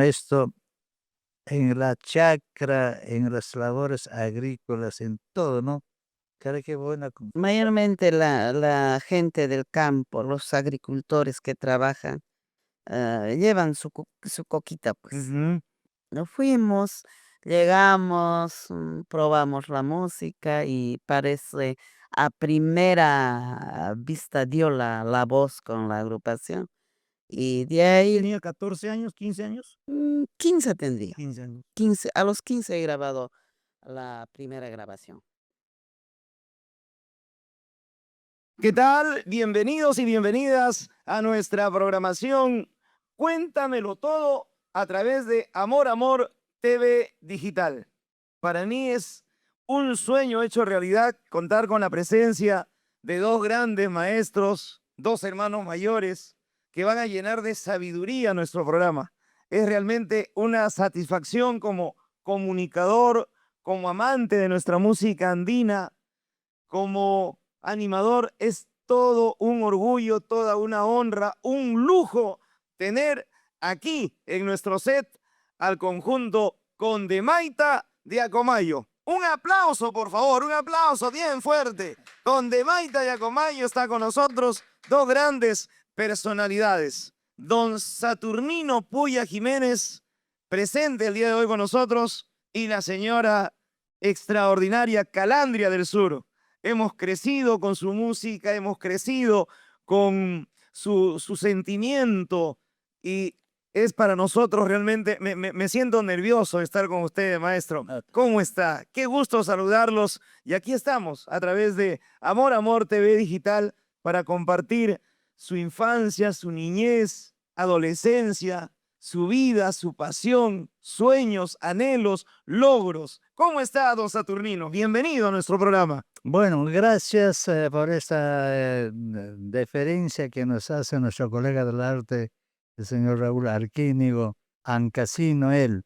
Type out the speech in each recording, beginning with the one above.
esto en la chacra, en las labores agrícolas, en todo, ¿no? Cara, qué buena. Mayormente la gente del campo, los agricultores que trabajan, llevan su coquita, pues. Ujú. Nos fuimos, llegamos, probamos la música y parece a primera vista dio la voz con la agrupación. Y de ahí, Tenía 14 años, 15 años. 15 tendría. 15 años. 15, a los 15 he grabado la primera grabación. ¿Qué tal? Bienvenidos y bienvenidas a nuestra programación Cuéntamelo Todo a través de Amor Amor TV Digital. Para mí es un sueño hecho realidad contar con la presencia de dos grandes maestros, dos hermanos mayores que van a llenar de sabiduría nuestro programa. Es realmente una satisfacción como comunicador, como amante de nuestra música andina, como animador. Es todo un orgullo, toda una honra, un lujo tener aquí en nuestro set al conjunto Condemaita de Acomayo. Un aplauso, por favor, un aplauso bien fuerte. Condemaita de Acomayo está con nosotros, dos grandes personalidades. Don Saturnino Puya Jiménez, presente el día de hoy con nosotros, y la señora extraordinaria Calandria del Sur. Hemos crecido con su música, hemos crecido con su sentimiento y es para nosotros realmente, me siento nervioso de estar con ustedes, maestro. ¿Cómo está? Qué gusto saludarlos. Y aquí estamos a través de Amor Amor TV Digital para compartir su infancia, su niñez, adolescencia, su vida, su pasión, sueños, anhelos, logros. ¿Cómo está, don Saturnino? Bienvenido a nuestro programa. Bueno, gracias por esta deferencia que nos hace nuestro colega del arte, el señor Raúl Arquínigo, Ancasino él.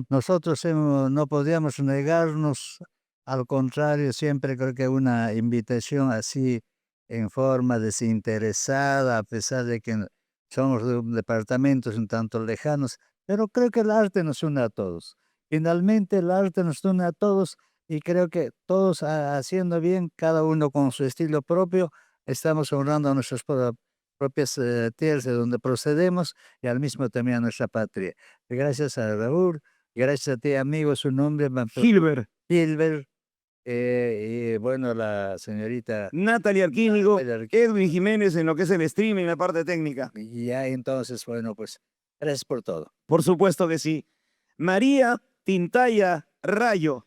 Nosotros no podíamos negarnos, al contrario, siempre creo que una invitación así en forma desinteresada, a pesar de que somos de departamentos un tanto lejanos, pero creo que el arte nos une a todos. Finalmente el arte nos une a todos y creo que todos haciendo bien, cada uno con su estilo propio, estamos honrando a nuestras propias tierras de donde procedemos y al mismo también a nuestra patria. Gracias a Raúl, gracias a ti, amigo, su nombre, Gilbert. Gilbert, y bueno, la señorita Natalia Arquínigo, Natalia Edwin Jiménez en lo que es el streaming, la parte técnica. Y ya entonces, bueno, pues gracias por todo. Por supuesto que sí. María Tintaya Rayo,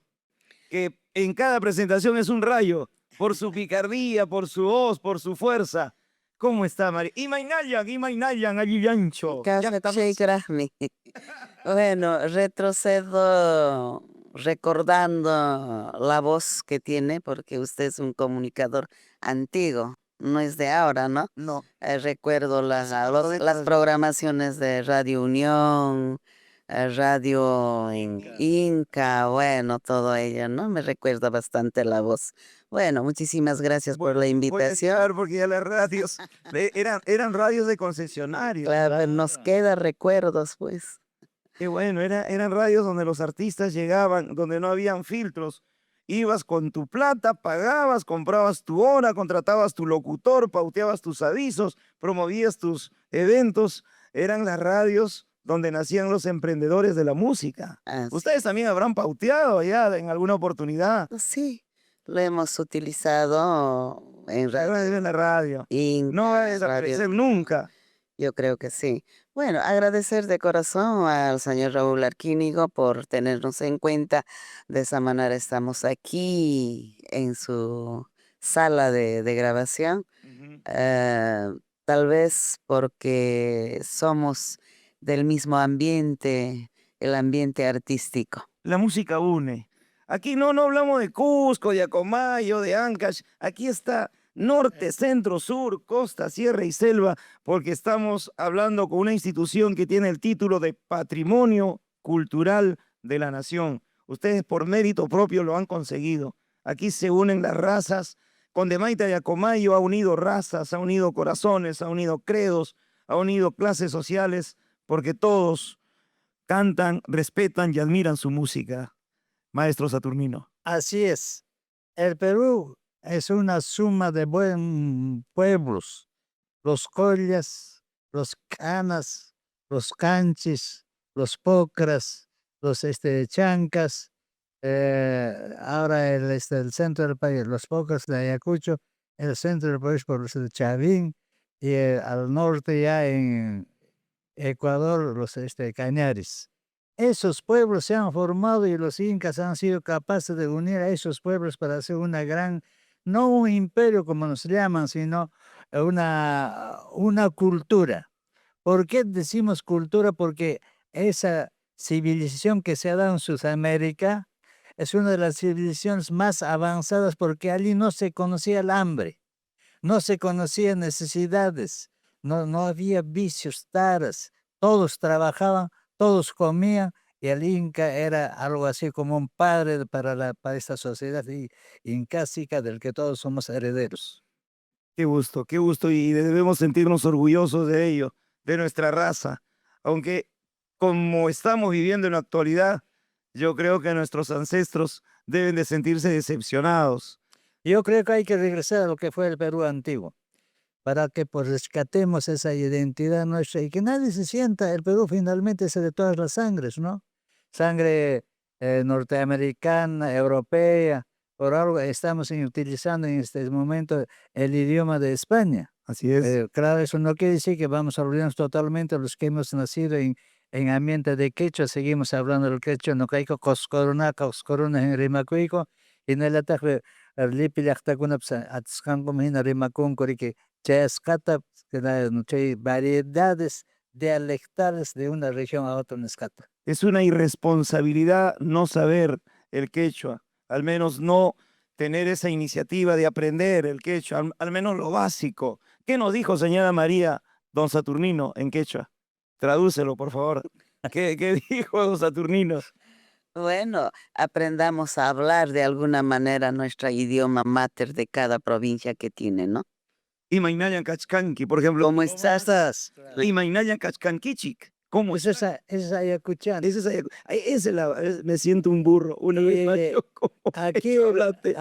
que en cada presentación es un rayo, por su picardía, por su voz, por su fuerza. ¿Cómo está, María? Imainayan, Alliancho. Bueno, retrocedo recordando la voz que tiene, porque usted es un comunicador antiguo, no es de ahora, ¿no? No. Recuerdo las programaciones de Radio Unión, Radio Inca, bueno, todo ello, ¿no? Me recuerda bastante la voz. Bueno, muchísimas gracias por la Voy a invitación. esperar porque ya las radios eran radios de concesionarios. Claro, nos queda recuerdos, pues. Qué bueno, eran radios donde los artistas llegaban, donde no habían filtros. Ibas con tu plata, pagabas, comprabas tu hora, contratabas tu locutor, pauteabas tus avisos, promovías tus eventos. Eran las radios donde nacían los emprendedores de la música. Ustedes también habrán pauteado ya en alguna oportunidad. Sí, lo hemos utilizado en La radio. Inca, No va a desaparecer nunca. Yo creo que sí. Bueno, agradecer de corazón al señor Raúl Arquínigo por tenernos en cuenta. De esa manera estamos aquí en su sala de grabación. Tal vez porque somos del mismo ambiente, el ambiente artístico. La música une. Aquí no hablamos de Cusco, de Acomayo, de Ancash. Aquí está norte, centro, sur, costa, sierra y selva, porque estamos hablando con una institución que tiene el título de Patrimonio Cultural de la Nación. Ustedes por mérito propio lo han conseguido. Aquí se unen las razas. Condemaita de Acomayo ha unido razas, ha unido corazones, ha unido credos, ha unido clases sociales, porque todos cantan, respetan y admiran su música, maestro Saturnino. Así es. El Perú es una suma de buen pueblos. Los collas, los canas, los canchis, los pocras, los chancas, ahora el centro del país, los pocras de Ayacucho, el centro del país por los de Chavín, y al norte ya en Ecuador, los Cañaris. Esos pueblos se han formado y los incas han sido capaces de unir a esos pueblos para hacer una gran, no un imperio como nos llaman, sino una cultura. ¿Por qué decimos cultura? Porque esa civilización que se ha dado en Sudamérica es una de las civilizaciones más avanzadas porque allí no se conocía el hambre, no se conocían necesidades, no había vicios, taras, todos trabajaban, todos comían y el Inca era algo así como un padre para esta sociedad incásica del que todos somos herederos. Qué gusto y debemos sentirnos orgullosos de ello, de nuestra raza. Aunque como estamos viviendo en la actualidad, yo creo que nuestros ancestros deben de sentirse decepcionados. Yo creo que hay que regresar a lo que fue el Perú antiguo, para que pues rescatemos esa identidad nuestra y que nadie se sienta, el Perú finalmente es de todas las sangres, ¿no? Sangre norteamericana, europea, por algo estamos utilizando en este momento el idioma de España. Así es. Claro, eso no quiere decir que vamos a olvidarnos totalmente los que hemos nacido en ambiente de quechua, seguimos hablando del quechua, no caigo coscorona, coscorona en rimacuico, y no el ataque lipi llaqtakuna atisqankum hina rimakunkuriki chayasqata chay variedades dialectales de una región a otra nescata. Es una irresponsabilidad no saber el quechua, al menos no tener esa iniciativa de aprender el quechua, al menos lo básico. ¿Qué nos dijo señora María, don Saturnino, en quechua? Tradúcelo, por favor. ¿Qué dijo don Saturnino? Bueno, aprendamos a hablar de alguna manera nuestro idioma mater de cada provincia que tiene, ¿no? Imainayan Kachkanki, por ejemplo. ¿Cómo estás? Imainayan Kachkankichik. ¿Cómo Pues estás? esa es ayacuchana. Me siento un burro. Una vez más, yo como Aquí, hablaste.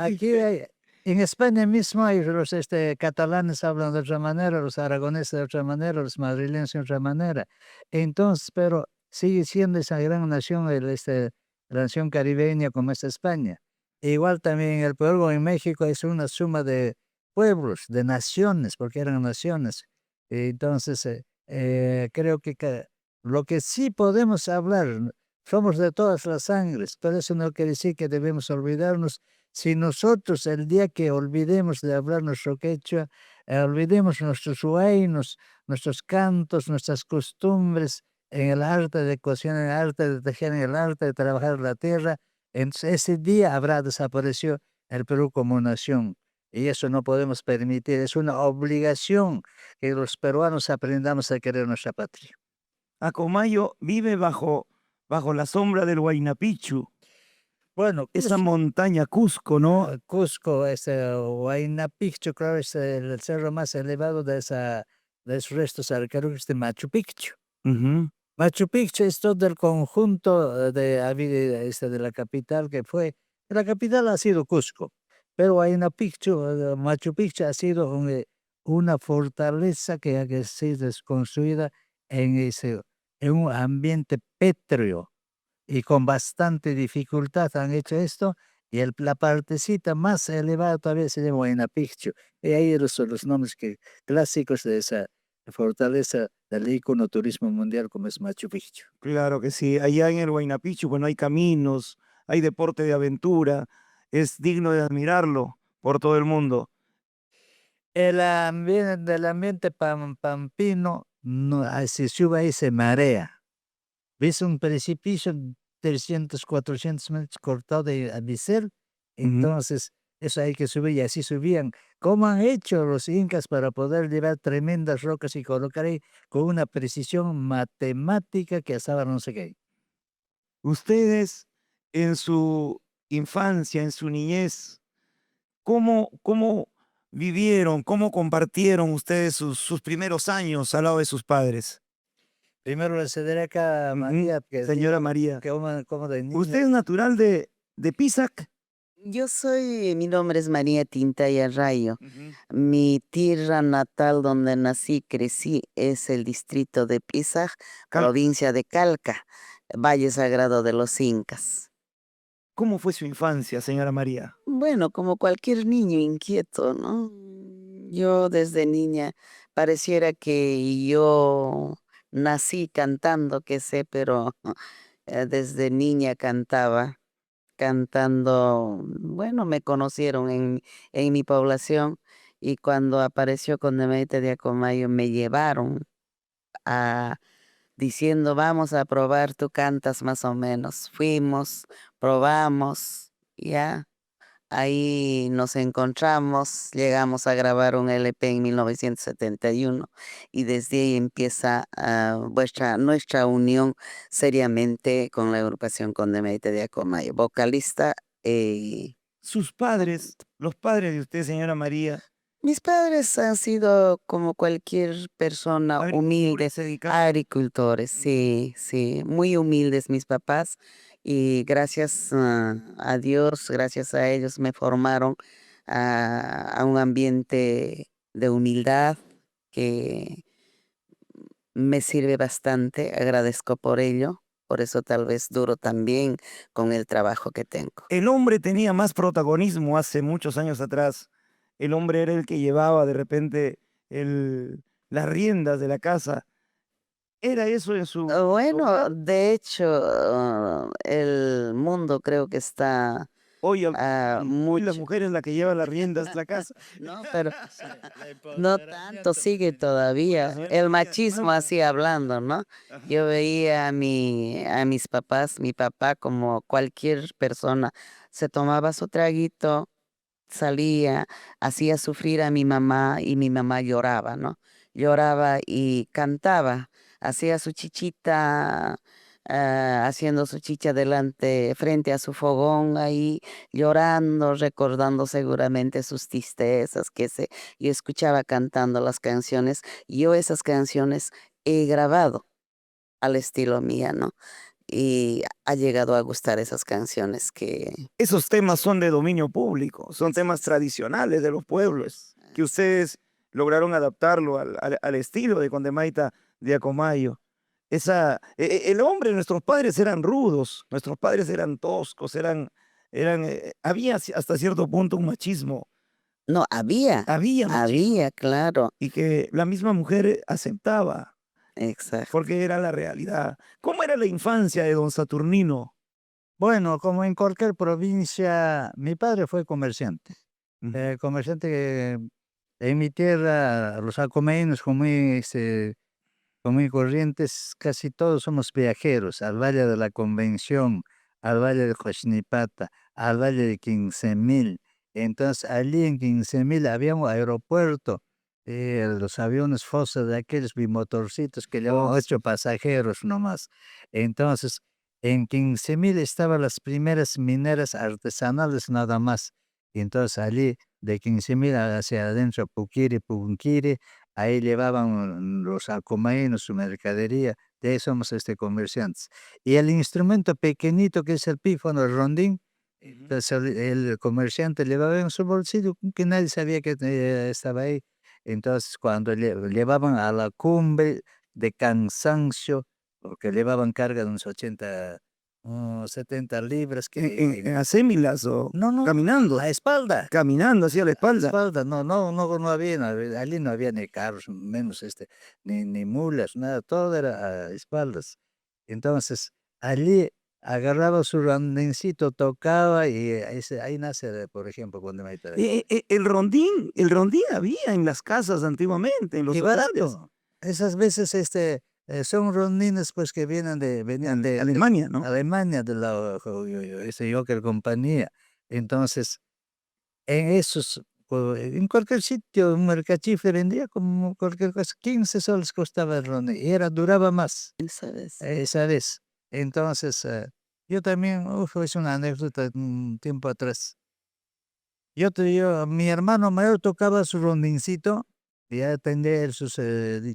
en España mismo hay los catalanes hablan de otra manera, los aragoneses de otra manera, los madrileños de otra manera. Entonces, pero sigue siendo esa gran nación, la nación caribeña como es España. Igual también el pueblo en México es una suma de pueblos, de naciones, porque eran naciones. Entonces, creo que lo que sí podemos hablar, somos de todas las sangres, pero eso no quiere decir que debemos olvidarnos. Si nosotros el día que olvidemos de hablar nuestro quechua, olvidemos nuestros huaynos, nuestros cantos, nuestras costumbres, en el arte de cocinar, en el arte de tejer, en el arte de trabajar la tierra, entonces ese día habrá desaparecido el Perú como nación. Y eso no podemos permitir, es una obligación que los peruanos aprendamos a querer nuestra patria. Acomayo vive bajo la sombra del Huayna Picchu, Bueno, esa montaña Cusco, ¿no? Cusco, Huayna Picchu, claro, es el cerro más elevado de esos restos arqueológicos de Machu Picchu. Ujú. Machu Picchu es todo el conjunto de la capital que fue. La capital ha sido Cusco, pero Huayna Picchu, Machu Picchu ha sido una fortaleza que ha sido construida en un ambiente pétreo y con bastante dificultad han hecho esto. Y la partecita más elevada todavía se llama Huayna Picchu. Y ahí son los nombres clásicos de esa fortaleza del icono turismo mundial como es Machu Picchu. Claro que sí. Allá en el Huayna Picchu, bueno, hay caminos, hay deporte de aventura. Es digno de admirarlo por todo el mundo. Del ambiente pampino, no, si sube ahí se marea. ¿Ves un precipicio 300, 400 metros cortado de bisel? Entonces, eso hay que subir y así subían. ¿Cómo han hecho los incas para poder llevar tremendas rocas y colocar ahí con una precisión matemática que hasta ahora no sé qué? Ustedes en su infancia, en su niñez, ¿cómo vivieron, cómo compartieron ustedes sus primeros años al lado de sus padres? Primero le cederé acá a Ujú, María, que señora diga María. como de niña. ¿Usted es natural de Pisac? Mi nombre es María Tintaya Rayo. Ujú. Mi tierra natal donde nací, crecí, es el distrito de Pisac, Cal- provincia de Calca, Valle Sagrado de los Incas. ¿Cómo fue su infancia, señora María? Bueno, como cualquier niño inquieto, ¿no? Yo desde niña pareciera que yo nací cantando, que sé, pero desde niña cantaba, cantando, bueno, me conocieron en mi población y cuando apareció Condemeite de Acomayo me llevaron a diciendo, vamos a probar, tú cantas más o menos. Fuimos, probamos, ya. Ahí nos encontramos, llegamos a grabar un LP en 1971 y desde ahí empieza nuestra unión seriamente con la agrupación Condemeite de Acomayo, vocalista. Sus padres, los padres de usted, señora María, Mis padres han sido como cualquier persona humilde, se dedicaron. agricultores, sí, sí, muy humildes mis papás y gracias a Dios, gracias a ellos me formaron a un ambiente de humildad que me sirve bastante, agradezco por ello, por eso tal vez duro también con el trabajo que tengo. El hombre tenía más protagonismo hace muchos años atrás. El hombre era el que llevaba de repente las riendas de la casa. ¿Era eso en su Bueno, hogar? de hecho, el mundo creo que está Hoy, hoy la mucho, mujer es la que lleva las riendas de la casa. no, pero Sí, el no empoderamiento tanto sigue femenino. todavía. señora El María, machismo más. así hablando, ¿no? Ajá. Yo veía a mis papás, mi papá como cualquier persona, se tomaba su traguito, salía, hacía sufrir a mi mamá y mi mamá lloraba, ¿no? Lloraba y cantaba, hacía su chichita, haciendo su chicha delante, frente a su fogón ahí, llorando, recordando seguramente sus tristezas, yo escuchaba cantando las canciones, yo esas canciones he grabado al estilo mía, ¿no? Y ha llegado a gustar esas canciones que Esos temas son de dominio público, son temas tradicionales de los pueblos, que ustedes lograron adaptarlo al estilo de Condemaita de Acomayo. El hombre, nuestros padres eran rudos, nuestros padres eran toscos, había hasta cierto punto un machismo, no había machismo, había, claro, y que la misma mujer aceptaba, exacto. porque era la realidad. ¿Cómo era la infancia de don Saturnino? Bueno, como en cualquier provincia, mi padre fue comerciante. Ujú. Comerciante en mi tierra, los acomeños, como muy corrientes, casi todos somos viajeros al Valle de la Convención, al Valle de Xochipata, al Valle de 15.000. Entonces, allí en 15.000 había un aeropuerto, los aviones Fokker de aquellos bimotorcitos que llevaban 8 pasajeros nomás. Entonces, en 15.000 estaban las primeras mineras artesanales nada más. Y entonces allí, de 15.000 hacia adentro, Puquiri, Punquiri, ahí llevaban los alcomaínos su mercadería, de ahí somos comerciantes. Y el instrumento pequeñito que es el pífano, el rondín, Ujú. entonces el comerciante llevaba en su bolsillo, que nadie sabía que estaba ahí. Entonces cuando llevaban a la cumbre de cansancio, porque llevaban carga de unos 70 libras, En acémilas o no, no, caminando, a espalda. caminando hacia la espalda. Espalda, no había, allí no había ni carros, menos ni mulas, nada, todo era a espaldas. Entonces, allí agarraba su randincito, tocaba y ahí nace, por ejemplo, cuando me El rondín había en las casas antiguamente, en los y hogares. barato. Esas veces son rondines pues que venían de Alemania, ¿no? Alemania, de la Joker compañía. Entonces, en esos, en cualquier sitio, un mercachifle vendía como cualquier cosa, 15 soles costaba el ron y duraba más ¿Sabes? esa vez. Entonces, yo también, es una anécdota de un tiempo atrás. Mi hermano mayor tocaba su rondincito ya tendría sus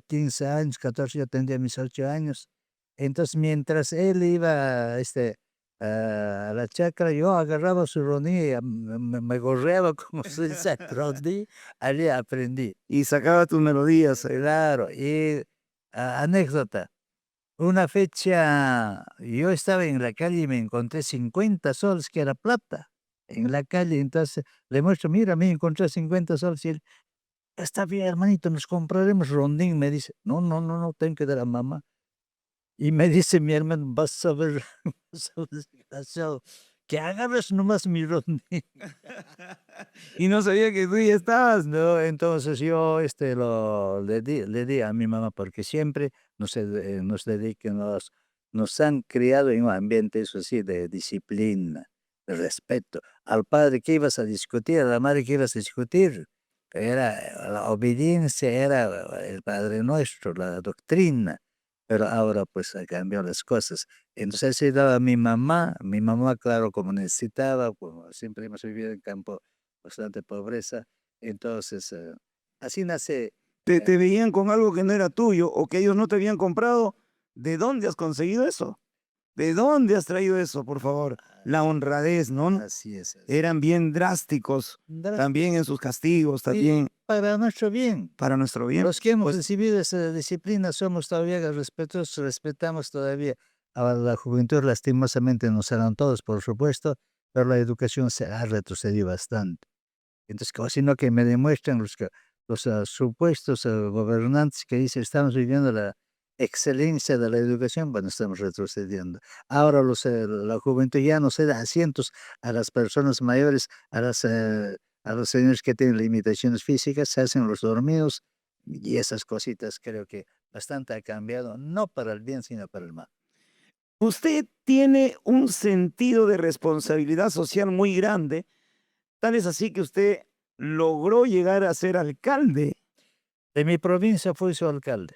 15 años, 14, yo tendría mis 8 años. Entonces, mientras él iba a la chacra, yo agarraba su rodilla, me gorreaba como se dice, rodilla, allí aprendí. Y sacaba tus melodías. Claro, y anécdota. Una fecha, yo estaba en la calle y me encontré 50 soles, que era plata, en la calle. Entonces le muestro, mira, me encontré 50 soles. Y él, está bien, hermanito, nos compraremos rondín. Me dice, no, no, no, no, tengo que dar a mamá. Y me dice mi hermano, vas a ver, vas a ver, desgraciado, que agarres nomás mi rondín. Y no sabía que tú ya estabas. No, entonces yo le di a mi mamá, porque siempre nos dedican, nos han criado en un ambiente, eso sí, de disciplina, de respeto. Al padre que ibas a discutir, a la madre que ibas a discutir, era la obediencia, era el Padre Nuestro, la doctrina. Pero ahora pues ha cambiado las cosas. Entonces he dado a mi mamá, claro, como necesitaba, como siempre hemos vivido en campo, bastante pobreza. Entonces, así nace. Te veían con algo que no era tuyo o que ellos no te habían comprado. ¿De dónde has conseguido eso? ¿De dónde has traído eso, por favor? La honradez, ¿no? Así es. Eran bien drásticos también en sus castigos, también Para nuestro bien. para nuestro bien. Los que hemos Pues, recibido esa disciplina somos todavía respetuosos, respetamos todavía. A la juventud lastimosamente no serán todos, por supuesto, pero la educación se ha retrocedido bastante. Entonces, como sino que me demuestran los supuestos gobernantes que dicen estamos viviendo la excelencia de la educación, bueno, estamos retrocediendo. Ahora la juventud ya no se da asientos a las personas mayores, a los señores que tienen limitaciones físicas, se hacen los dormidos y esas cositas creo que bastante ha cambiado, no para el bien, sino para el mal. usted tiene un sentido de responsabilidad social muy grande, tal es así que usted logró llegar a ser alcalde. De mi provincia fui su alcalde.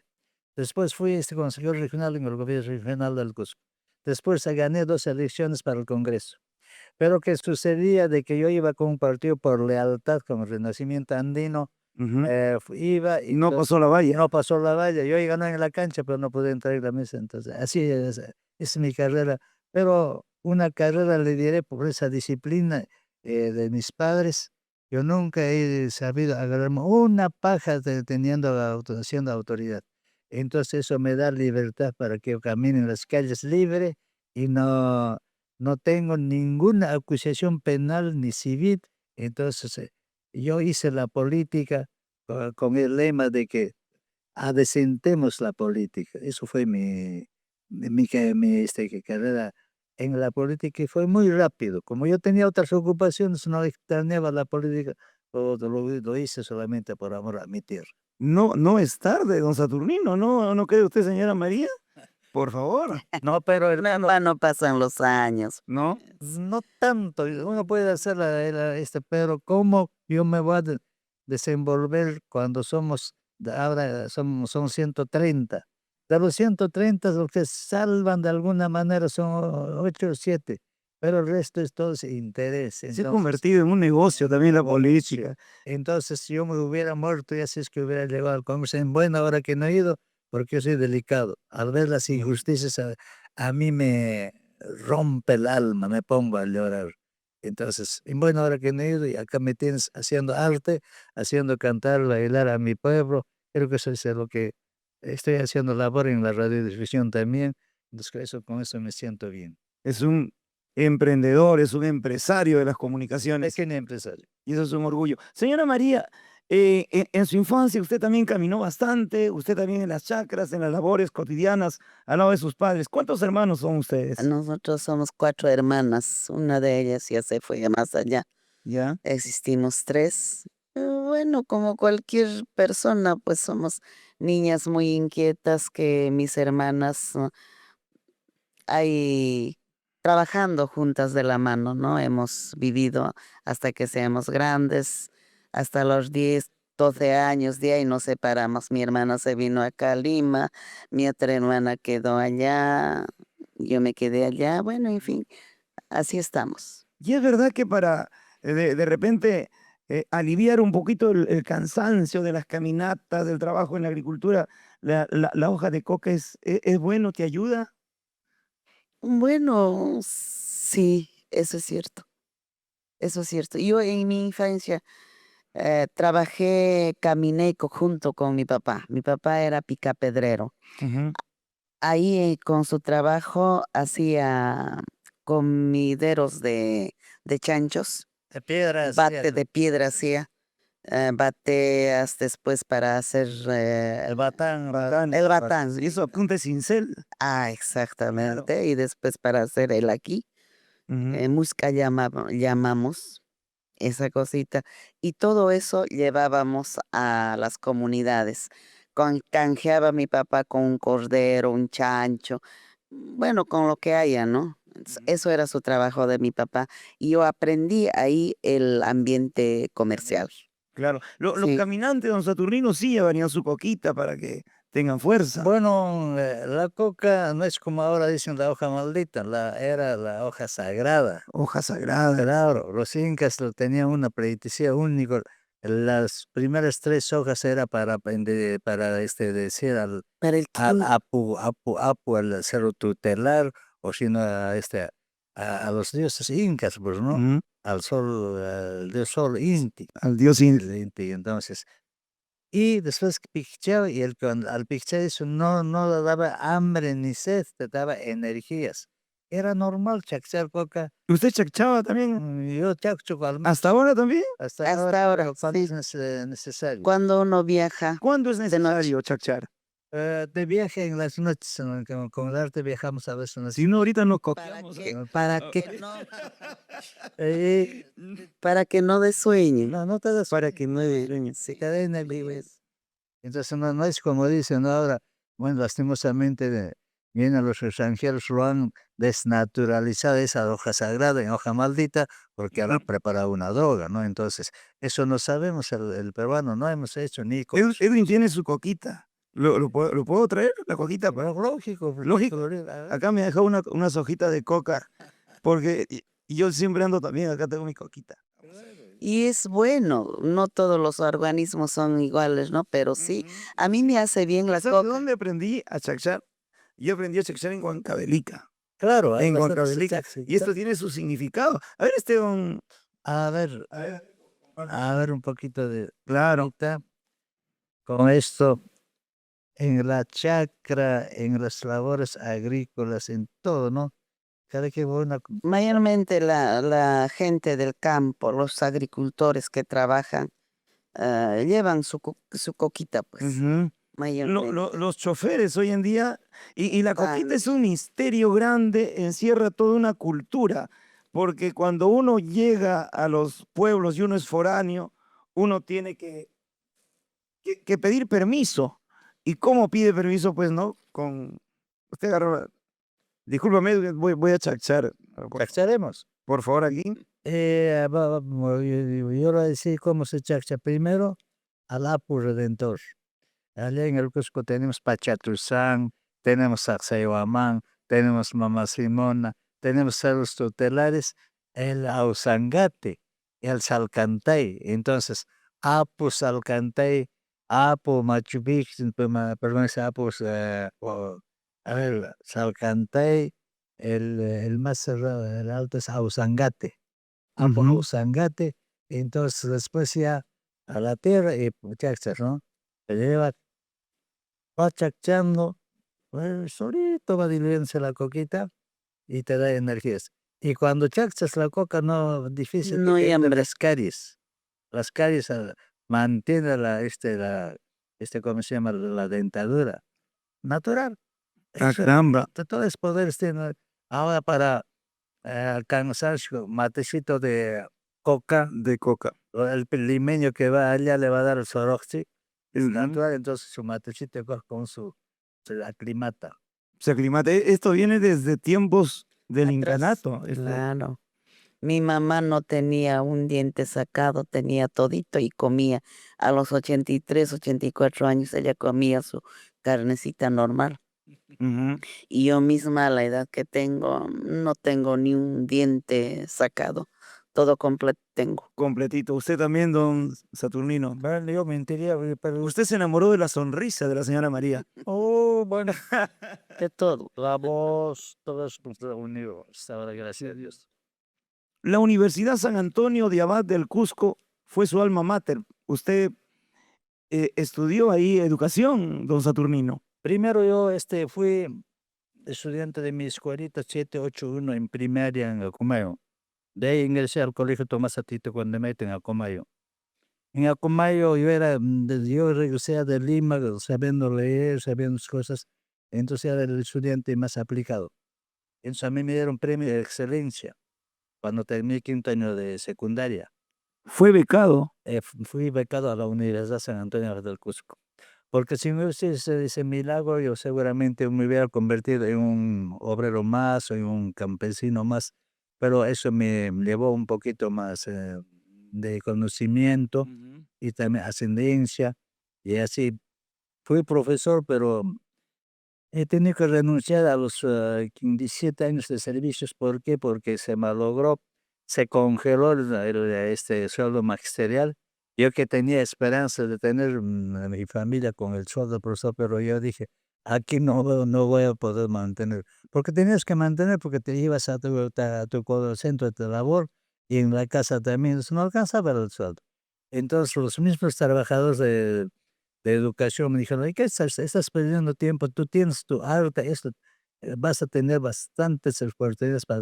Después fui consejero regional en el gobierno regional del Cusco. Después gané 2 elecciones para el Congreso. Pero que sucedía de que yo iba con un partido por lealtad con el Renacimiento Andino, Ujú. iba y No pasó la valla. no pasó la valla. Yo gané en la cancha, pero no pude entrar en la mesa. Entonces, así es mi carrera. Pero una carrera le diré por esa disciplina de mis padres. Yo nunca he sabido agarrarme una paja teniendo siendo autoridad. Entonces eso me da libertad para que yo camine en las calles libre y no tengo ninguna acusación penal ni civil. Entonces yo hice la política con el lema de que adecentemos la política. Eso fue mi carrera en la política y fue muy rápido. Como yo tenía otras ocupaciones, no extrañaba la política, lo hice solamente por amor a mi tierra. No, no es tarde, don Saturnino, ¿no? ¿No cree usted, señora María? Por favor, No, pero hermano, No pasan los años. ¿no? no tanto. Uno puede hacer pero ¿cómo yo me voy a desenvolver cuando ahora somos 130? De los 130, los que salvan de alguna manera son 8 o 7, pero el resto es todo ese interés. Se ha Entonces, convertido en un negocio también la negocio. política. Entonces, si yo me hubiera muerto, ya sé es que hubiera llegado al Congreso en buena hora que no he ido, porque yo soy delicado. Al ver las injusticias, a mí me rompe el alma, me pongo a llorar. Entonces, en buena hora que no he ido, y acá me tienes haciendo arte, haciendo cantar, bailar a mi pueblo. Creo que eso es lo que estoy haciendo labor en la radiodifusión también. Entonces, con eso me siento bien. Es un emprendedor, es un empresario de las comunicaciones. Pequeño empresario. Y eso es un orgullo. Señora María, en su infancia usted también caminó bastante, usted también en las chacras, en las labores cotidianas, al lado de sus padres. ¿Cuántos hermanos son ustedes? Nosotros somos 4 hermanas, una de ellas ya se fue más allá. ¿Ya? Existimos 3. Bueno, como cualquier persona, pues somos niñas muy inquietas que mis hermanas ahí trabajando juntas de la mano, ¿no? Hemos vivido hasta que seamos grandes, hasta los 10, 12 años, de ahí nos separamos. Mi hermana se vino acá a Lima, mi otra hermana quedó allá, yo me quedé allá, bueno, en fin, así estamos. Y es verdad que para, de repente, aliviar un poquito el cansancio de las caminatas, del trabajo en la agricultura, la hoja de coca es bueno, te ayuda. Bueno, sí, eso es cierto, eso es cierto. Yo en mi infancia trabajé, caminé junto con mi papá. Mi papá era picapedrero. Ujú, Ahí con su trabajo hacía comideros de chanchos, De piedras, bate de piedra hacía, bateas después para hacer el batán, batán, el batán. y eso apunta cincel. Ah, Claro. exactamente. Y después para hacer el aquí, Ujú. musca llamamos esa cosita. Y todo eso llevábamos a las comunidades. Canjeaba mi papá con un cordero, un chancho, bueno, con lo que haya, ¿no? Eso era su trabajo de mi papá. Y yo aprendí ahí el ambiente comercial. Claro, los Sí. caminantes, don Saturnino, sí llevarían su coquita para que tengan fuerza. Bueno, la coca no es como ahora dicen la hoja maldita, era la hoja sagrada. Hoja sagrada. Claro, los incas tenían una predicción única. Las primeras 3 hojas era para decir Para el al quin- apu, al ser tutelar, o si no, a los dioses incas, pues, ¿no? Ujú, Al sol, al dios sol Inti. al dios El Inti, entonces. Y después picchaba, y al pichar eso no le daba hambre ni sed, te daba energías. Era normal chacchar coca. ¿Usted chacchaba también? Yo chaccho ¿Hasta ahora también? hasta Hasta ahora, pero cuando sí. es necesario. Cuando uno viaja ¿Cuándo es de noche. necesario chacchar? De viaje en las noches, con el arte viajamos a veces en las Si no, ahorita nos ¿Para coqueamos. qué? ¿Para Ah, qué? Que no, Eh, para que no dé sueño. no te das para que no dé sueño. se cadena el vives. Entonces no es como dicen ahora, bueno, lastimosamente vienen los extranjeros, lo han desnaturalizado esa hoja sagrada en hoja maldita porque han preparado una droga, ¿no? Entonces, eso no sabemos el peruano, no hemos hecho ni Edwin tiene su coquita. ¿Lo puedo traer, la coquita? Pero lógico, Lógico. a ver. Acá me ha dejado unas hojitas de coca, porque y yo siempre ando también, acá tengo mi coquita. Y es bueno, no todos los organismos son iguales, ¿no? Pero sí, a mí me hace bien la ¿Sabes de coca. dónde aprendí a chacchar? Yo aprendí a chacchar en Huancavelica. Claro, hay En bastante Huancavelica. Y esto tiene su significado. A ver, Esteban. A ver, A ver. un poquito de Claro. ahorita, con esto, en la chacra, en las labores agrícolas, en todo, ¿no? Cada que voy a una Mayormente la gente del campo, los agricultores que trabajan, llevan su coquita, pues, Ujú. mayormente. Los choferes hoy en día, y la coquita Ah, es un misterio grande, encierra toda una cultura, porque cuando uno llega a los pueblos y uno es foráneo, uno tiene que pedir permiso. ¿Y cómo pide permiso? Pues no, usted agarró, discúlpame, voy a chachar, chacharemos. por favor, aquí. Yo le decía cómo se chacha. Primero, al Apu Redentor. Allá en el Cusco tenemos Pachatuzán, tenemos Sacsayhuamán, tenemos Mama Simona, tenemos cerros tutelares, el Ausangate, el Salcantay. Entonces, Apu Salcantay, Apu Machu Picchu, perdón, ese Apu, a ver, Salcantay, el más cerrado, el alto es Ausangate. Apu Ujú. Ausangate, entonces después ya a la tierra y muchachos, ¿no? Se lleva, va chachando, solito va diluyéndose la coquita y te da energías. Y cuando chachas la coca, no difícil que no hay te entren hambre. las caries. Las caries mantiene ¿cómo se llama? La dentadura natural. Ah, caramba. Todos poderes tienen. Ahora para alcanzar su matecito de coca, De coca. el limeño que va allá le va a dar el soroxi, es Ujú. natural, entonces su matecito de coca se aclimata. Se aclimata. Esto viene desde tiempos del Atrás. incanato. Claro. Mi mamá no tenía un diente sacado, tenía todito y comía. A los 83, 84 años ella comía su carnecita normal. Ujú. Y yo misma a la edad que tengo, no tengo ni un diente sacado. todo completo tengo. Completito. Usted también, don Saturnino. Bueno, yo mentiría, pero Usted se enamoró de la sonrisa de la señora María. oh, bueno, de todo. La voz, todo eso unido. Ahora, gracias a Dios. La Universidad San Antonio de Abad del Cusco fue su alma mater. Usted estudió ahí educación, don Saturnino. Primero yo fui estudiante de mi escuelita 781 en primaria en Acomayo. De ahí ingresé al colegio Tomás Atito cuando me meten a Acomayo. En Acomayo yo regresé de Lima sabiendo leer, sabiendo cosas. Entonces era el estudiante más aplicado. Entonces a mí me dieron premio de excelencia cuando terminé quinto año de secundaria. Fue becado. Fui becado a la Universidad San Antonio del Cusco. Porque si no hubiese ese milagro, yo seguramente me hubiera convertido en un obrero más o en un campesino más. Pero eso me llevó un poquito más de conocimiento y también ascendencia. Y así fui profesor, pero he tenido que renunciar a los 17 años de servicios. ¿Por qué? Porque se malogró, se congeló este sueldo magisterial. Yo que tenía esperanza de tener a mi familia con el sueldo de profesor, pero yo dije, aquí no voy a poder mantener. Porque tenías que mantener porque te ibas a tu centro de labor y en la casa también no alcanzaba el sueldo. Entonces los mismos trabajadores de educación me dijeron: "¿Y qué estás perdiendo tiempo? Tú tienes tu arte, esto, vas a tener bastantes oportunidades para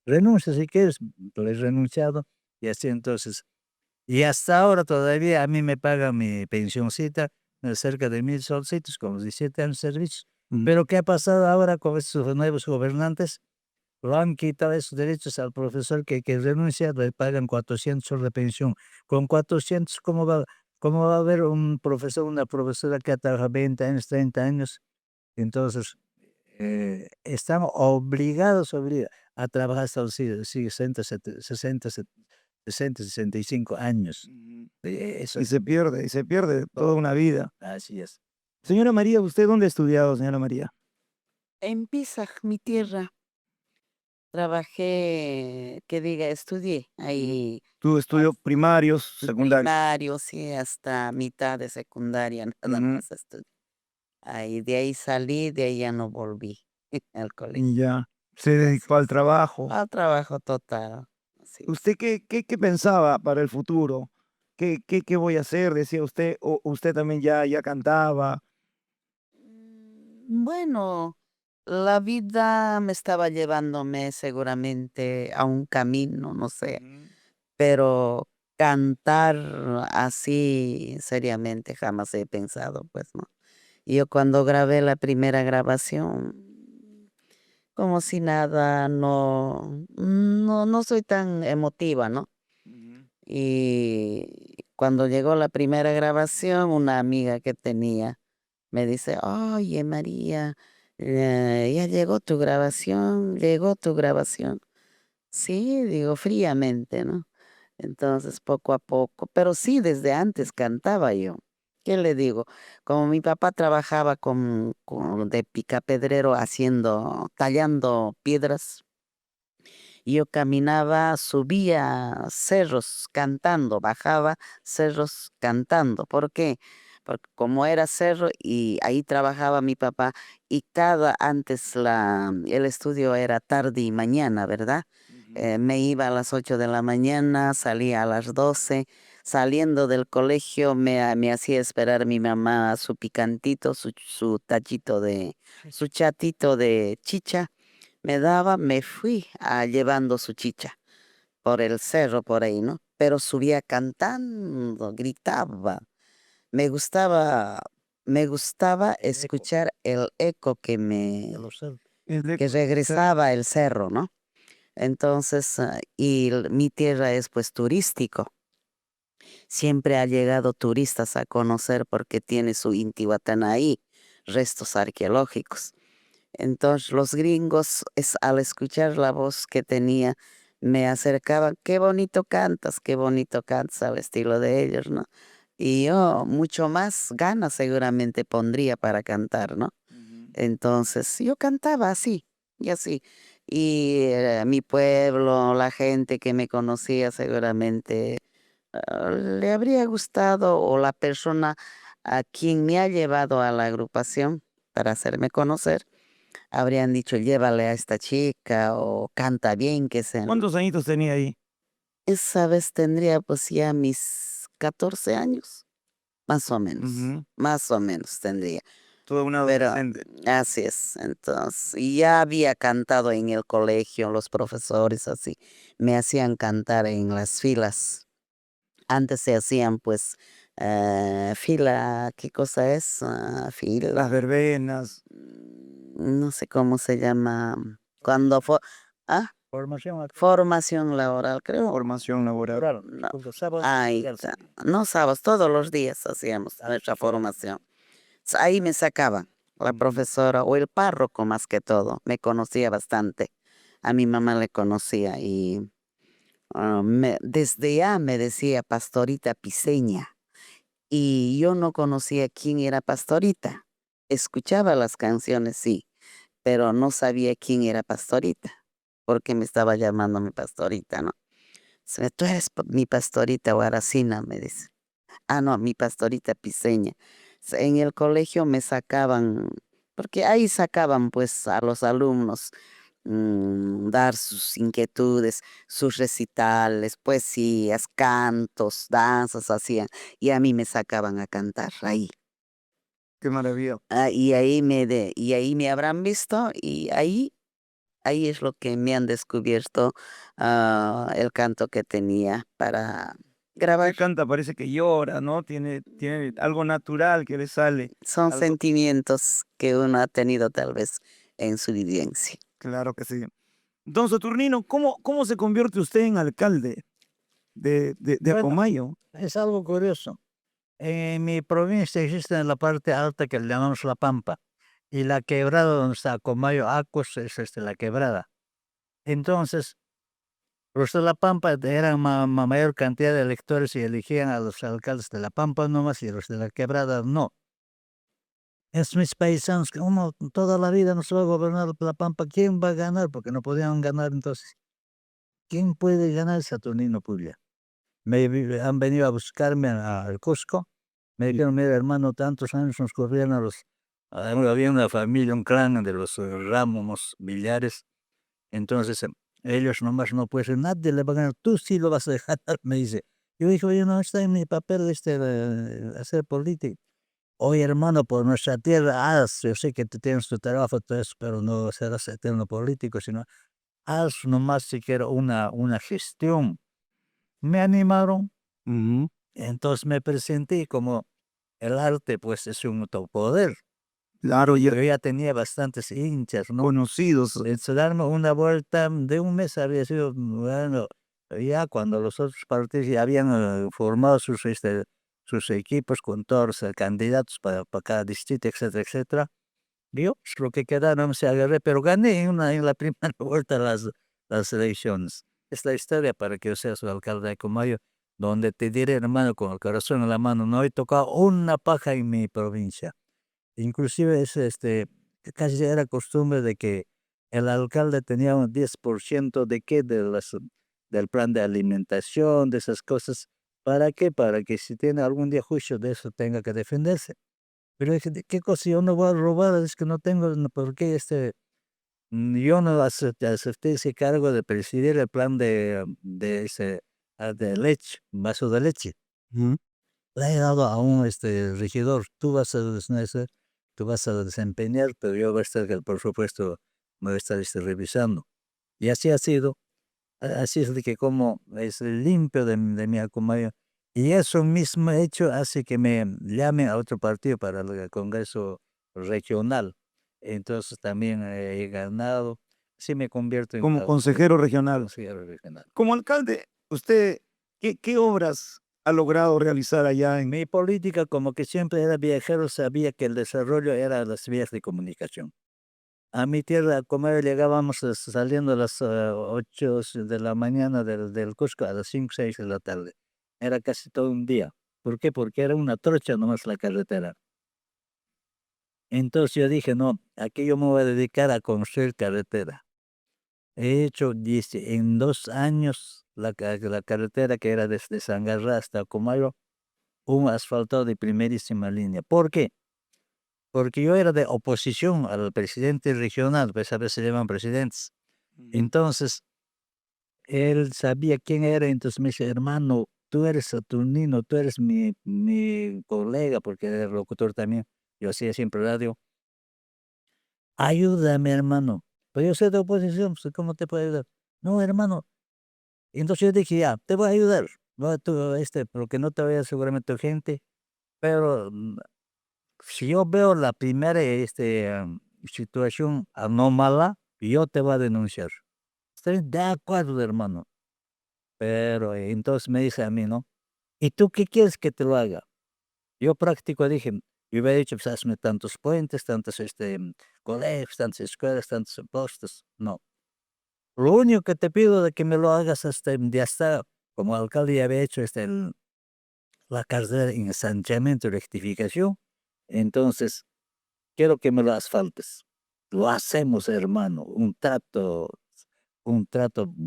renuncia si quieres". Le he renunciado y así entonces. Y hasta ahora todavía a mí me pagan mi pensioncita, cerca de 1,000 solcitos con los 17 años de servicio. Pero ¿qué ha pasado ahora con estos nuevos gobernantes? Lo han quitado esos derechos al profesor que renuncia, le pagan 400 soles de pensión. Con 400, ¿cómo va a haber un profesor, una profesora que ha trabajado 20 años, 30 años? Entonces, están obligados a trabajar hasta los 65 años. Eso Y se pierde toda una vida. así es. Señora María, ¿usted dónde ha estudiado, señora María? En Pisac, mi tierra, trabajé, estudié ahí Tuvo estudios primarios, secundarios. primario, sí, hasta mitad de secundaria, nada Ujú. más estudié. Ahí, de ahí salí, de ahí ya no volví al colegio. Y ya se dedicó al trabajo. Al trabajo total. Sí. ¿Usted qué pensaba para el futuro? ¿Qué voy a hacer? Decía usted, o usted también ya cantaba. Bueno, la vida me estaba llevándome seguramente a un camino, no sé, pero cantar así seriamente jamás he pensado, pues, ¿no? Yo cuando grabé la primera grabación, como si nada, no soy tan emotiva, ¿no? Y cuando llegó la primera grabación, una amiga que tenía me dice: "Oye, María, ya llegó tu grabación". Sí, digo, fríamente, ¿no? Entonces, poco a poco, pero sí, desde antes cantaba yo. ¿Qué le digo? Como mi papá trabajaba de picapedrero tallando piedras, yo caminaba, subía cerros cantando, bajaba cerros cantando. ¿Por qué? Porque como era cerro y ahí trabajaba mi papá y antes el estudio era tarde y mañana, ¿verdad? Me iba a las 8 de la mañana, salía a las 12. Saliendo del colegio me hacía esperar mi mamá su picantito, su chatito de chicha me daba, me fui llevando su chicha por el cerro por ahí, ¿no? Pero subía cantando, gritaba. Me gustaba, me gustaba Eco, escuchar el eco de los cerdos. que regresaba el cerro, ¿no? Entonces, mi tierra es pues turístico. Siempre ha llegado turistas a conocer porque tiene su Intihuatana ahí, restos arqueológicos. Entonces los gringos, al escuchar la voz que tenía, me acercaban: qué bonito cantas al estilo de ellos, ¿no? Y yo mucho más ganas seguramente pondría para cantar, ¿no? Entonces yo cantaba así y así. Y mi pueblo, la gente que me conocía seguramente le habría gustado, o la persona a quien me ha llevado a la agrupación para hacerme conocer, habrían dicho, llévale a esta chica o canta bien, que se... ¿Cuántos añitos tenía ahí? Esa vez tendría pues ya mis 14 años, Ujú. más o menos tendría. Toda una Pero adolescente. así es, entonces, y ya había cantado en el colegio, los profesores así, me hacían cantar en las filas. Antes se hacían pues fila, ¿qué cosa es? Las Fila, verbenas, no sé cómo se llama, cuando fue, ah, Formación formación laboral, creo. formación laboral. laboral. No, Los sábados ahí está. No sabes, todos los días hacíamos nuestra formación. Ahí me sacaban la Ujú. profesora o el párroco más que todo, me conocía bastante. A mi mamá le conocía y desde ya me decía Pastorita Piseña. Y yo no conocía quién era Pastorita. Escuchaba las canciones, sí, pero no sabía quién era Pastorita, porque me estaba llamando mi Pastorita, ¿no? Tú eres mi Pastorita Guaracina, me dice. Ah, no, mi Pastorita Piseña. En el colegio me sacaban, porque ahí sacaban pues a los alumnos dar sus inquietudes, sus recitales, poesías, cantos, danzas hacían, y a mí me sacaban a cantar ahí. Qué maravilla. Y ahí me habrán visto, y ahí es lo que me han descubierto, el canto que tenía para Usted grabar. canta, parece que llora, ¿no? Tiene algo natural que le sale. Son Algo, sentimientos que uno ha tenido tal vez en su vivencia. claro que sí. Don Saturnino, ¿cómo se convierte usted en alcalde de Bueno, Acomayo? es algo curioso. En mi provincia existe en la parte alta que le llamamos La Pampa, y la quebrada donde está Comayo Acos es la quebrada. Entonces, los de La Pampa eran mayor cantidad de electores y elegían a los alcaldes de La Pampa nomás, y los de la quebrada no. Es mis paisanos que uno toda la vida no se va a gobernar La Pampa. ¿Quién va a ganar? Porque no podían ganar entonces. ¿Quién puede ganar? Saturnino Puya. Han venido a buscarme al Cusco. Me Sí. dijeron, mira hermano, tantos años nos corrían a los... Había una familia, un clan de los Ramos Millares. Entonces ellos nomás no pueden ser, nadie le va a ganar. Tú sí lo vas a dejar, me dice. Yo dije, oye, no está en mi papel hacer política. Oye hermano, por nuestra tierra, haz. Yo sé que tú tienes tu trabajo, todo eso, pero no serás eterno político, sino haz nomás siquiera una gestión. Me animaron. Ujú. Entonces me presenté, como el arte pues es un autopoder. Claro, ya Yo ya tenía bastantes hinchas, ¿no? conocidos. Entonces darme una vuelta de un mes había sido, bueno, ya cuando los otros partidos ya habían formado sus equipos con todos los candidatos para cada distrito, etcétera, etcétera. Yo, pues, lo que queda no me se agarré, pero gané en la primera vuelta las elecciones. Es la historia para que yo sea su alcalde de Comayo, donde te diré, hermano, con el corazón en la mano, no he tocado una paja en mi provincia. Inclusive que casi era costumbre de que el alcalde tenía un 10% de qué, del plan de alimentación, de esas cosas. ¿Para qué? Para que si tiene algún día juicio de eso tenga que defenderse. Pero dije, ¿de qué cosa yo no voy a robar? Es que no tengo, ¿por qué yo no acepté ese cargo de presidir el plan de leche, un vaso de leche? Ujú. Le he dado a un regidor, tú vas a desempeñar, pero yo voy a estar, por supuesto, me voy a estar revisando. Y así ha sido. Así es de que como es limpio de mi Acomayo. Y eso mismo hecho hace que me llamen a otro partido para el Congreso Regional. Entonces también he ganado. Sí me convierto en Como consejero regional. consejero regional. Como alcalde, usted, ¿qué obras ha logrado realizar allá en... Mi política, como que siempre era viajero, sabía que el desarrollo era las vías de comunicación. A mi tierra, como llegábamos saliendo a las 8 de la mañana del Cusco a las 5 6 de la tarde. Era casi todo un día. ¿Por qué? Porque era una trocha nomás la carretera. Entonces yo dije, no, aquí yo me voy a dedicar a construir carretera. He hecho en 2 años la carretera que era desde Sangarrá hasta Comayo, un asfaltado de primerísima línea. ¿Por qué? Porque yo era de oposición al presidente regional, pues a veces se llaman presidentes. Entonces, él sabía quién era, entonces me dice, hermano, tú eres Saturnino, tú eres mi colega, porque era locutor también. Yo hacía siempre radio. Ayúdame, hermano. Pero yo soy de oposición, pues, ¿cómo te puedo ayudar? No, hermano. Entonces yo dije, ya, te voy a ayudar. No, tú, porque no te vaya seguramente gente, pero si yo veo la primera situación anómala, yo te voy a denunciar. Estoy de acuerdo, hermano. Pero entonces me dice a mí, ¿no? ¿Y tú qué quieres que te lo haga? Yo práctico dije, yo hubiera dicho, pues hazme tantos puentes, tantos colegios, tantas escuelas, tantos postes. No. Lo único que te pido de que me lo hagas ya está, como alcalde ya había hecho la carretera en ensanchamiento y rectificación. Entonces, quiero que me lo asfaltes. Lo hacemos, hermano, un trato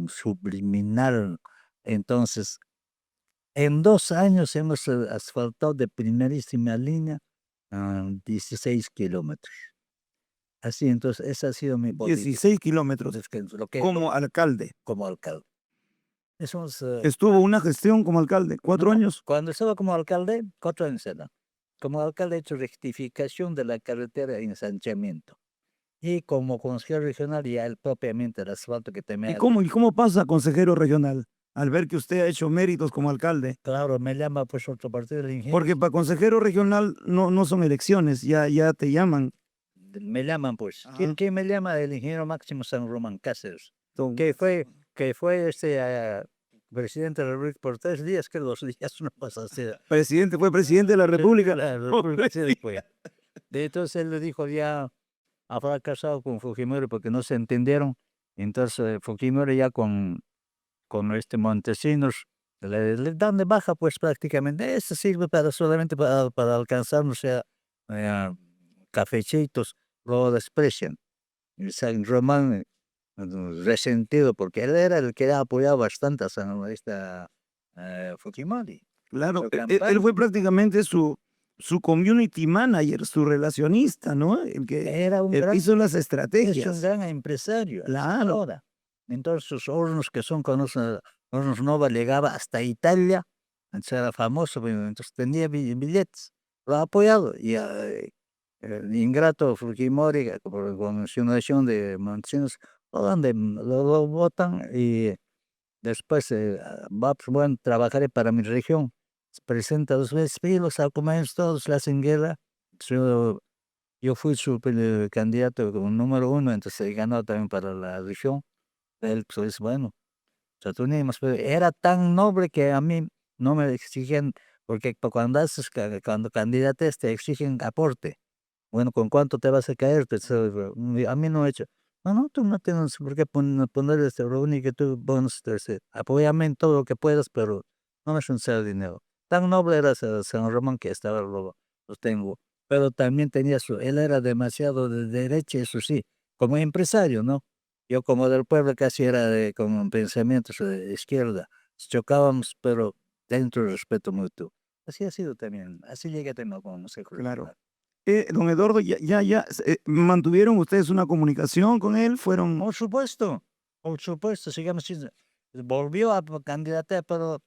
subliminal. Entonces, en 2 años hemos asfaltado de primerísima línea 16 kilómetros. Así, entonces, esa ha sido mi política. 16 kilómetros como alcalde. Como alcalde. Estuvo una gestión como alcalde, 4 años. Cuando estaba como alcalde, 4 años era. Como alcalde he hecho rectificación de la carretera en ensanchamiento. Y como consejero regional ya propiamente el asfalto que te ¿Y cómo pasa, consejero regional, al ver que usted ha hecho méritos como alcalde? Claro, me llama pues otro partido del ingeniero. Porque para consejero regional no son elecciones, ya te llaman. Me llaman pues. ¿Quién me llama? El ingeniero Máximo San Román Cáceres. Que fue presidente de la República por 3 días, que 2 días no pasa a ser. Fue presidente de la República. Entonces él le dijo, ya ha fracasado con Fujimori porque no se entendieron. Entonces Fujimori ya con Montesinos le dan de baja pues prácticamente. Eso sirve solamente para alcanzarnos cafecitos, lo desprecian. Y San Román resentido porque él era el que apoyaba bastante a Fujimori. Claro, él fue prácticamente su community manager, su relacionista, ¿no? El que hizo las estrategias. Es un gran empresario. Claro. Ahora. Entonces sus hornos que son con hornos Nova llegaba hasta Italia, entonces era famoso, entonces tenía billetes, lo ha apoyado. Y el ingrato Fujimori con su nación de Montesinos lo votan y después bueno, trabajaré para mi región. Se presenta 2 veces, y los alcomaños todos le hacen guerra. Yo fui su candidato como número 1, entonces ganó también para la región. Él pues bueno, Saturnino, pero era tan noble que a mí no me exigían, porque cuando candidates te exigen aporte. Bueno, ¿con cuánto te vas a caer? Pues, a mí no he hecho. No, tú no tienes por qué poner lo único que tú pones, apóyame en todo lo que puedas, pero no me necesidad de dinero. Tan noble era San Román que estaba lo tengo. Pero también tenía él era demasiado de derecha, eso sí, como empresario, ¿no? Yo como del pueblo casi era con pensamientos de izquierda. Chocábamos, pero dentro del respeto mutuo. Así ha sido también. Así llegué también como consejo. Claro. Don Eduardo, ¿mantuvieron ustedes una comunicación con él? ¿Fueron? Por supuesto, sigamos diciendo. Volvió a candidatar, pero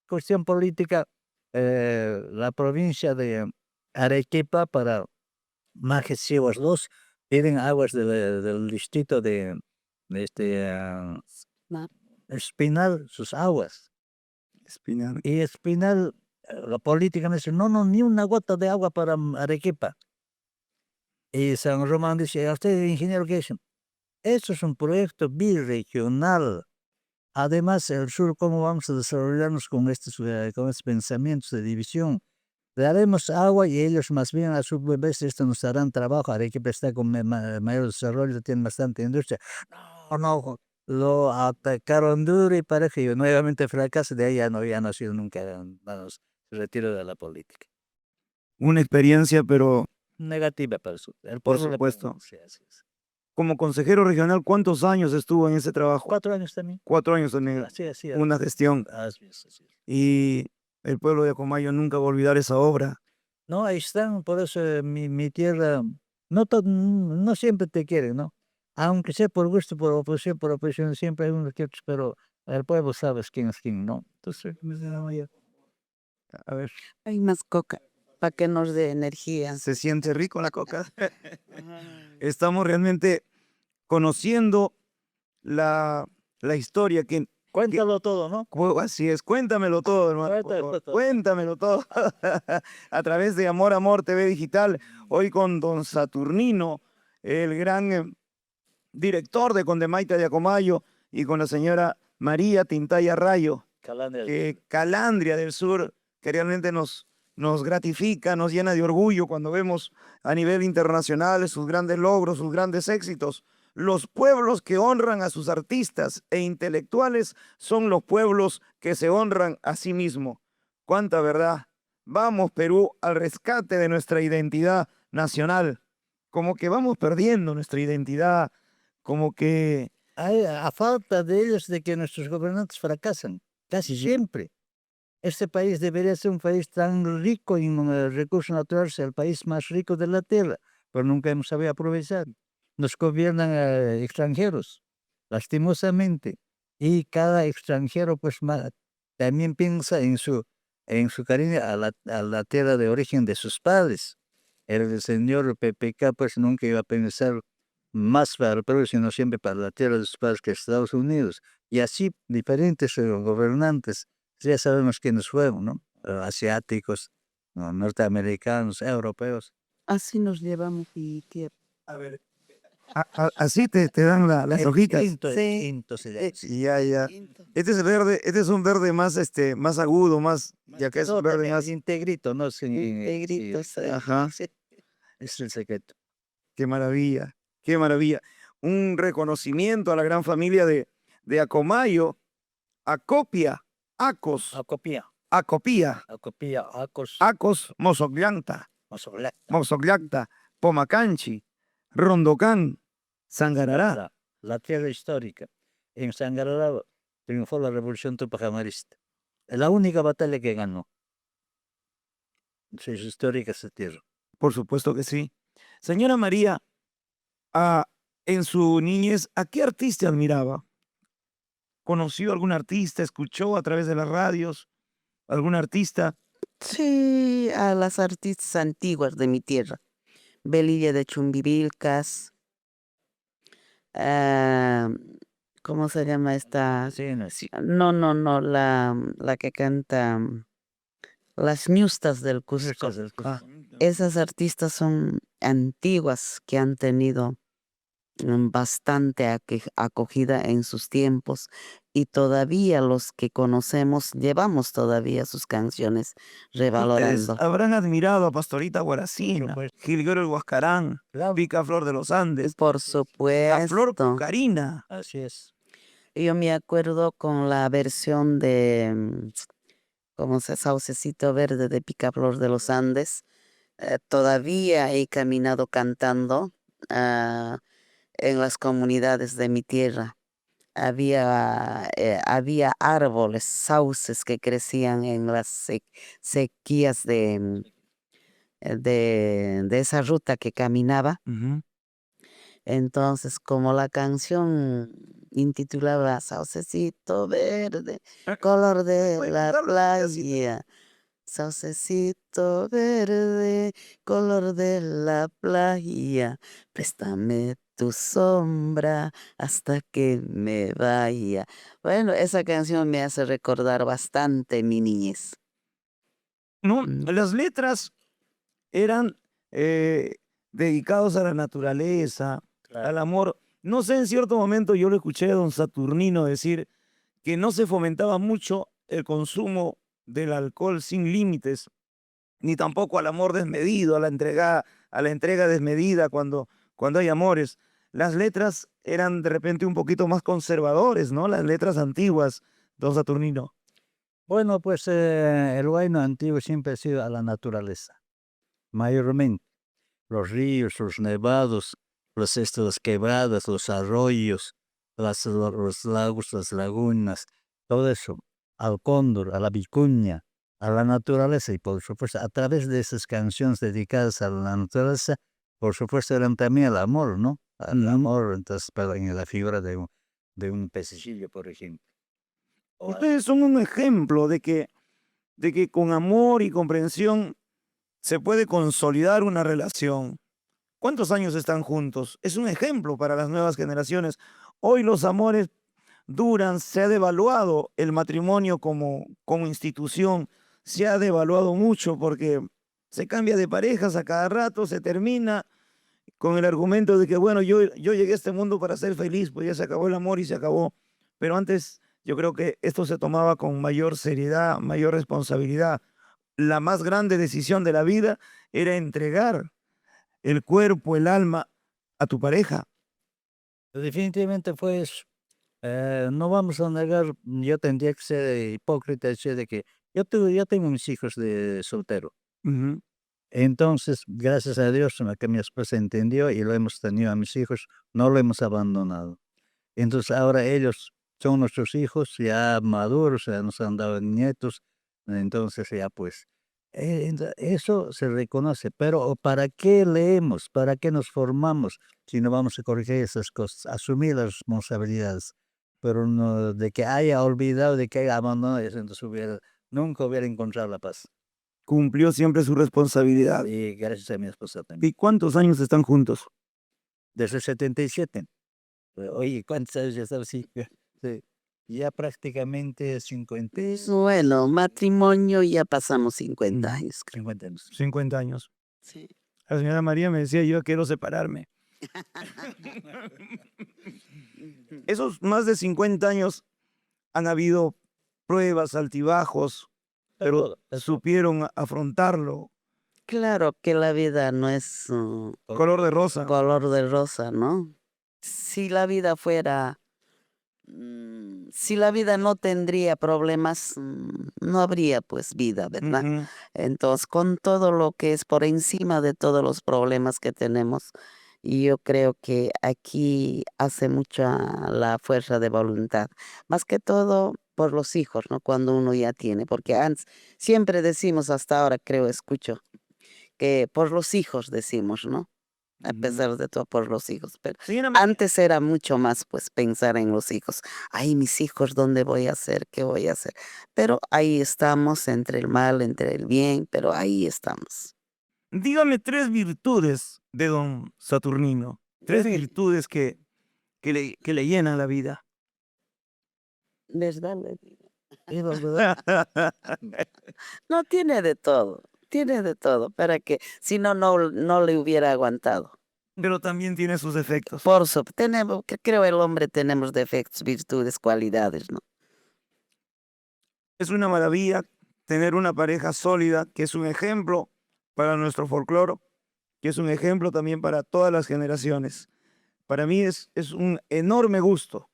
cuestión política, la provincia de Arequipa para Majes y Aguas 2 piden aguas del distrito de Espinal, sus aguas. Espinal. Y Espinal, la política me dice, no, ni una gota de agua para Arequipa. Y San Román dice, ¿a usted, ingeniero, qué dicen? Eso es un proyecto birregional. Además, el sur, ¿cómo vamos a desarrollarnos con estos pensamientos de división? Le daremos agua y ellos más bien a su vez nos harán trabajo. Arequipa está con mayor desarrollo, tiene bastante industria. No, lo atacaron duro y parece que nuevamente fracasa. De ahí ya no ha sido nunca, se retiró de la política. Una experiencia, pero negativa para el sur. Por supuesto. Sí, así es. como consejero regional, ¿cuántos años estuvo en ese trabajo? 4 años también. 4 años también, Así. una gestión. Así es. Y el pueblo de Acomayo nunca va a olvidar esa obra. No, ahí están, por eso mi tierra, no siempre te quieren, ¿no? Aunque sea por gusto, por oposición, siempre hay unos que otros, pero el pueblo sabes quién es quién, ¿no? Entonces, A ver, Hay más coca para que nos dé energía. se siente rico la coca. Estamos realmente conociendo la historia que cuéntalo todo, ¿no? así es, cuéntamelo todo, hermano. por favor. Cuéntamelo todo. A través de Amor TV Digital, hoy con don Saturnino, el gran director de Condemaita de Acomayo, y con la señora María Tintaya Rayo, Calandria del Sur, que realmente nos gratifica, nos llena de orgullo cuando vemos a nivel internacional sus grandes logros, sus grandes éxitos. Los pueblos que honran a sus artistas e intelectuales son los pueblos que se honran a sí mismos. ¡Cuánta verdad! Vamos, Perú, al rescate de nuestra identidad nacional. Como que vamos perdiendo nuestra identidad, como que... A falta de ellos, de que nuestros gobernantes fracasan, casi siempre. Este país debería ser un país tan rico en recursos naturales, el país más rico de la tierra, pero nunca hemos sabido aprovechar. Nos gobiernan extranjeros, lastimosamente, y cada extranjero pues también piensa en su cariño a la tierra de origen de sus padres. El señor PPK pues nunca iba a pensar más para el Perú, sino siempre para la tierra de sus padres, que Estados Unidos. Y así diferentes gobernantes, ya sabemos quiénes fueron, ¿no? Asiáticos, ¿no? Norteamericanos, europeos. Así nos llevamos y que... A ver, así te dan las hojitas. Tinto se llama. Sí, ya. Este es verde, este es un verde más, más agudo, más, ya que es un verde más... Integrito, ¿no? Integrito, sí. Ajá, Es el secreto. qué maravilla, qué maravilla. Un reconocimiento a la gran familia de Acomayo, Acopia, Acos, Acopía, Acos, Acos, Mozoglanta, Pomacanchi, Rondocán, Sangarará. la tierra histórica. En Sangarará triunfó la revolución tupacamarista. Es la única batalla que ganó. Sí, es histórica esa tierra. Por supuesto que sí. Señora María, en su niñez, ¿a qué artista admiraba? ¿Conoció algún artista? ¿Escuchó a través de las radios algún artista? Sí, a las artistas antiguas de mi tierra. Belilla de Chumbivilcas. ¿Cómo se llama esta? Sí, no, sí. No, la que canta Las Ñustas del Cusco. Esas artistas son antiguas que han tenido bastante acogida en sus tiempos y todavía los que conocemos llevamos todavía sus canciones revalorando. Habrán admirado a Pastorita Guaracina, supuesto. Gilguero el Huascarán, Pica Flor de los Andes, Por la Flor supuesto. Pucarina. Así es. Yo me acuerdo con la versión de como se Saucecito Verde de Picaflor de los Andes. Todavía he caminado cantando en las comunidades de mi tierra. Había árboles, sauces que crecían en las sequías de esa ruta que caminaba. Entonces, como la canción intitulaba Saucecito Verde, color de la playa. Saucecito verde, color de la playa, préstame tu sombra hasta que me vaya. Bueno, esa canción me hace recordar bastante mi niñez. No, las letras eran dedicados a la naturaleza, al amor. No sé, en cierto momento yo le escuché a don Saturnino decir que no se fomentaba mucho el consumo del alcohol sin límites, ni tampoco al amor desmedido, a la entrega desmedida cuando hay amores. Las letras eran de repente un poquito más conservadores, ¿no? Las letras antiguas, don Saturnino. Bueno, pues el huayno antiguo siempre ha sido a la naturaleza, mayormente. Los ríos, los nevados, las quebradas, los arroyos, los lagos, las lagunas, todo eso, al cóndor, a la vicuña, a la naturaleza y por supuesto a través de esas canciones dedicadas a la naturaleza, por supuesto eran también el amor, ¿no? El amor, entonces, pero en la figura de un pececillo, por ejemplo. Ustedes son un ejemplo de que con amor y comprensión se puede consolidar una relación. ¿Cuántos años están juntos? Es un ejemplo para las nuevas generaciones. Hoy los amores duran, se ha devaluado el matrimonio como institución, se ha devaluado mucho porque se cambia de parejas a cada rato, se termina con el argumento de que, bueno, yo llegué a este mundo para ser feliz, pues ya se acabó el amor y se acabó. Pero antes yo creo que esto se tomaba con mayor seriedad, mayor responsabilidad. La más grande decisión de la vida era entregar el cuerpo, el alma a tu pareja. Definitivamente fue eso. No vamos a negar, yo tendría que ser hipócrita y decir de que yo tengo mis hijos de soltero. Ujú. Entonces, gracias a Dios, que mi esposa entendió y lo hemos tenido a mis hijos, no lo hemos abandonado. Entonces, ahora ellos son nuestros hijos ya maduros, ya nos han dado nietos, entonces ya pues, eso se reconoce, pero ¿para qué leemos? ¿Para qué nos formamos si no vamos a corregir esas cosas? Asumir las responsabilidades, pero no de que haya olvidado, de que haya abandonado, eso, entonces nunca hubiera encontrado la paz. Cumplió siempre su responsabilidad. Y gracias a mi esposa también. ¿Y cuántos años están juntos? Desde el 77. Oye, ¿cuántos años ya estamos? Sí, sí, ya prácticamente 50, Bueno, matrimonio ya pasamos 50 años, creo. 50 años. 50 años. Sí. La señora María me decía, yo quiero separarme. Esos más de 50 años han habido pruebas, altibajos, pero supieron afrontarlo. Claro que la vida no es Color de rosa. color de rosa, ¿no? Si la vida fuera, si la vida no tendría problemas, no habría pues vida, ¿verdad? Ujú. Entonces, con todo lo que es por encima de todos los problemas que tenemos, y yo creo que aquí hace mucha la fuerza de voluntad, más que todo por los hijos, ¿no? Cuando uno ya tiene, porque antes siempre decimos hasta ahora, creo, escucho, que por los hijos decimos, ¿no? A pesar de todo, por los hijos, pero Señora María, antes era mucho más, pues, pensar en los hijos. Ay, mis hijos, ¿dónde voy a hacer? ¿Qué voy a hacer? Pero ahí estamos, entre el mal, entre el bien, pero ahí estamos. dígame 3 virtudes de don Saturnino. 3 virtudes que le llenan la vida. ¿Verdad? Le digo? No, tiene de todo, para que si no, no le hubiera aguantado. Pero también tiene sus defectos. Por eso, tenemos, que creo el hombre tenemos defectos, virtudes, cualidades, ¿no? Es una maravilla tener una pareja sólida, que es un ejemplo para nuestro folclore, que es un ejemplo también para todas las generaciones. Para mí es un enorme gusto.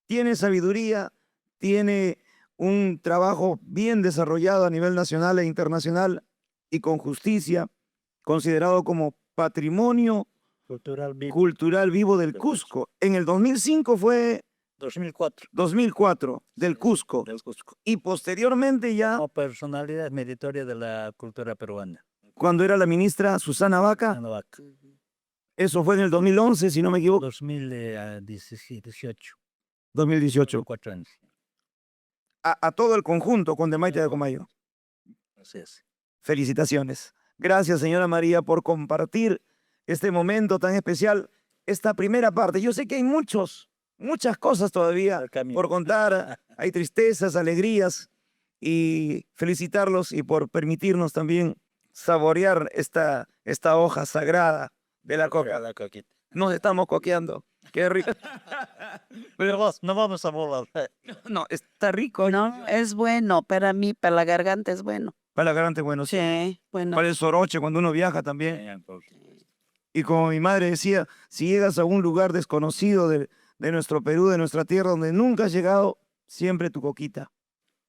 Tiene sabiduría, tiene un trabajo bien desarrollado a nivel nacional e internacional y con justicia, considerado como patrimonio cultural vivo del Cusco. En el 2005 fue 2004 del Cusco. Y posteriormente ya, Como personalidad meritoria de la cultura peruana. cuando era la ministra Susana Vaca, Ana Vaca. eso fue en el 2011, si no me equivoco, 2018. 2018. 4 años. A todo el conjunto con Demaite de Comayo. Así es. Felicitaciones. Gracias, señora María, por compartir este momento tan especial, esta primera parte. Yo sé que hay muchas cosas todavía por contar. Hay tristezas, alegrías, y felicitarlos y por permitirnos también saborear esta hoja sagrada de la coca. La coquita. Nos estamos coqueando. Qué rico. Pero no vamos a volar. No, está rico. No, es bueno, para mí, para la garganta es bueno. Para la garganta, bueno, sí. Sí, bueno. Para el soroche cuando uno viaja también. Y como mi madre decía, si llegas a un lugar desconocido de nuestro Perú, de nuestra tierra, donde nunca has llegado, siempre tu coquita,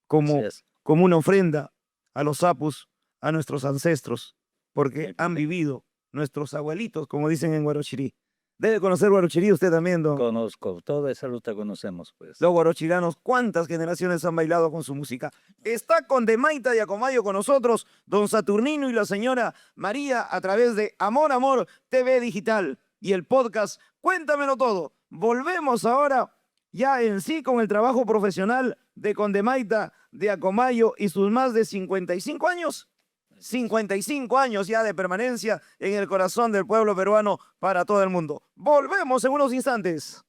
como una ofrenda a los sapus, a nuestros ancestros, porque han vivido nuestros abuelitos, como dicen en Guarochirí, Debe conocer Guarochirí usted también, don. Conozco, toda esa ruta conocemos, pues. Los guarochiranos, ¿cuántas generaciones han bailado con su música? Está con Demaita y Acomayo con nosotros, don Saturnino y la señora María a través de Amor Amor TV Digital y el podcast Cuéntamelo Todo. Volvemos ahora ya en sí con el trabajo profesional de Condemaita, de Acomayo y sus más de 55 años. 55 años ya de permanencia en el corazón del pueblo peruano para todo el mundo. Volvemos en unos instantes.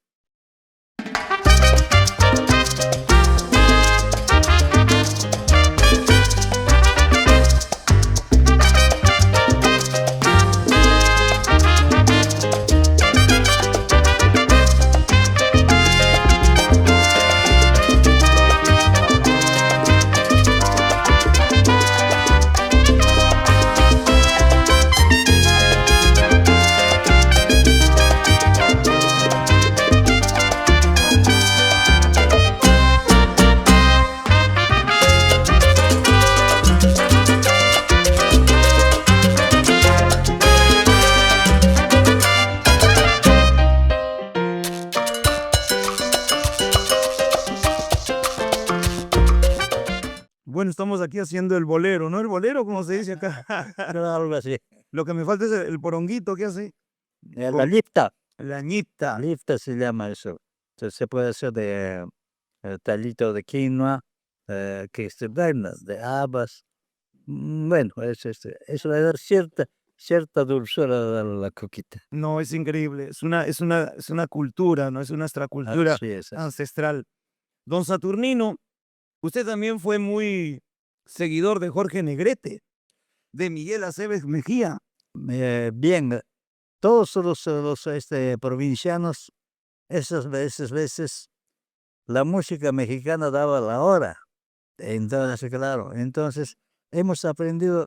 Bueno, estamos aquí haciendo el bolero, ¿no? El bolero, como se dice acá. Algo así. Lo que me falta es el poronguito, ¿qué hace? La lipta. La ñita. Lifta se llama eso. Entonces, se puede hacer de talito de quinoa, que se bueno, de habas. Bueno, eso le da cierta dulzura a la coquita. No, es increíble. Es una cultura, ¿no? Es nuestra cultura Así es. ancestral. Don Saturnino, usted también fue muy seguidor de Jorge Negrete, de Miguel Aceves Mejía. Bien, todos los provincianos, esas veces, la música mexicana daba la hora. Entonces, claro, hemos aprendido.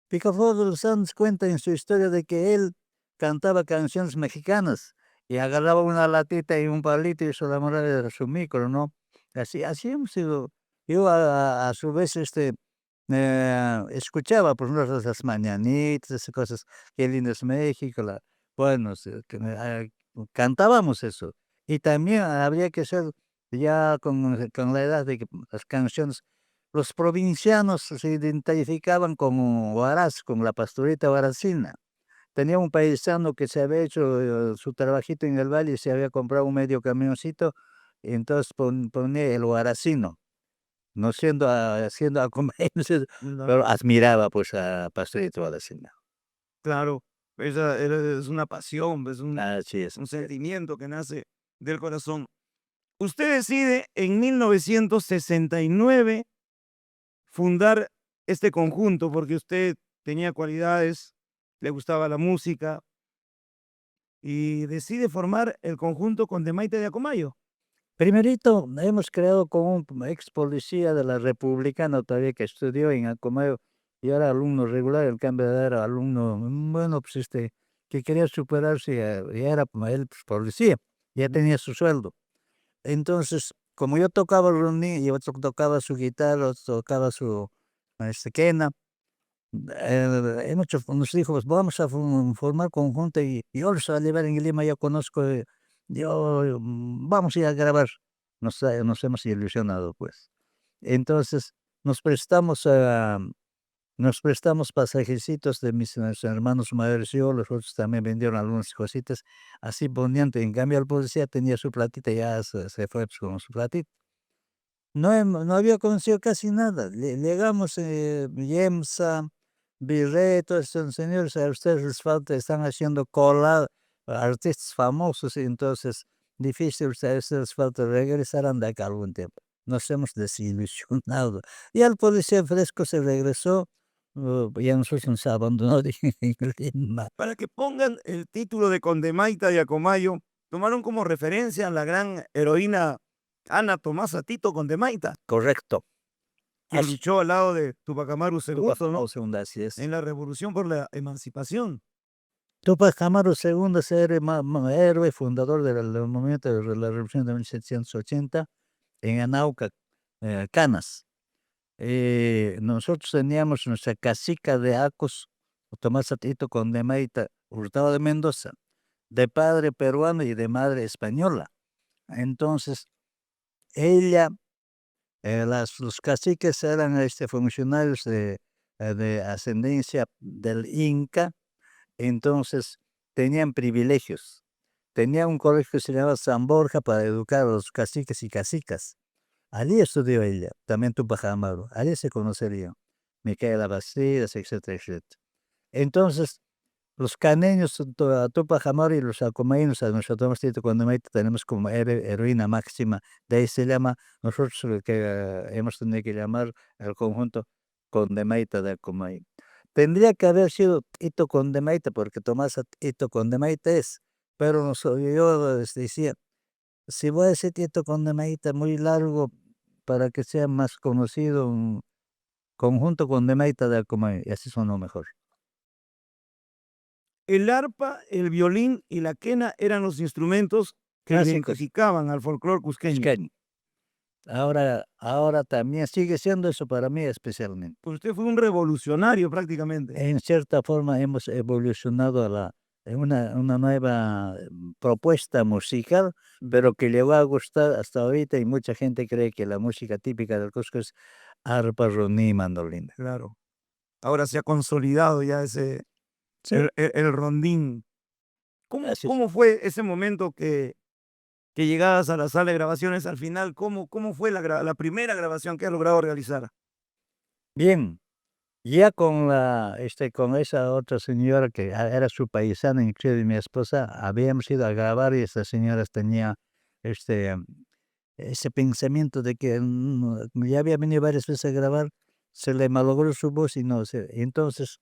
Picaflor de los Andes cuenta en su historia de que él cantaba canciones mexicanas y agarraba una latita y un palito y eso la morada era su micro, ¿no? Así hemos sido. Yo a su vez escuchaba por ejemplo las mañanitas, esas cosas, qué lindo es México, bueno, cantábamos eso. Y también habría que ser ya con la edad de que las canciones, los provincianos se identificaban con Huaraz, con la pastorita huaracina. Tenía un paisano que se había hecho su trabajito en el valle y se había comprado un medio camioncito, y entonces ponía el huaracino, no haciendo acompañantes, pero admiraba pues a pastorita huaracina. Claro, es una pasión, es Así es. un sentimiento que nace del corazón. Usted decide en 1969 fundar este conjunto porque usted tenía cualidades, le gustaba la música y decide formar el conjunto con Demaita de Acomayo. Primerito hemos creado con un ex policía de la Republicana todavía que estudió en Acomayo y era alumno regular, el cambio de era alumno, bueno, pues que quería superarse y era él pues, policía, ya tenía su sueldo. Entonces, como yo tocaba roni y otro tocaba su guitarra, otro tocaba su quena, nos dijo, pues vamos a formar conjunto y yo los a llevar en Lima, ya conozco, vamos a ir a grabar. Nos hemos ilusionado, pues. Entonces, nos prestamos pasajecitos de mis hermanos mayores y yo, los otros también vendieron algunas cositas, así ponían, en cambio el policía tenía su platita, ya se fue pues, con su platita. No había conocido casi nada. Llegamos, Yemsa, Virrey, todos estos señores, a ustedes les falta, están haciendo cola, artistas famosos, y entonces difícil, a ustedes les falta, regresarán de acá algún tiempo. Nos hemos desilusionado. Y el policía fresco se regresó, ya nosotros nos abandonó en Lima. Para que pongan el título de Condemaita de Acomayo, tomaron como referencia a la gran heroína Ana Tomasa Tito Condemaita, Correcto. que luchó al lado de Tupac Amaru II, ¿no? Segundo, así es. En la revolución por la emancipación. Tupac Amaru II es héroe fundador del movimiento de la revolución de 1780 en Anauca, Canas. Nosotros teníamos nuestra casica de Acos, Tomás Tito Condemaita, Hurtado de Mendoza. de padre peruano y de madre española. Entonces, ella, los caciques eran funcionarios de ascendencia del Inca, entonces tenían privilegios. Tenía un colegio que se llamaba San Borja para educar a los caciques y cacicas. Allí estudió ella, también Tupac Amaru. Allí se conocería Micaela Bastidas, etcétera, etcétera. Entonces, los caneños, Tupac Amaru y los acomaínos, a nosotros Tito Condemaita tenemos como heroína máxima. De ahí se llama, nosotros lo que hemos tenido que llamar el conjunto Condemaita de Acomay. Tendría que haber sido Tito Condemaita, porque Tomás Tito Condemaita es, pero yo decía, si voy a decir Tito Condemaita muy largo para que sea más conocido, un conjunto Condemaita de Acomay, y así sonó mejor. El arpa, el violín y la quena eran los instrumentos que identificaban al folclore cusqueño. Ahora también sigue siendo eso para mí especialmente. Usted fue un revolucionario prácticamente. En cierta forma hemos evolucionado a una nueva propuesta musical, pero que le va a gustar hasta ahorita, y mucha gente cree que la música típica del Cusco es arpa, roní y mandolina. Claro. Ahora se ha consolidado ya ese, Sí. el rondín. Así es. ¿Cómo fue ese momento que llegabas a la sala de grabaciones al final? ¿Cómo fue la primera grabación que has logrado realizar? Bien, ya con con esa otra señora que era su paisana, inclusive mi esposa, habíamos ido a grabar, y esta señora tenía ese pensamiento de que ya había venido varias veces a grabar, se le malogró su voz y no sé. Entonces,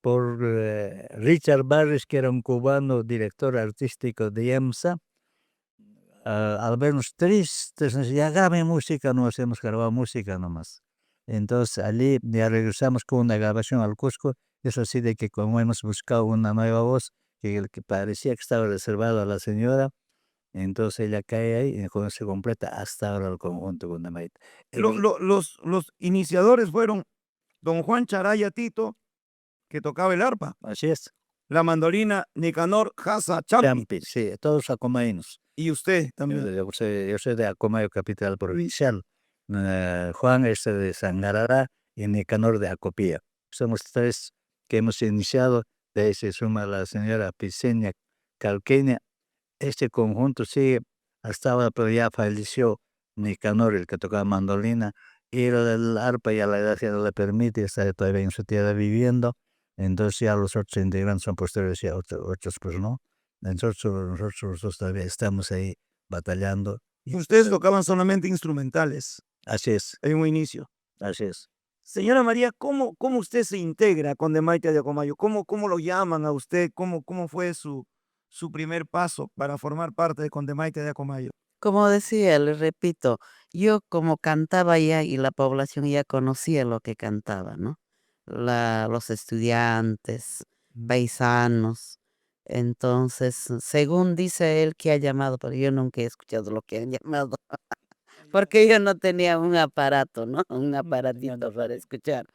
por Richard Barris, que era un cubano, director artístico de IEMSA, al vernos tristes, nos decía, grabe música, no hemos grabado música nomás. Entonces allí ya regresamos con una grabación al Cusco. Eso sí, de que como hemos buscado una nueva voz que parecía que estaba reservado a la señora, entonces ella cae ahí y cuando se completa hasta ahora el conjunto con Damaita. Los iniciadores fueron don Juan Charaya Tito, que tocaba el arpa, Así es. la mandolina Nicanor Jasa Champi, Champi, sí, todos acomaínos. y usted también. Yo soy de Acomayo, capital provincial. Juan es de Sangarará y Nicanor de Acopía. Somos tres que hemos iniciado. De ahí se suma la señora Piseña Calqueña. Este conjunto sigue hasta ahora, pero ya falleció Nicanor, el que tocaba mandolina, y el arpa ya la edad ya no le permite, está todavía en su tierra viviendo. Entonces ya los otros integrantes son posteriores, ya otros pues no. Nosotros los dos todavía estamos ahí batallando. Ustedes tocaban solamente instrumentales Así es, en un inicio. así es. Señora María, ¿cómo usted se integra con Demaita de Acomayo? ¿Cómo lo llaman a usted? ¿Cómo fue su primer paso para formar parte de Condemaita de Acomayo? Como decía, le repito, yo como cantaba ya y la población ya conocía lo que cantaba, ¿no? Los estudiantes, paisanos. Entonces, según dice él que ha llamado, pero yo nunca he escuchado lo que han llamado, porque yo no tenía un aparato, ¿no? Un aparatito para escuchar.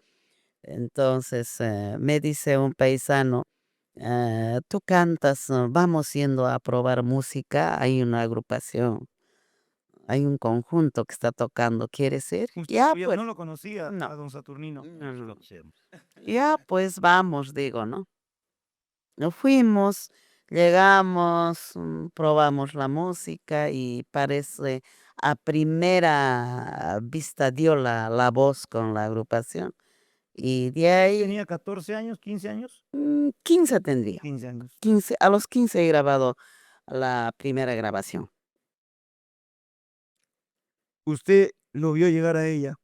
Entonces, me dice un paisano, tú cantas, vamos yendo a probar música, hay una agrupación, hay un conjunto que está tocando, ¿quieres ir? Usted Ya, todavía pues, no lo conocía no, a don Saturnino. no lo conocemos. Ya, pues vamos, digo, ¿no? Nos fuimos, llegamos, probamos la música y parece a primera vista dio la voz con la agrupación. Y de ahí, ¿Tenía 14 años, 15 años? 15 tendría. 15 años. 15, a los 15 he grabado la primera grabación. Usted lo vio llegar a ella.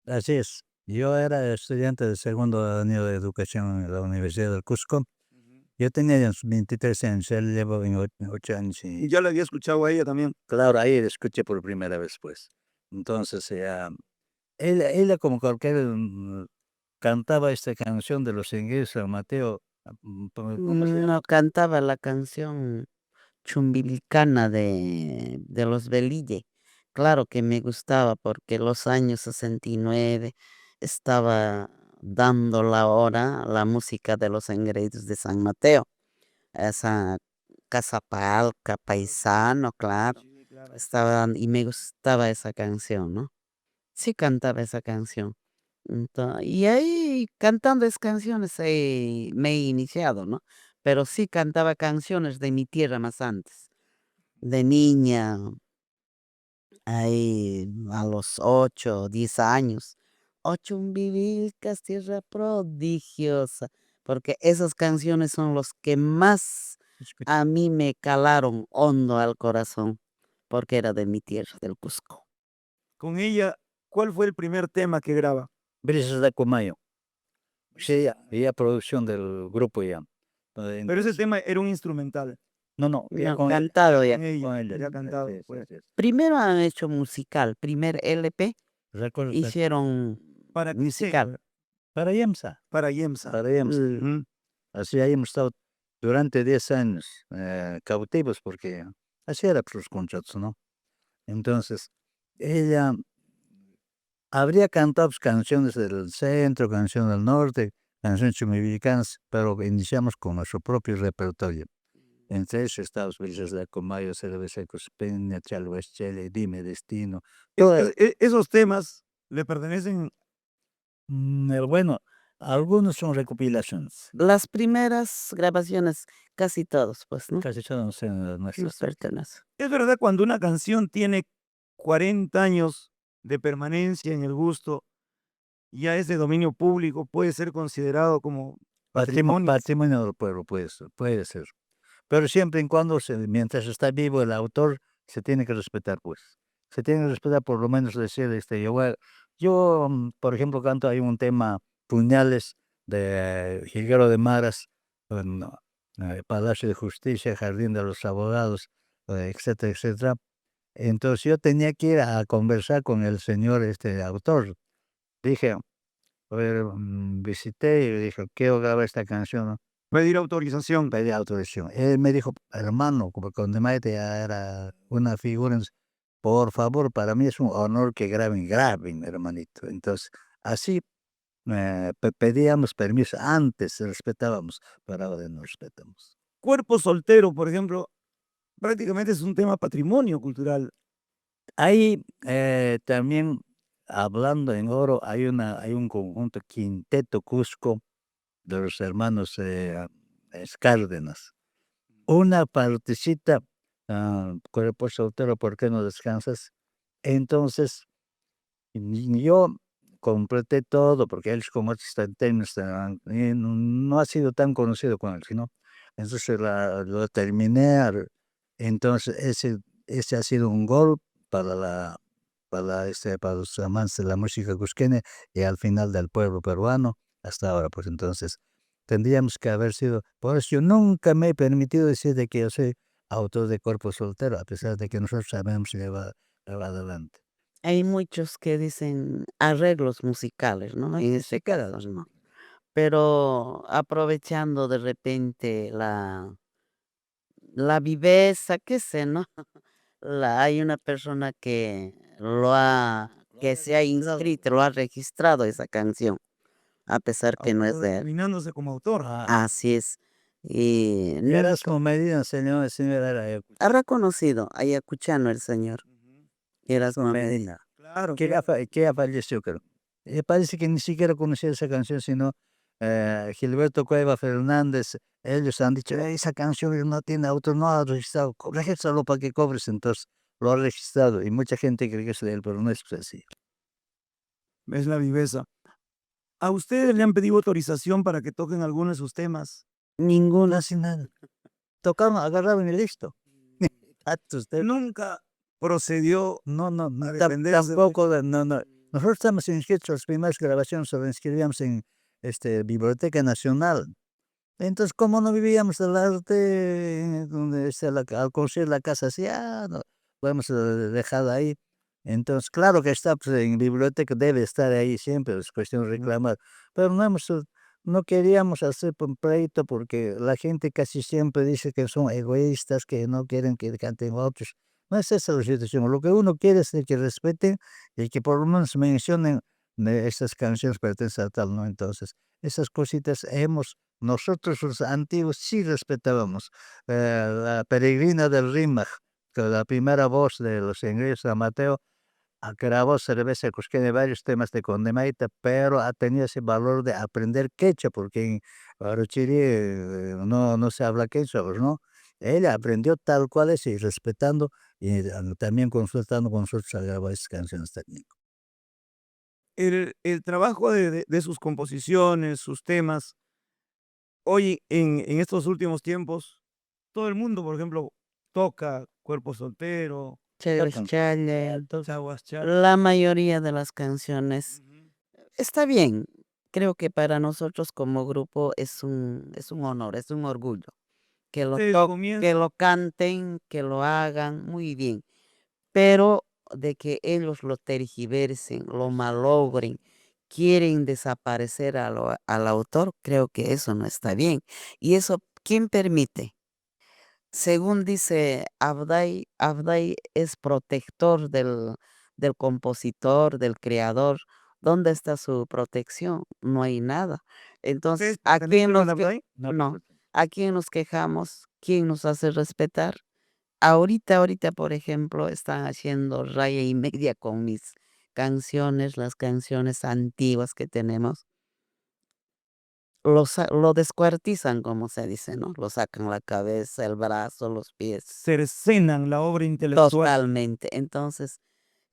Así es. Yo era estudiante de segundo año de educación en la Universidad del Cusco. Yo tenía ya 23 años, él llevó 8 años. Y ya la había escuchado a ella también. Claro, ahí le escuché por primera vez, pues. Entonces, ella como cualquier cantaba esta canción de los ingleses, San Mateo. ¿Cómo se llama? No cantaba la canción chumbilicana de los Velille. Claro que me gustaba porque los años 69 estaba dando la hora la música de los engreídos de San Mateo. Esa Casapalca, Paisano, claro. Sí, claro. Estaban, y me gustaba esa canción, ¿no? Sí cantaba esa canción. Y ahí cantando esas canciones me he iniciado, ¿no? Pero sí cantaba canciones de mi tierra más antes. De niña, ahí a los 8, 10 años. Ocho Umbilicas, tierra prodigiosa. Porque esas canciones son los que más Escucha. a mí me calaron hondo al corazón. Porque era de mi tierra, del Cusco. Con ella, ¿cuál fue el primer tema que graba? Brisas de Comayo. Sí, ya producción del grupo ya. Pero ese Entonces, tema era un instrumental. no, ya No, con él. cantado ya. Con ella, Con él, ya cantado. sí, sí, Pues. sí. Primero han hecho musical. Primer LP Recuerdo hicieron ¿Para qué? musical. para Yemsa. Para Yemsa. Para Yemsa. Ujú. Así ahí hemos estado durante 10 años cautivos porque así era pues, los contratos, ¿no? Entonces, ella habría cantado pues, canciones del centro, canciones del norte, canciones chumilcanas, pero iniciamos con nuestro propio repertorio. Entre ellos estados Brisas de Comayo, Cerveza Cospeña, Chalhuaschele, Dime Destino. Todas, Esos temas le pertenecen. bueno, algunos son recopilaciones, Las primeras grabaciones, casi todos, pues, ¿no? casi todos son Nos nuestras. pertenecen. Es verdad, cuando una canción tiene 40 años de permanencia en el gusto, ya es de dominio público, puede ser considerado como patrimonio. Patrimonio del pueblo puede ser. Pero siempre y cuando, mientras está vivo el autor, se tiene que respetar, pues. Se tiene que respetar, por lo menos decir, por ejemplo, canto hay un tema, Puñales, de Jilguero de Maras, en, Palacio de Justicia, Jardín de los Abogados, etcétera, etcétera. Entonces yo tenía que ir a conversar con el señor, autor. Dije, a ver, visité y dije, quiero grabar esta canción, ¿no? Pedir autorización. Pedí autorización. Él me dijo, hermano, como con Maite ya era una figura, por favor, para mí es un honor que graben, hermanito. Entonces, así pedíamos permiso, antes respetábamos, pero ahora no respetamos. Cuerpo soltero, por ejemplo, prácticamente es un tema patrimonio cultural. Ahí también, hablando en oro, hay un conjunto, Quinteto Cusco, de los hermanos Cárdenas. Una partecita, cuerpo soltero, ¿por qué no descansas? Entonces, yo completé todo, porque él como artista en tenis, no ha sido tan conocido con él, sino. Entonces lo terminé, entonces ese ha sido un gol para los amantes de la música cusqueña y al final del pueblo peruano, hasta ahora, pues entonces tendríamos que haber sido, por eso yo nunca me he permitido decir de que yo soy autor de Cuerpo Soltero, a pesar de que nosotros sabemos que va adelante. Hay muchos que dicen arreglos musicales, ¿no? En este caso, ¿no? Pero aprovechando de repente la viveza, qué sé, ¿no? Hay una persona que se ha inscrito, lo ha registrado esa canción, a pesar que no es de él. Terminándose como autor. Así es. Y Erasmo Medina, señor era ha reconocido a Ayacuchano el señor. Erasmo Medina. Claro. que ya falleció, creo. Parece que ni siquiera conocía esa canción, sino Gilberto Cueva Fernández. Ellos han dicho, esa canción no tiene autor, no ha registrado, regístralo para que cobres. Entonces lo ha registrado y mucha gente cree que es de él, pero no es así. Es la viveza. ¿A ustedes le han pedido autorización para que toquen algunos de sus temas? Ninguna. Sin nada. Tocaron, agarraron y listo. Usted Nunca procedió no, a defenderse. tampoco, no. Nosotros estamos inscritos, las primeras grabaciones lo inscribíamos en Biblioteca Nacional. Entonces, como no vivíamos del arte, donde al construir la casa así, no, lo hemos dejado ahí. Entonces, claro que está pues, en biblioteca, debe estar ahí siempre, es cuestión de reclamar. Pero no queríamos hacer un pleito porque la gente casi siempre dice que son egoístas, que no quieren que canten otros. No es esa la situación. Lo que uno quiere es que respeten y que por lo menos mencionen estas canciones pertenecen a tal, ¿no? Entonces, esas cositas nosotros los antiguos sí respetábamos. La Peregrina del Rímac, que la primera voz de los ingleses, a Mateo, grabó cerveza, pues tiene varios temas de Condemaita, pero ha tenido ese valor de aprender quechua, porque en Arochiri no se habla quechua, pues, ¿no? Él aprendió tal cual es y respetando y también consultando con nosotros a grabar esas canciones también. El trabajo de sus composiciones, sus temas, hoy en estos últimos tiempos, todo el mundo, por ejemplo, toca Cuerpo Soltero, Chéveres Tocan. Chale, Chaguas Chal. la mayoría de las canciones Ujú. está bien. Creo que para nosotros como grupo es un honor, es un orgullo que Ustedes que comienzan. lo canten, que lo hagan muy bien. Pero de que ellos lo tergiversen, lo malogren, quieren desaparecer al autor, creo que eso no está bien. Y eso, ¿quién permite? Según dice Abdai, Abdai es protector del compositor, del creador. ¿Dónde está su protección? No hay nada. Entonces, ¿Ustedes ¿a quién pertenecen a nos la que- Abdai? no, ¿a quién nos quejamos? ¿Quién nos hace respetar? Ahorita, por ejemplo, están haciendo raya y media con mis canciones, las canciones antiguas que tenemos. Lo descuartizan, como se dice, ¿no? Lo sacan la cabeza, el brazo, los pies. Cercenan la obra intelectual. Totalmente. Entonces,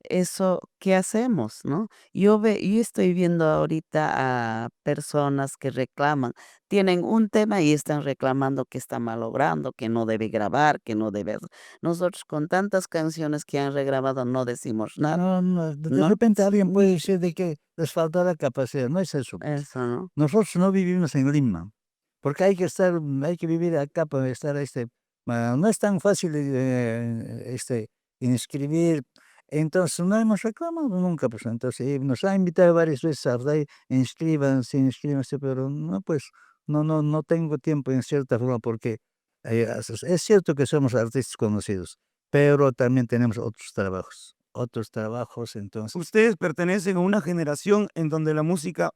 eso, ¿qué hacemos, no? Yo estoy viendo ahorita a personas que reclaman, tienen un tema y están reclamando que está malogrando, que no debe grabar, que no debe. Nosotros con tantas canciones que han regrabado no decimos nada, De ¿no? repente alguien puede decir de que les falta la capacidad, no es eso, pues. Eso, ¿no? Nosotros no vivimos en Lima, porque hay que vivir acá para estar, no es tan fácil, inscribir. Entonces, no hemos reclamado nunca, pues, entonces, y nos ha invitado varias veces a Ardai, inscríbanse, pero no, pues, no tengo tiempo en cierta forma, porque es cierto que somos artistas conocidos, pero también tenemos otros trabajos, entonces, Ustedes pertenecen a una generación en donde la música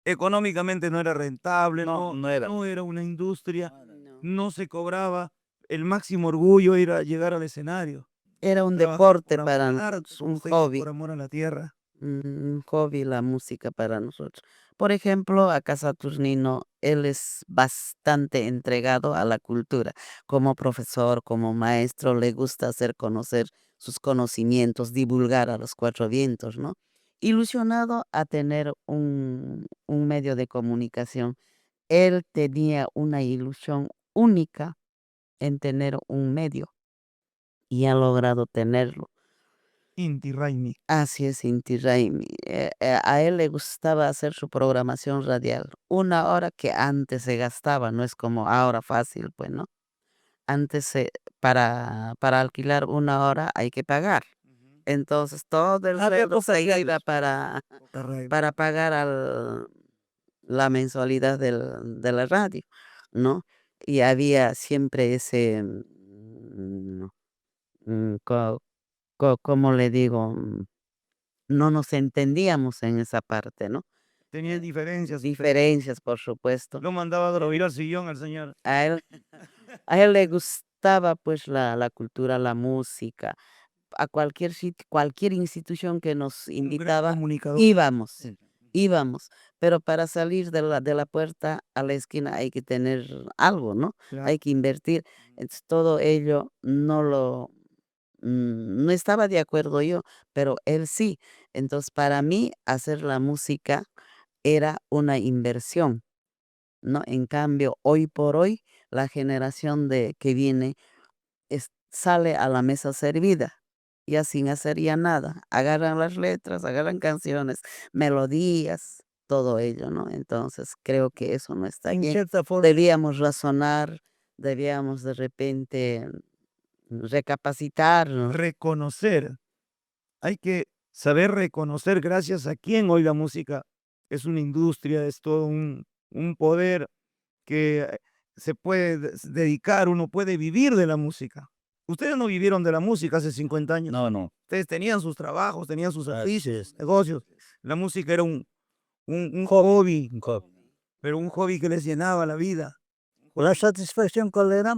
económicamente no era rentable, no era. no era una industria, No. no se cobraba. El máximo orgullo era llegar al escenario. Era un Trabajar deporte por amor para al arte, nosotros, como un usted dice, hobby. por amor a la tierra. Un hobby la música para nosotros. Por ejemplo, acá Saturnino, él es bastante entregado a la cultura. Como profesor, como maestro, le gusta hacer conocer sus conocimientos, divulgar a los cuatro vientos, ¿no? Ilusionado a tener un medio de comunicación. Él tenía una ilusión única en tener un medio y ha logrado tenerlo. Inti Raimi. Así es, Inti Raymi. A él le gustaba hacer su programación radial. Una hora que antes se gastaba, no es como ahora fácil, pues, ¿no? Antes para alquilar una hora hay que pagar. Entonces todo el Había sueldo se pocas iba radios. para pagar la mensualidad de la radio, ¿no? Y había siempre ese, ¿cómo le digo? No nos entendíamos en esa parte, ¿no? Tenía diferencias. Diferencias, por supuesto. Lo mandaba a dormir al sillón al señor. A él a él le gustaba, pues, la cultura, la música. A cualquier sitio, cualquier institución que nos Un gran invitaba, comunicador. íbamos, íbamos. Pero para salir de la puerta a la esquina hay que tener algo, ¿no? Claro. Hay que invertir. Entonces, todo ello no estaba de acuerdo yo, pero él sí. Entonces, para mí, hacer la música era una inversión, ¿no? En cambio, hoy por hoy, la generación que viene sale a la mesa servida, ya sin hacer ya nada. Agarran las letras, agarran canciones, melodías, todo ello, ¿no? Entonces, creo que eso no está En bien. cierta forma, Debíamos razonar, debíamos de repente recapacitar, ¿no? Reconocer. Hay que saber reconocer gracias a quién hoy la música es una industria, es todo un poder que se puede dedicar, uno puede vivir de la música. Ustedes no vivieron de la música hace 50 años. no. Ustedes tenían sus trabajos, tenían sus Así oficios, es. negocios. La música era un hobby, pero un hobby que les llenaba la vida. La satisfacción cuál era,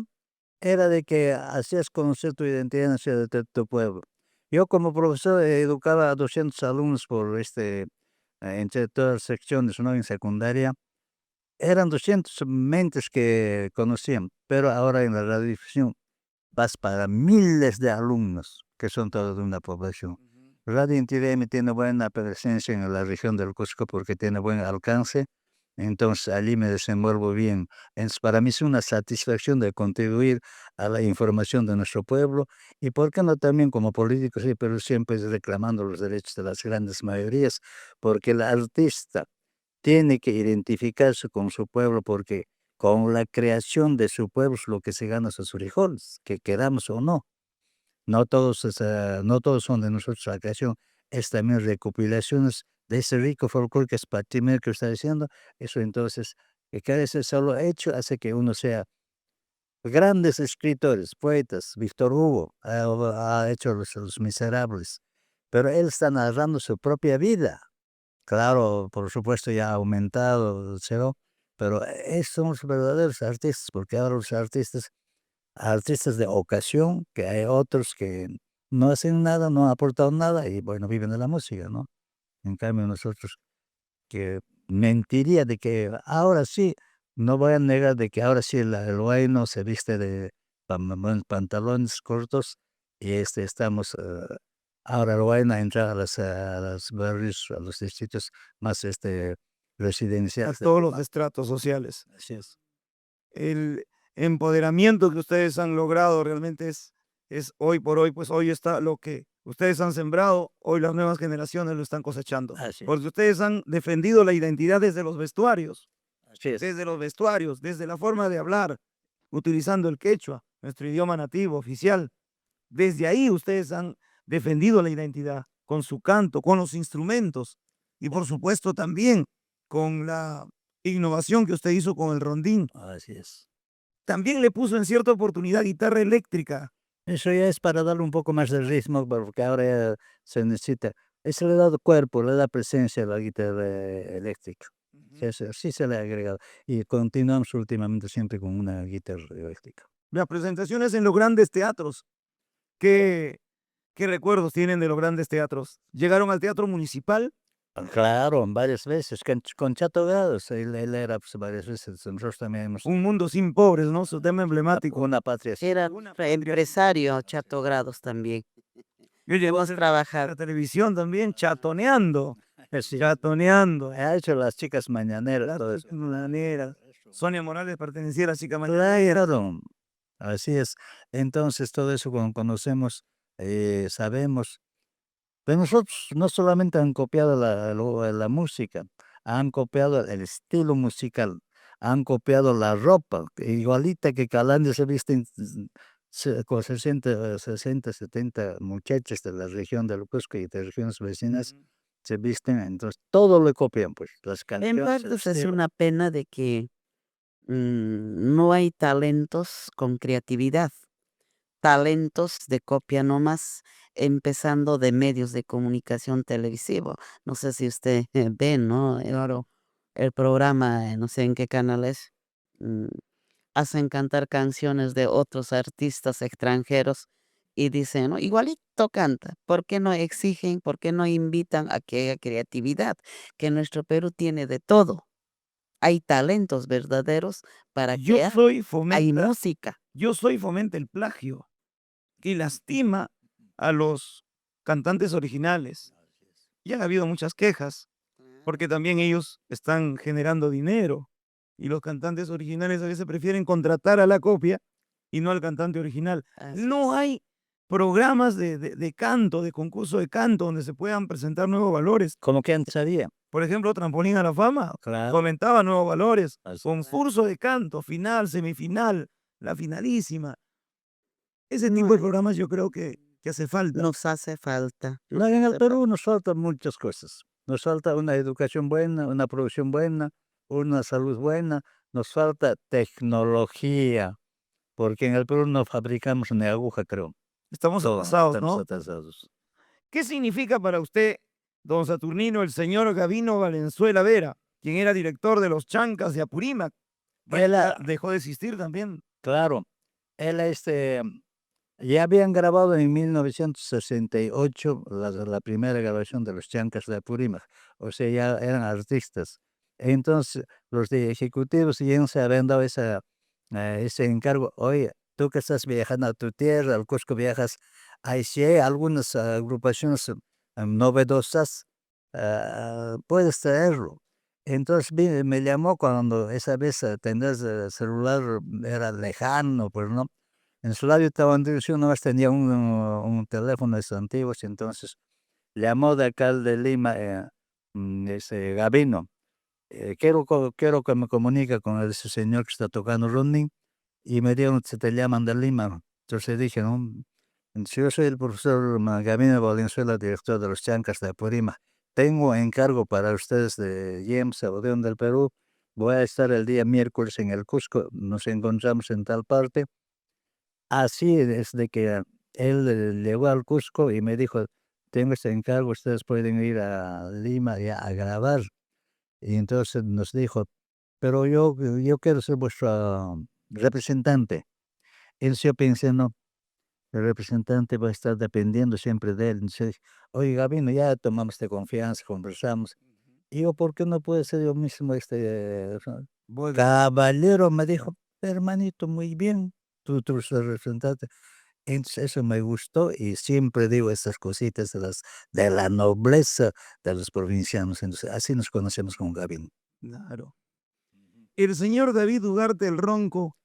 era de que hacías conocer tu identidad nacional de tu pueblo. Yo como profesor educaba a 200 alumnos por entre todas las secciones, ¿no? En secundaria. Eran 200 mentes que conocían, pero ahora en la radiodifusión vas para miles de alumnos que son toda una población. Radio Inti FM tiene buena presencia en la región del Cusco porque tiene buen alcance, entonces allí me desenvuelvo bien. Para mí es una satisfacción de contribuir a la información de nuestro pueblo y por qué no también como políticos, sí, pero siempre reclamando los derechos de las grandes mayorías, porque el artista tiene que identificarse con su pueblo porque con la creación de su pueblo es lo que se gana sus frijoles, que queramos o no. No todos son de nosotros la creación, es también recopilaciones de ese rico folclore que es patrimonio que está diciendo. Eso entonces, que cada ese solo hecho hace que uno sea grandes escritores, poetas. Víctor Hugo ha hecho Los Miserables, pero él está narrando su propia vida. Claro, por supuesto ya ha aumentado, cero, pero son los verdaderos artistas, porque ahora los artistas de ocasión, que hay otros que no hacen nada, no han aportado nada y bueno, viven de la música, ¿no? En cambio nosotros, que mentiría de que ahora sí, no voy a negar de que ahora sí el huayno se viste de pantalones cortos y estamos ahora el huayno a entrar a los barrios, a los distritos más A residenciales. todos los estratos sociales. Así es. El empoderamiento que ustedes han logrado realmente es hoy por hoy, pues hoy está lo que ustedes han sembrado, hoy las nuevas generaciones lo están cosechando. Así es. Porque ustedes han defendido la identidad desde los vestuarios, Así es. desde la forma de hablar, utilizando el quechua, nuestro idioma nativo, oficial. Desde ahí ustedes han defendido la identidad, con su canto, con los instrumentos y por supuesto también con la innovación que usted hizo con el rondín. Así es. También le puso en cierta oportunidad guitarra eléctrica. Eso ya es para darle un poco más de ritmo, porque ahora ya se necesita. Eso le da cuerpo, le da presencia a la guitarra eléctrica. Sí se le ha agregado. Y continuamos últimamente siempre con una guitarra eléctrica. Las presentaciones en los grandes teatros. ¿Qué recuerdos tienen de los grandes teatros? ¿Llegaron al Teatro Municipal? Claro, varias veces, con Chato Grados, él era pues, varias veces, nosotros también hemos... Un mundo sin pobres, ¿no? Su tema emblemático. Una patria. Era empresario, Chato Grados también. Yo llevo a Hemos hacer trabajado. la televisión también, chatoneando. Sí. Chatoneando. Ha hecho las chicas mañaneras, todo eso. Mañaneras. Sonia Morales pertenecía a la chica mañanera. Claro, así es. Entonces todo eso cuando conocemos, sabemos. Pero nosotros no solamente han copiado la música, han copiado el estilo musical, han copiado la ropa, igualita que Calandia se visten con 60, 70 muchachas de la región del Cusco y de regiones vecinas, se visten, entonces todo lo copian, pues, las En canciones, el parte es estilo. una pena de que no hay talentos con creatividad, talentos de copia nomás, empezando de medios de comunicación televisivo. No sé si usted ve, ¿no? El programa, no sé en qué canal es, mm, hacen cantar canciones de otros artistas extranjeros y dicen, ¿no? Igualito canta, ¿por qué no exigen, por qué no invitan a que haya creatividad? Que nuestro Perú tiene de todo. Hay talentos verdaderos para Yo crear, soy hay fomenta, música. fomenta el plagio y lastima a los cantantes originales. Ya ha habido muchas quejas, porque también ellos están generando dinero y los cantantes originales a veces prefieren contratar a la copia y no al cantante original. Así No es. hay programas de canto, de concurso de canto, donde se puedan presentar nuevos valores. Como que antes había. Por ejemplo, Trampolín a la Fama Claro. fomentaba nuevos valores. Así es. Concurso de canto, final, semifinal, la finalísima. Ese No tipo de hay. programas yo creo que hace falta. Nos hace falta. No, en el Perú nos faltan muchas cosas. Nos falta una educación buena, una producción buena, una salud buena, nos falta tecnología, porque en el Perú no fabricamos ni aguja, creo. Estamos Todo, atrasados, estamos ¿no? atrasados. ¿Qué significa para usted don Saturnino, el señor Gavino Valenzuela Vera, quien era director de los Chancas de Apurímac. Él, Ya dejó de existir también. claro, él ya habían grabado en 1968 la primera grabación de los Chancas de Apurímac, o sea, ya eran artistas. Entonces, los de ejecutivos ya se habían dado ese encargo. Oye, tú que estás viajando a tu tierra, al Cusco viajas, ahí sí hay algunas agrupaciones novedosas, puedes traerlo. Entonces me llamó cuando esa vez tener celular era lejano, pues no. En su lado yo nomás tenía un teléfono de esos antiguos, entonces llamó de acá de Lima, ese Gavino. Quiero que me comunique con ese señor que está tocando running, y me dijeron, se te llaman de Lima. Entonces dije, no, yo soy el profesor Gavino Valenzuela, director de los Chancas de Apurímac. Tengo encargo para ustedes de IEMSA o del Perú. Voy a estar el día miércoles en el Cusco, nos encontramos en tal parte. Así es de que él llegó al Cusco y me dijo, tengo este encargo, ustedes pueden ir a Lima a grabar. Y entonces nos dijo, pero yo quiero ser vuestro representante. Él yo pensé, no, el representante va a estar dependiendo siempre de él. Entonces, oye, Gabino, ya tomamos de confianza, conversamos. Y yo, ¿por qué no puede ser yo mismo caballero? Me dijo, hermanito, muy bien, tú eres el representante. Entonces, eso me gustó y siempre digo estas cositas de la nobleza de los provincianos. Entonces, así nos conocemos con Gabino. Claro. El señor David Ugarte el Ronco.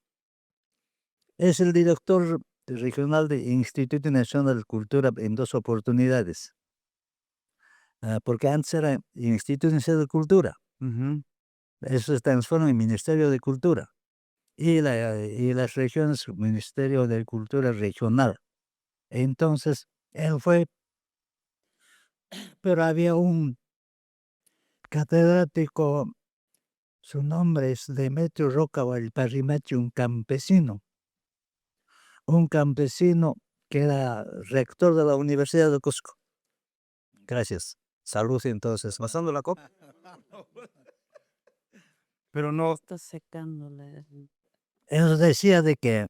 Es el director regional del Instituto Nacional de Cultura en 2 oportunidades. Porque antes era Instituto Nacional de Cultura. Eso se transforma en Ministerio de Cultura. Y las regiones, Ministerio de Cultura Regional. Entonces, él fue, pero había un catedrático, su nombre es Demetrio Roca Valparrimachi, un campesino que era rector de la Universidad de Cusco. Gracias. Salud entonces. Pasando la copa. Pero no. Está secándole. Él decía de que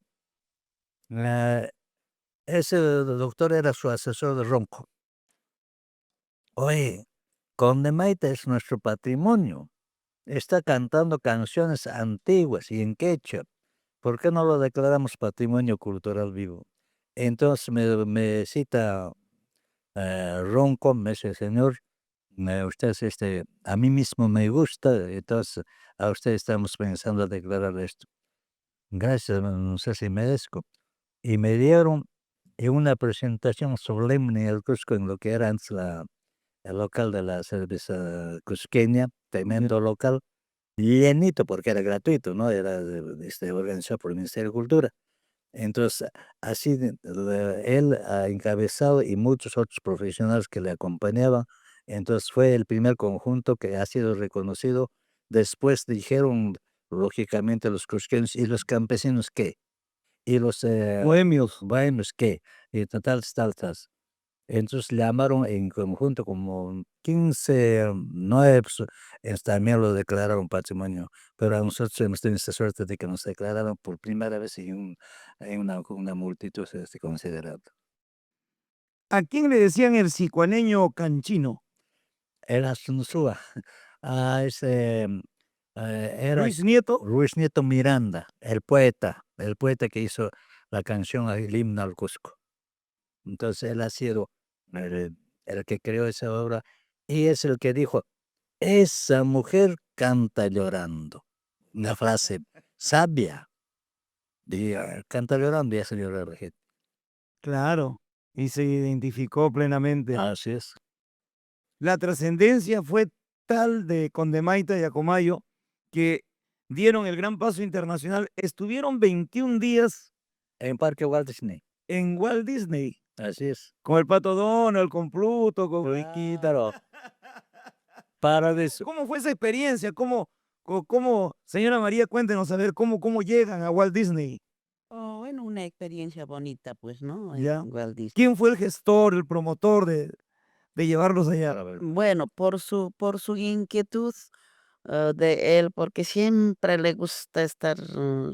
ese doctor era su asesor de ronco. Oye, Condemaita es nuestro patrimonio. Está cantando canciones antiguas y en quechua. ¿Por qué no lo declaramos patrimonio cultural vivo? Entonces me cita Ronco, me dice, señor, usted a mí mismo me gusta, entonces a usted estamos pensando declarar esto. Gracias, no sé si merezco. Y me dieron en una presentación solemne en el Cusco, en lo que era antes el local de la cerveza cusqueña, tremendo local, llenito porque era gratuito, ¿no? Era organizado por el Ministerio de Cultura. Entonces, así él ha encabezado y muchos otros profesionales que le acompañaban. Entonces fue el primer conjunto que ha sido reconocido. Después dijeron, lógicamente, los cusqueños y los campesinos qué, y los bohemios qué, y tal. Entonces llamaron en conjunto como 15, 9, también lo declararon patrimonio. Pero a nosotros hemos tenido esta suerte de que nos declararon por primera vez en una multitud considerable. ¿A quién le decían el sicuaneño canchino? Era Sunzúa. Era Luis Nieto. Luis Nieto Miranda, el poeta que hizo la canción El himno al Cusco. Entonces él ha sido el que creó esa obra y es el que dijo, esa mujer canta llorando. Una frase sabia. Canta llorando y hace llorar a la gente. Claro. Y se identificó plenamente. Así es. La trascendencia fue tal de Condemaita y Acomayo que dieron el gran paso internacional. Estuvieron 21 días En Parque Walt Disney. en Walt Disney. Así es. Con el Pato Donald, con Pluto, con Claro. Para eso. ¿Cómo fue esa experiencia? ¿Cómo, señora María, cuéntenos a ver cómo llegan a Walt Disney? Oh, bueno, una experiencia bonita, pues, ¿no? Ya. En Walt Disney. ¿Quién fue el gestor, el promotor de de llevarlos allá? A ver. Bueno, por su inquietud de él, porque siempre le gusta estar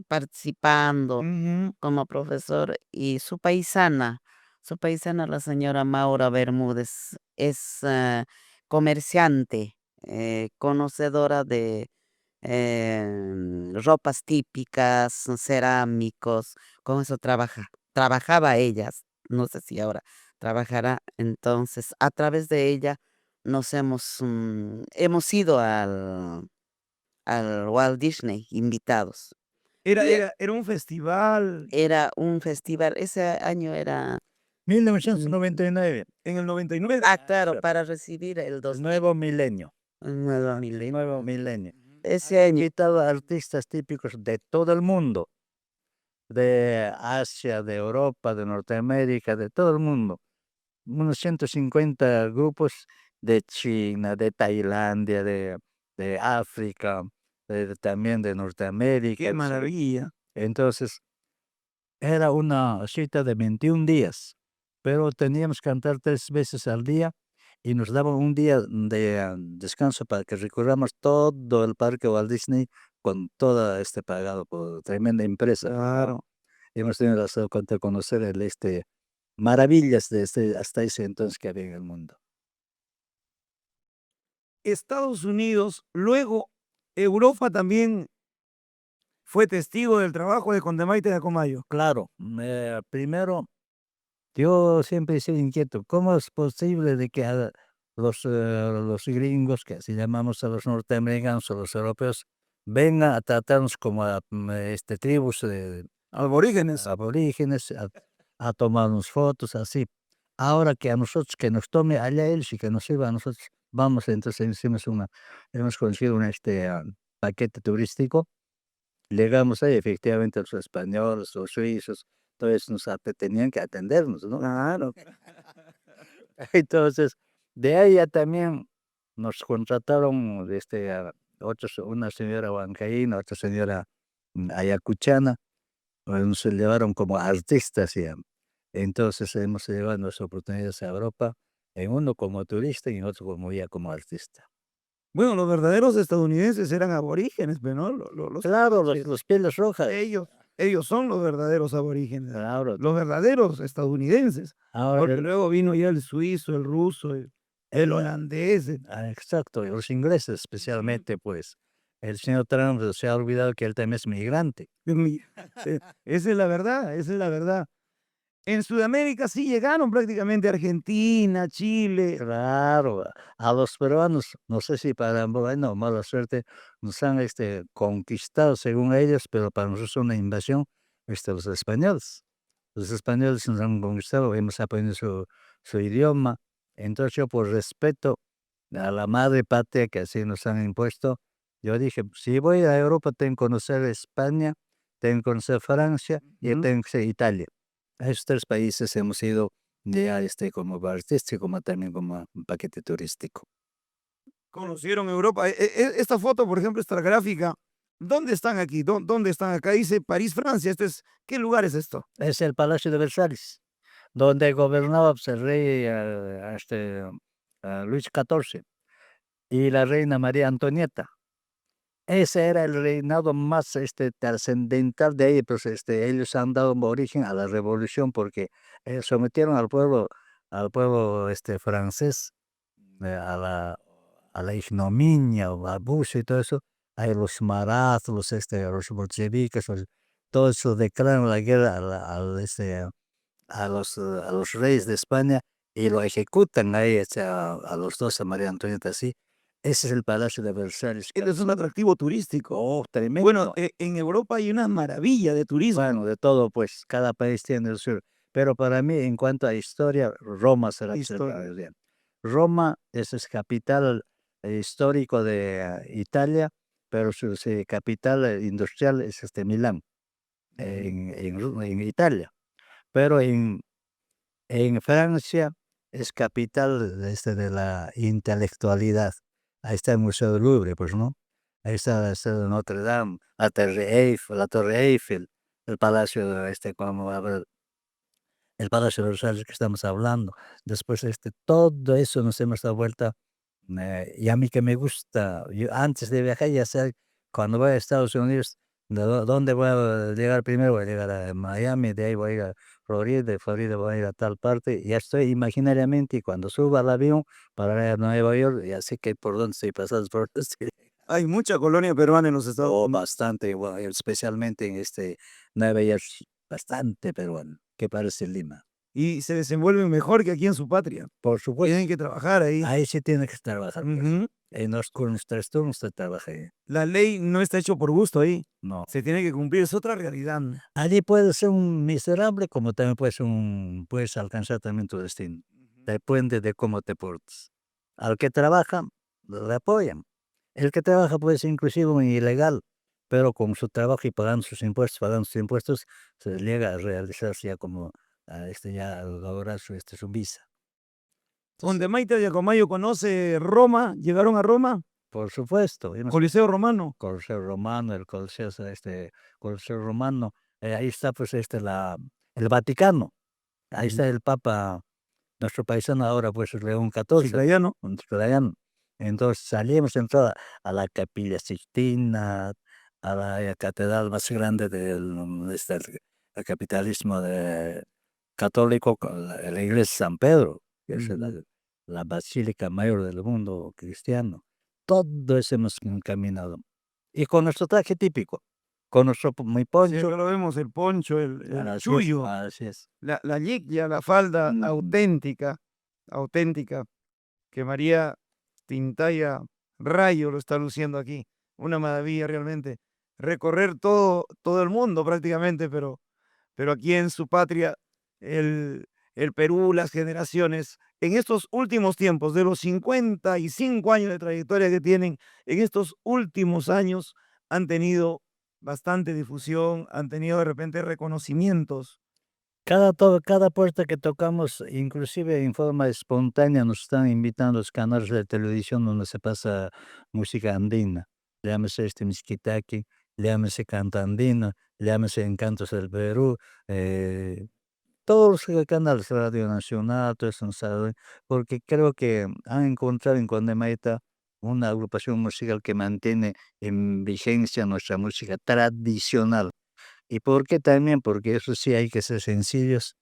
participando Ujú. como profesor y su paisana, la señora Maura Bermúdez, es comerciante, conocedora de ropas típicas, cerámicos, con eso trabajaba ella, no sé si ahora trabajará, entonces a través de ella hemos ido al Walt Disney invitados. Era, Y era un festival era un festival, ese año era, 1999, en el 99. claro, claro, para recibir el el nuevo milenio. nuevo milenio. Nuevo milenio. Ese Han año, invitado a artistas típicos de todo el mundo, de Asia, de Europa, de Norteamérica, de todo el mundo. Unos 150 grupos de China, de Tailandia, de África, también de Norteamérica. Qué maravilla. Entonces, era una cita de 21 días, pero teníamos que cantar 3 veces al día y nos daban un día de descanso para que recorramos todo el parque Walt Disney con todo pagado por tremenda empresa, pues, ¿no? Claro. Hemos tenido la suerte de conocer maravillas de hasta ese entonces que había en el mundo. Estados Unidos, luego Europa también fue testigo del trabajo de Condemaite de Acomayo. Claro, primero, yo siempre he sido inquieto, ¿cómo es posible de que los gringos, que así llamamos a los norteamericanos o los europeos, vengan a tratarnos como tribus Aborígenes. aborígenes, a tomarnos fotos, así? Ahora que a nosotros, que nos tome allá ellos y que nos sirva a nosotros, vamos, entonces hemos conseguido paquete turístico. Llegamos ahí, efectivamente, los españoles, los suizos, todos tenían que atendernos, ¿no? Claro. Entonces, de ahí ya también nos contrataron una señora huancaína, otra señora ayacuchana, nos llevaron como artistas ya. Entonces hemos llevado nuestras oportunidades a Europa, en uno como turista y en otro como artista. Bueno, los verdaderos estadounidenses eran aborígenes, pero no, los Claro, los pieles rojas. ellos son los verdaderos aborígenes, Claro. los verdaderos estadounidenses. Ahora, Porque luego vino ya el suizo, el ruso, el holandés. exacto, y los ingleses especialmente, pues. El señor Trump se ha olvidado que él también es migrante. Esa es la verdad, esa es la verdad. En Sudamérica sí llegaron prácticamente Argentina, Chile. Claro, a los peruanos, no sé si para buena o mala suerte, nos han conquistado según ellos, pero para nosotros es una invasión, los españoles. Los españoles nos han conquistado, hemos aprendido su idioma. Entonces yo, por respeto a la madre patria que así nos han impuesto, yo dije, si voy a Europa tengo que conocer España, tengo que conocer Francia y Ujú. tengo que conocer Italia. A esos 3 países hemos ido ya como artístico, como también como un paquete turístico. Conocieron Europa. Esta foto, por ejemplo, esta gráfica, ¿dónde están aquí? ¿Dónde están acá? Dice París, Francia. ¿Qué lugar es esto? Es el Palacio de Versalles, donde gobernaba, pues, el rey Luis XIV y la reina María Antonieta. Ese era el reinado más trascendental de ahí, pues ellos han dado origen a la revolución porque sometieron al pueblo francés, a la ignominia, o abuso y todo eso. Hay los maras, los bolcheviques, todo eso declaran la guerra a los reyes de España y lo ejecutan ahí, a los dos, a María Antonieta, así. Ese es el Palacio de Versalles. Es un atractivo turístico. Oh, tremendo. Bueno, en Europa hay una maravilla de turismo. Bueno, de todo, pues, cada país tiene el suyo. Pero para mí, en cuanto a historia, Roma será Historia. bien. Roma es capital histórico de Italia, pero su capital industrial es Milán, en Italia. Pero en Francia es capital de la intelectualidad. Ahí está el Museo del Louvre, pues, ¿no? Ahí está Notre Dame, la Torre Eiffel, el Palacio, como, a ver, el Palacio de los Rosales que estamos hablando. Después, todo eso nos hemos dado vuelta. Y a mí que me gusta, yo antes de viajar ya sé, cuando voy a Estados Unidos, ¿dónde voy a llegar primero? Voy a llegar a Miami, de ahí voy a ir a Florida, de Florida voy a ir a tal parte, ya estoy imaginariamente, y cuando subo al avión para ir a Nueva York, ya sé que por dónde estoy pasando, por dónde estoy. Hay mucha colonia peruana en los Estados Oh, Unidos. bastante, bueno, especialmente en Nueva York, bastante peruano, que parece Lima. Y se desenvuelven mejor que aquí en su patria. Por supuesto. Tienen que trabajar ahí. Ahí sí tiene que trabajar. Pues. Ujú. Con los 3 turnos se trabaja ahí. La ley no está hecho por gusto ahí. No. Se tiene que cumplir, es otra realidad. Allí puedes ser un miserable, como también puedes alcanzar también tu destino. Depende de cómo te portes. Al que trabaja, le apoyan. El que trabaja puede ser inclusive un ilegal, pero con su trabajo y pagando sus impuestos, se llega a realizarse ya como, ya a lograr su visa. Donde Maite de Acomayo conoce Roma, llegaron a Roma, Por supuesto. Coliseo Romano. Coliseo Romano, el Coliseo Romano, ahí está pues el Vaticano, ahí está el Papa, nuestro paisano ahora pues León XIV, Chiclayano. un chiclayano. Entonces salimos entrada a la Capilla Sixtina, a la catedral más grande el capitalismo católico, la iglesia San Pedro, que es la basílica mayor del mundo cristiano. Todo eso hemos caminado. Y con nuestro traje típico, con nuestro mi Sí, poncho. acá lo vemos, el poncho, el Así es, chullo, así es. la yiglia, la falda auténtica, que María Tintaya Rayo lo está luciendo aquí. Una maravilla realmente. Recorrer todo el mundo prácticamente, pero aquí en su patria, el Perú, las generaciones, en estos últimos tiempos, de los 55 años de trayectoria que tienen, en estos últimos años han tenido bastante difusión, han tenido de repente reconocimientos. Cada puerta que tocamos, inclusive en forma espontánea, nos están invitando los canales de televisión donde se pasa música andina. Llámese Mixquitaqui, llámese Canta Andina, llámese Encantos del Perú, todos los canales, Radio Nacional, todo eso, ¿sabe? Porque creo que han encontrado en Condemaita una agrupación musical que mantiene en vigencia nuestra música tradicional. ¿Y por qué también? Porque eso sí hay que ser sencillos.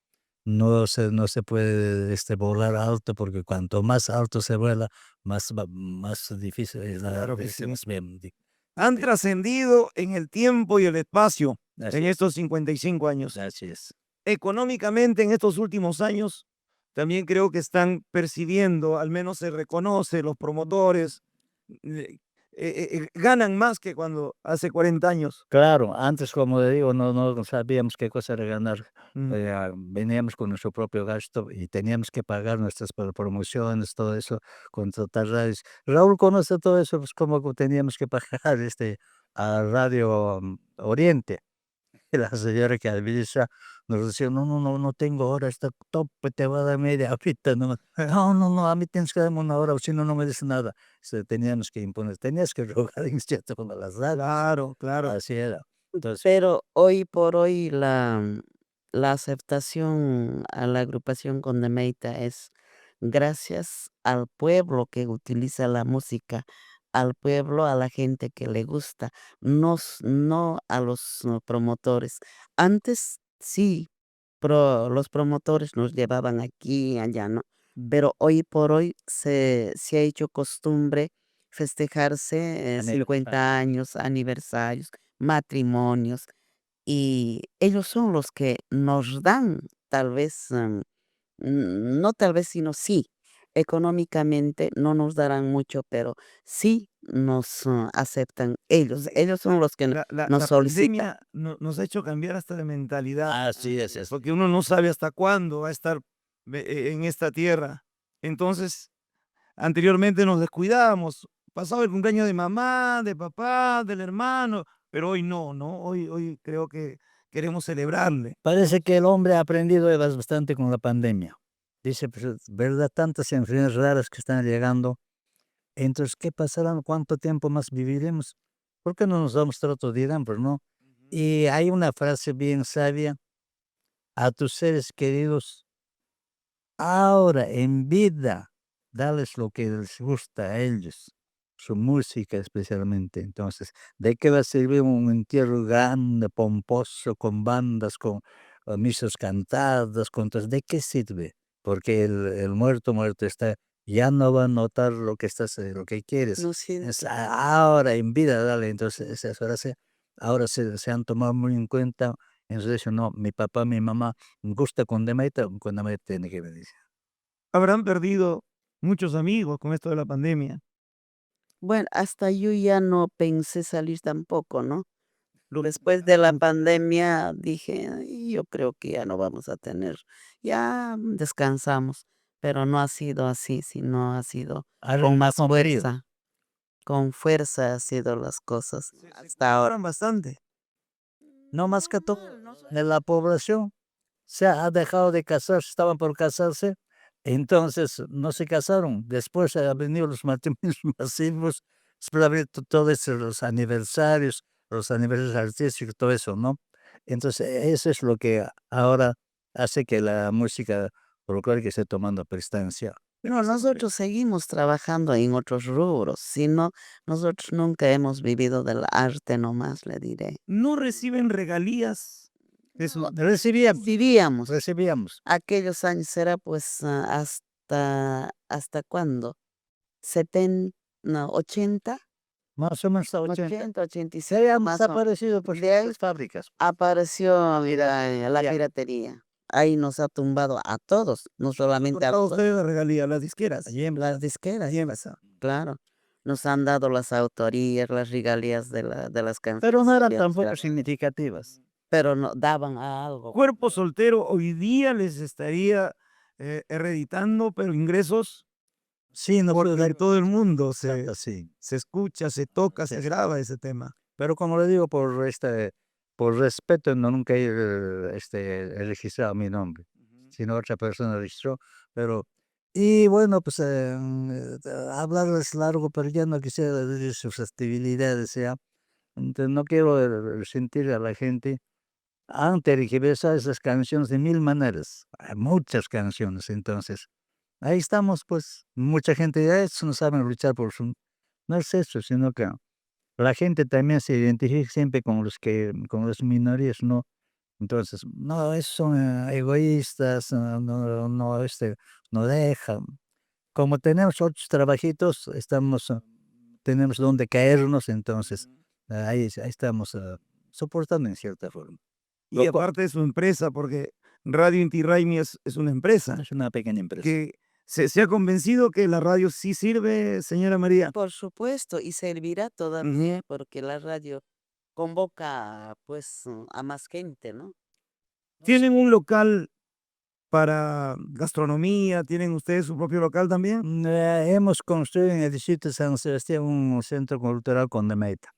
No se puede volar alto, porque cuanto más alto se vuela, más difícil es Claro que sí. más bien. Han trascendido en el tiempo y el espacio Así en es. estos 55 años. Así es. Económicamente, en estos últimos años, también creo que están percibiendo, al menos se reconoce, los promotores ganan más que cuando hace 40 años. Claro, antes, como le digo, no sabíamos qué cosa era ganar. Mm. Veníamos con nuestro propio gasto y teníamos que pagar nuestras promociones, todo eso, contratar radios. Raúl conoce todo eso, pues como teníamos que pagar a Radio Oriente. Y la señora que administra nos decía: no tengo hora, está tope, te va a dar media horita nomás. No, a mí tienes que darme una hora, o si no, no me dice nada. Teníamos que imponer, tenías que rogar en cierto modo las radios. Claro, claro. Así era. Entonces, Pero hoy por hoy la aceptación a la agrupación Condemeita es gracias al pueblo que utiliza la música, al pueblo, a la gente que le gusta, no a los promotores. Antes sí, los promotores nos llevaban aquí y allá, ¿no? Pero hoy por hoy se ha hecho costumbre festejarse aniversario. 50 años, aniversarios, matrimonios, y ellos son los que nos dan, tal vez, no tal vez, sino sí, económicamente no nos darán mucho, pero sí nos aceptan ellos. Ellos son los que nos La solicitan. pandemia nos ha hecho cambiar hasta de mentalidad, Así es. porque uno no sabe hasta cuándo va a estar en esta tierra. Entonces, anteriormente nos descuidábamos, pasaba el cumpleaños de mamá, de papá, del hermano, pero hoy no, ¿no? Hoy creo que queremos celebrarle. Parece que el hombre ha aprendido bastante con la pandemia. Dice, pues, ¿verdad? Tantas enfermedades raras que están llegando. Entonces, ¿qué pasará? ¿Cuánto tiempo más viviremos? ¿Por qué no nos damos trato? Dirán, pues no. Y hay una frase bien sabia: a tus seres queridos ahora en vida, darles lo que les gusta a ellos, su música especialmente. Entonces, ¿de qué va a servir un entierro grande, pomposo, con bandas, con misas cantadas, ¿de qué sirve? Porque el muerto está, ya no va a notar lo que estás, lo que quieres. No siento. Es ahora en vida, dale. Entonces, ahora se han tomado muy en cuenta. Entonces, no, mi papá, mi mamá, gusta con Demaita tiene que venir. Habrán perdido muchos amigos con esto de la pandemia. Bueno, hasta yo ya no pensé salir tampoco, ¿no? Lo- Después de la pandemia dije: "Ay, yo creo que ya no vamos a tener, ya descansamos", pero no ha sido así, sino ha sido Ahora con más más comprendido. fuerza, con fuerza ha sido las cosas se hasta ahora. cuidaron bastante. No más que todo, Normal, ¿no? de la población se ha dejado de casarse, estaban por casarse, entonces no se casaron. Después han venido los matrimonios masivos, después ha habido todo eso, los aniversarios artísticos, todo eso, ¿no? Entonces, eso es lo que ahora hace que la música folclórica esté tomando prestancia. Pero nosotros seguimos trabajando en otros rubros, sino nosotros nunca hemos vivido del arte nomás, le diré. No reciben regalías de No, su... vivíamos. Recibíamos. Aquellos años era pues ¿hasta cuándo? 70, no, 80, Más o menos hasta 80. 80, Se 85, habían más o desaparecido pues, de ahí las fábricas. apareció, mira, la Ya. piratería. Ahí nos ha tumbado a todos, no solamente a Cortado ustedes la regalía, las disqueras. las disqueras, Allí empezó. claro. Nos han dado las autorías, las regalías de las Pero no eran canciones, tampoco significativas. pero no daban a algo. Cuerpo Soltero hoy día les estaría hereditando, pero ingresos Sí, no puedo porque dar en todo el mundo se, sí. se escucha, se toca, Sí, se sí. graba ese tema. Pero como le digo, por respeto, no nunca he registrado mi nombre, sino otra persona registró. Pero, y bueno, pues hablar es largo, pero ya no quisiera decir susceptibilidades, ¿ya? Entonces no quiero sentir a la gente. Han tergiversado esas canciones de mil maneras, hay muchas canciones, entonces. Ahí estamos, pues, mucha gente de eso no saben luchar por su... No es eso, sino que la gente también se identifica siempre con las minorías, ¿no? Entonces, no, esos son egoístas, no dejan. Como tenemos otros trabajitos, tenemos donde caernos, entonces, ahí estamos soportando en cierta forma. Y aparte de su empresa, porque Radio Inti Raymi es una empresa Es una pequeña empresa. que se ha convencido que la radio sí sirve, señora María. Por supuesto, y servirá todavía porque la radio convoca pues a más gente, ¿no? ¿Tienen un local para gastronomía? ¿Tienen ustedes su propio local también? Hemos construido en el distrito de San Sebastián un centro cultural con Demaita.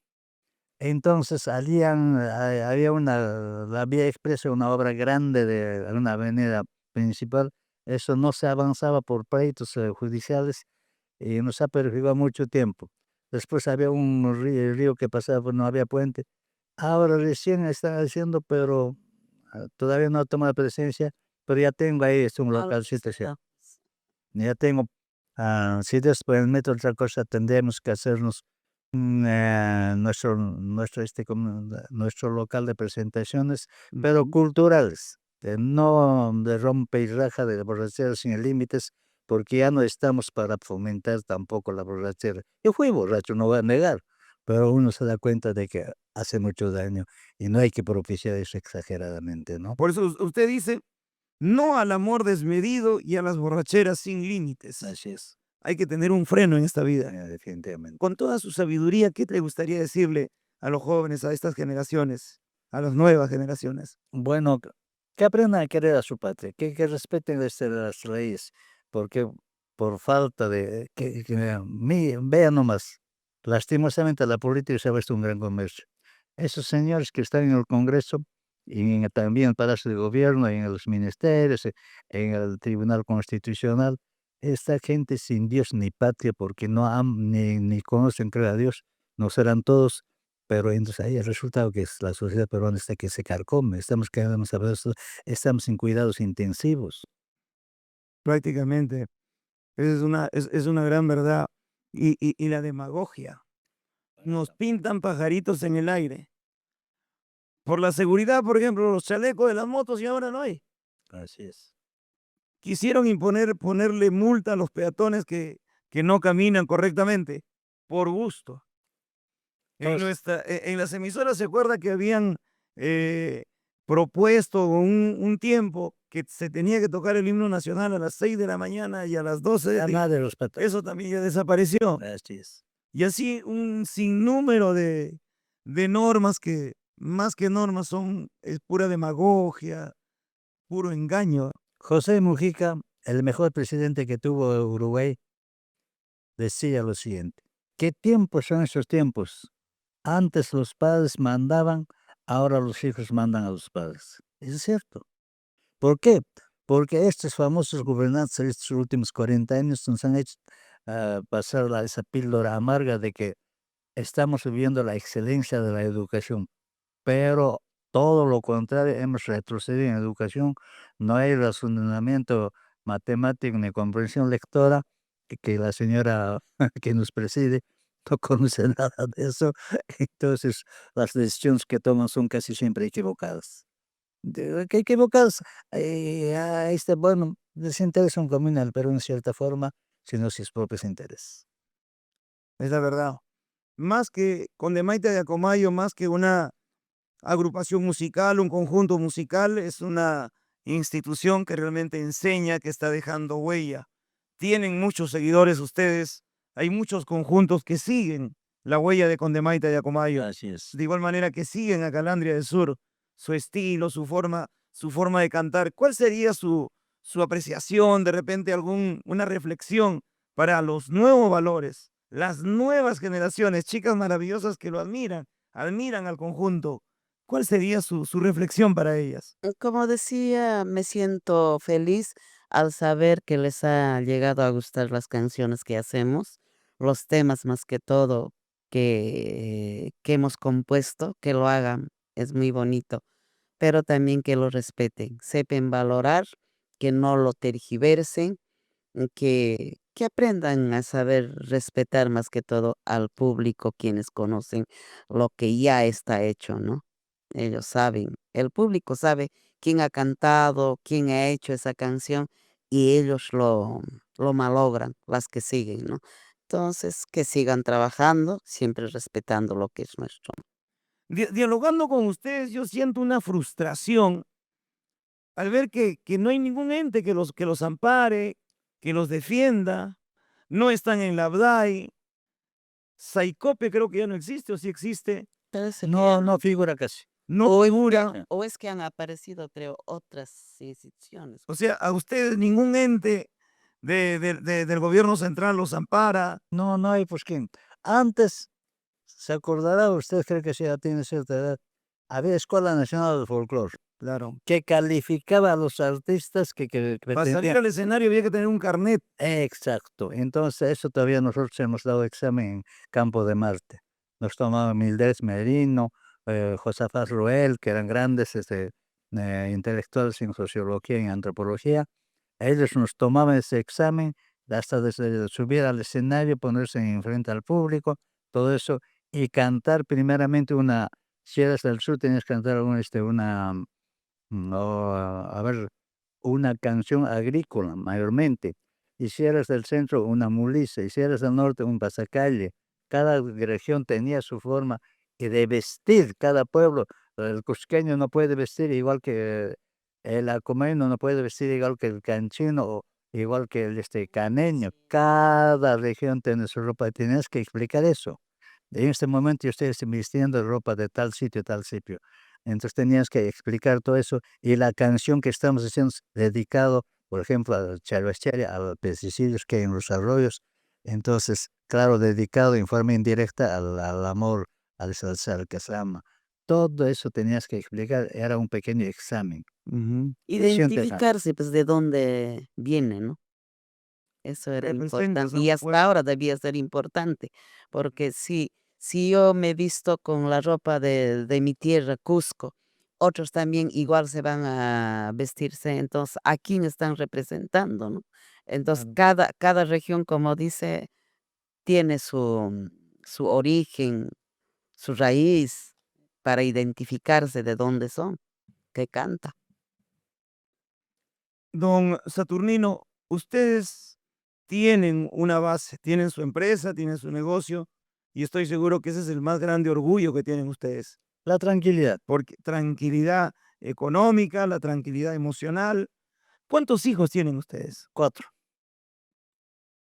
Entonces, había la vía expresa, una obra grande de una avenida principal. Eso no se avanzaba por pleitos judiciales y nos ha perjudicado mucho tiempo. Después había un río que pasaba, pero no había puente. Ahora recién están haciendo, pero todavía no ha tomado presencia, pero ya tengo ahí un Algo localcito, sí. será. Ya tengo, si después meto otra cosa, tendremos que hacernos nuestro local de presentaciones, pero Ujú. culturales, no de rompe y raja de borracheras sin límites, porque ya no estamos para fomentar tampoco la borrachera. Yo fui borracho, no voy a negar, pero uno se da cuenta de que hace mucho daño y no hay que propiciar eso exageradamente, ¿no? Por eso usted dice, no al amor desmedido y a las borracheras sin límites. Así es, Hay que tener un freno en esta vida. definitivamente. Con toda su sabiduría, ¿qué te gustaría decirle a los jóvenes, a estas generaciones, a las nuevas generaciones? Bueno, que aprendan a querer a su patria, que respeten las raíces, porque por falta de vean nomás, lastimosamente la política se ha vuelto un gran comercio. Esos señores que están en el Congreso y también en el Palacio de Gobierno, en los ministerios, en el Tribunal Constitucional, esta gente sin Dios ni patria, porque no ni conocen, creo a Dios, no serán todos, pero entonces ahí el resultado que es la sociedad peruana está que se carcome, estamos cada vez más estamos en cuidados intensivos. Prácticamente. Es una gran verdad. Y la demagogia. Nos pintan pajaritos en el aire. Por la seguridad, por ejemplo, los chalecos de las motos y ahora no hay. Así es. Quisieron ponerle multa a los peatones que no caminan correctamente, por gusto. En las emisoras se acuerda que habían propuesto un tiempo que se tenía que tocar el himno nacional a las 6 de la mañana y a las 12 Ya nada de los patos. Eso también ya desapareció. Así es. Y así un sinnúmero de normas que, más que normas, es pura demagogia, puro engaño. José Mujica, el mejor presidente que tuvo Uruguay, decía lo siguiente: ¿qué tiempos son esos tiempos? Antes los padres mandaban, ahora los hijos mandan a los padres. Es cierto. ¿Por qué? Porque estos famosos gobernantes de estos últimos 40 años nos han hecho pasar esa píldora amarga de que estamos viviendo la excelencia de la educación, pero todo lo contrario, hemos retrocedido en educación, no hay razonamiento matemático ni comprensión lectora, que la señora que nos preside no conoce nada de eso, entonces las decisiones que toman son casi siempre equivocadas. Que equivocadas, bueno, desinterés son comunal, pero en cierta forma, sino sus propios intereses. Es la verdad. Más que Condemaita de Acomayo, más que una agrupación musical, un conjunto musical, es una institución que realmente enseña, que está dejando huella. Tienen muchos seguidores ustedes, hay muchos conjuntos que siguen la huella de Condemaita de Acomayo. Así es. De igual manera que siguen a Calandria del Sur, su estilo, su forma de cantar. ¿Cuál sería su apreciación, de repente una reflexión para los nuevos valores, las nuevas generaciones, chicas maravillosas que lo admiran al conjunto? ¿Cuál sería su reflexión para ellas? Como decía, me siento feliz al saber que les ha llegado a gustar las canciones que hacemos, los temas más que todo que hemos compuesto, que lo hagan, es muy bonito, pero también que lo respeten, sepan valorar, que no lo tergiversen, que aprendan a saber respetar más que todo al público, quienes conocen lo que ya está hecho, ¿no? Ellos saben, el público sabe quién ha cantado, quién ha hecho esa canción y ellos lo malogran, las que siguen, ¿no? Entonces, que sigan trabajando, siempre respetando lo que es nuestro. Dialogando con ustedes, yo siento una frustración al ver que no hay ningún ente que los ampare, que los defienda, no están en la ABDAI. Saicope creo que ya no existe, o sí existe, Parece que No, no figura casi. no o es figura. que, o es que han aparecido, creo, otras instituciones. O sea, a ustedes ningún ente del gobierno central los ampara. No, no hay pues quién. Antes, se acordará usted, creo que si ya tiene cierta edad, había Escuela Nacional del Folclore, Claro. que calificaba a los artistas que Para salir pretendían. al escenario había que tener un carnet. Exacto. Entonces, eso todavía nosotros hemos dado examen en Campo de Marte. Nos tomaban Mildred Merino, Josafat Ruel, que eran grandes intelectuales en sociología y en antropología. Ellos nos tomaban ese examen hasta desde subir al escenario, ponerse enfrente al público, todo eso, y cantar primeramente si eras del sur tenías que cantar a ver, una canción agrícola mayormente, y si eras del centro una mulisa, y si eras del norte un pasacalle. Cada región tenía su forma y de vestir, cada pueblo. El cusqueño no puede vestir igual que el acomeño, no puede vestir igual que el canchino o igual que el caneño. Cada región tiene su ropa y tienes que explicar eso. En este momento yo estoy vistiendo ropa de tal sitio, tal sitio. Entonces tenías que explicar todo eso y la canción que estamos haciendo es dedicado, por ejemplo, a Chalhuachari, a los pesticidios que hay en los arroyos. Entonces, claro, dedicado en forma indirecta al amor, al salsa, al casama. Todo eso tenías que explicar, era un pequeño examen. Identificarse, pues, de dónde viene, ¿no? Eso era Representa importante. su Y hasta pueblo. ahora debía ser importante, porque si Si yo me visto con la ropa de mi tierra, Cusco, otros también igual se van a vestirse, entonces, ¿a quién están representando, no? Entonces, Claro. cada región, como dice, tiene su origen, su raíz, para identificarse de dónde son, que canta. Don Saturnino, ustedes tienen una base, tienen su empresa, tienen su negocio, y estoy seguro que ese es el más grande orgullo que tienen ustedes, La tranquilidad. porque tranquilidad económica, la tranquilidad emocional. ¿Cuántos hijos tienen ustedes? 4.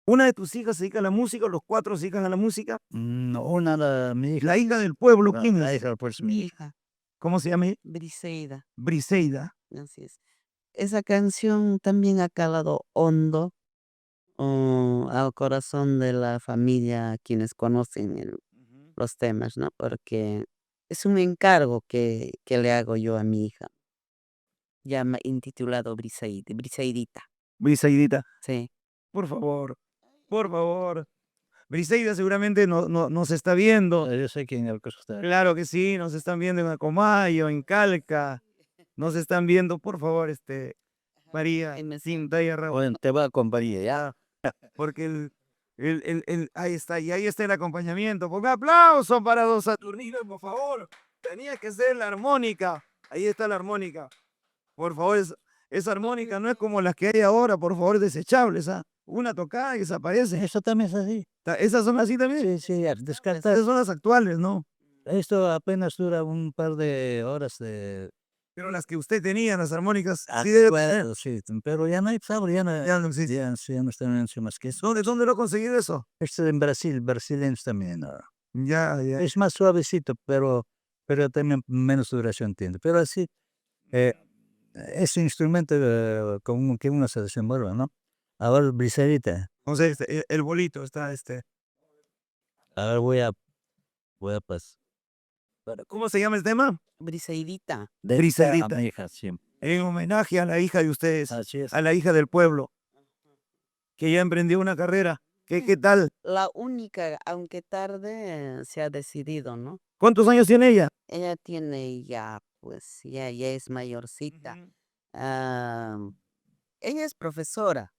¿Una de tus hijas se dedica a la música, los 4 se dedican a la música? Una, mi hija. La hija del pueblo, La, ¿quién la es? hija, pues, Mi hija, ¿Cómo se llama ella? Briseida, Briseida. así es. Esa canción también ha calado hondo al corazón de la familia, quienes conocen los temas, ¿no? Porque es un encargo que le hago yo a mi hija, llama intitulado Briseidita, Briseidita. sí. Por favor, por favor. Briseida seguramente nos está viendo. Yo sé quién es el que está. Claro que sí, nos están viendo en Acomayo, en Calca. Nos están viendo, por favor, María, Ahí me Cinta y Raúl. Bueno, te va a acompañar, ¿ya? Porque ahí está, y ahí está el acompañamiento. Un aplauso para don Saturnino, por favor. Tenía que ser la armónica. Ahí está la armónica. Por favor, esa armónica no es como las que hay ahora, por favor, desechables. Una tocada y desaparece. Eso también es así. Esas son así también. Sí, sí, descartar. Esas son las actuales, ¿no? Esto apenas dura un par de horas Pero las que usted tenía, las armónicas, sí debe tener. bueno, sí, pero ya no hay sabor, Ya no existe. ya no están hecho más que eso. ¿Dónde lo ha conseguido eso? Este en Brasil, brasileños también. Ya, ya. Es más suavecito, pero también menos duración tiene. Pero así, ese instrumento con que uno se desenvuelve, ¿no? Ahora, briserita. Entonces, el bolito está, A ver, voy a pasar. ¿Cómo se llama el tema? Briseidita. Briserita. A mi hija, sí. En homenaje a la hija de ustedes, Así es. a la hija del pueblo, que ya emprendió una carrera. ¿Qué tal? La única, aunque tarde, se ha decidido, ¿no? ¿Cuántos años tiene ella? Ella tiene ya, pues, ya es mayorcita. Ah, ella es profesora.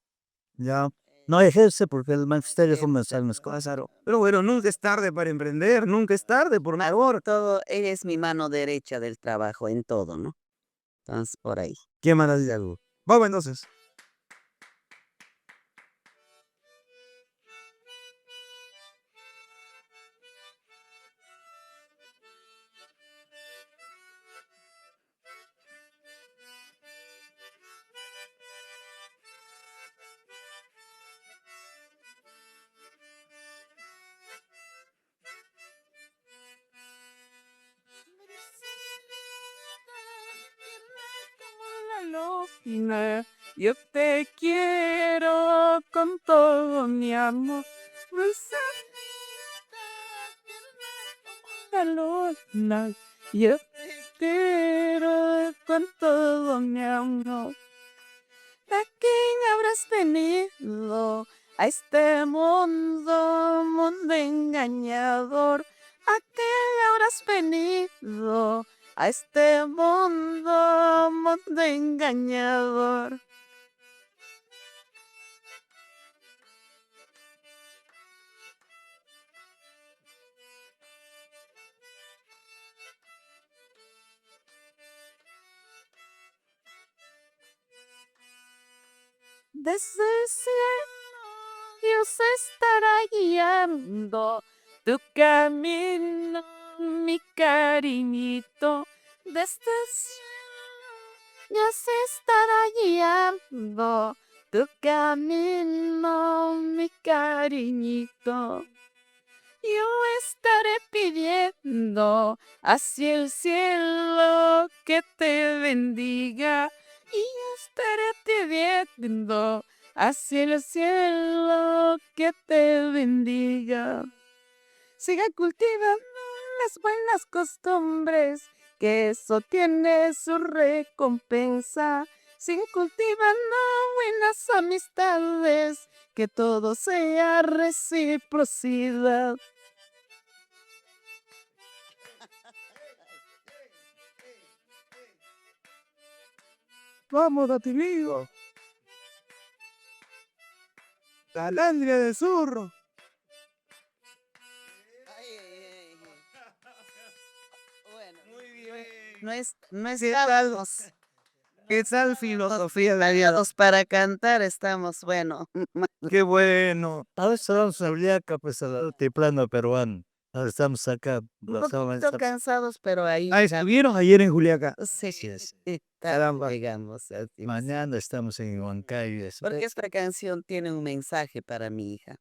Ya. No ejerce porque el magisterio es un mensaje. Claro. Pero bueno, nunca es tarde para emprender, nunca es tarde, por favor. Todo, ella es mi mano derecha del trabajo en todo, ¿no? Entonces, por ahí. Qué maravilla. Vamos entonces. Yo te quiero con todo mi amor. La luna, yo te quiero con todo mi amor. ¿A quién habrás venido a este mundo, mundo engañador? ¿A quién habrás venido a este mundo, mundo engañador? Desde el cielo Dios estará guiando tu camino, mi cariñito. Desde el cielo Dios estará guiando tu camino, mi cariñito. Yo estaré pidiendo hacia el cielo que te bendiga. Y yo estaré pidiendo hacia el cielo que te bendiga. Siga cultivando las buenas costumbres, que eso tiene su recompensa. Siga cultivando buenas amistades, que todo sea reciprocidad. Vamos a Timigo. Talandria de Zurro. Bueno, Muy bien. no ¿Qué tal? estamos ¿Qué tal filosofía de la vida? variados para cantar, estamos, bueno. Qué bueno. Ahora estamos en Juliaca, pues al altiplano peruano. Ahora estamos acá. Un poquito cansados, pero ahí Ah, estuvieron ayer en Juliaca. sí, Sí, es. Caramba. llegamos. Así es. Mañana estamos en Huancayo. Porque esta canción tiene un mensaje para mi hija.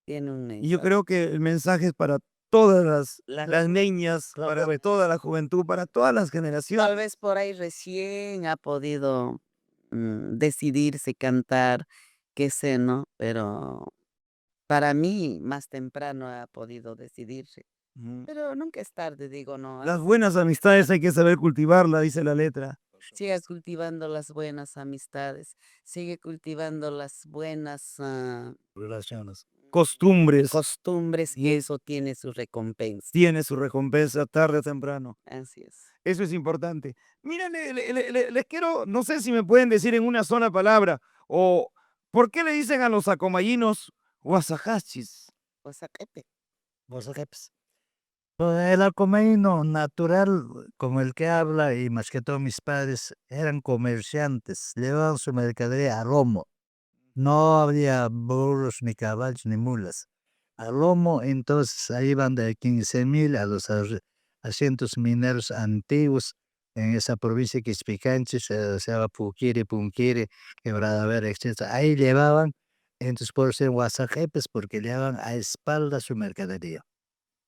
Tiene un Y yo mensaje. creo que el mensaje es para todas las niñas, la para juventud. toda la juventud, para todas las generaciones. Tal vez por ahí recién ha podido decidirse cantar, qué sé, ¿no? Pero para mí más temprano ha podido decidirse. Ujú. Pero nunca es tarde, digo, ¿no? Las buenas amistades hay que saber cultivarla, dice la letra. Sigas cultivando las buenas amistades, sigue cultivando las buenas Relaciones. Costumbres costumbres y eso tiene su recompensa. tiene su recompensa tarde o temprano. Así es. Eso es importante. Mira, les quiero, no sé si me pueden decir en una sola palabra, o ¿por qué le dicen a los acomayinos guasajachis? O sea, Vos sabés. Pues, el alcomeíno natural, como el que habla, y más que todo mis padres, eran comerciantes, llevaban su mercadería a lomo. No había burros, ni caballos, ni mulas. A lomo, entonces ahí van de 15.000 a los asientos mineros antiguos en esa provincia que es Picante, se llama Puquire, Punquire, Quebrada Verde, etc. Ahí llevaban, entonces por ser guasajepes, porque llevaban a espalda su mercadería.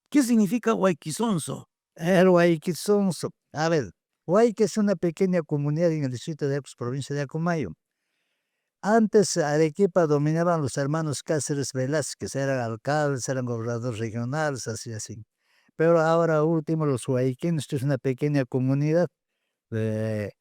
¿Qué significa huayquizonzo? El Huayquizonzo. A ver, Huayque es una pequeña comunidad en el distrito de Acos, provincia de Acumayo. Antes Arequipa dominaban los hermanos Cáceres Velázquez, eran alcaldes, eran gobernadores regionales, así, así. Pero ahora último, los huayqueños, esto es una pequeña comunidad. eh,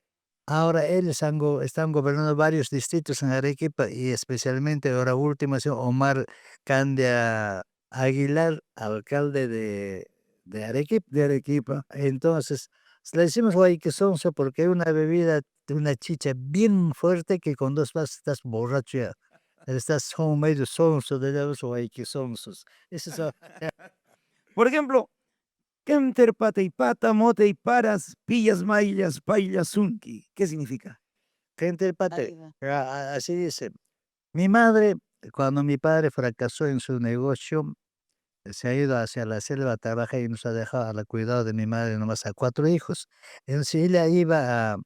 Ahora ellos están gobernando varios distritos en Arequipa y especialmente ahora último es Omar Candia Aguilar, alcalde de Arequipa. De Arequipa. Entonces, le decimos sonso porque hay una bebida, una chicha bien fuerte que con dos vasos estás borracho ya. Estás como medio sonso de los sonsos. Eso es, Por ejemplo, Kemter pateipata, mote y paras, pillas mayas, paylasunki. ¿Qué significa? gente del pate. ahí va. Así dice. Mi madre, cuando mi padre fracasó en su negocio, se ha ido hacia la selva a trabajar y nos ha dejado al cuidado de mi madre nomás a 4 hijos. Entonces ella iba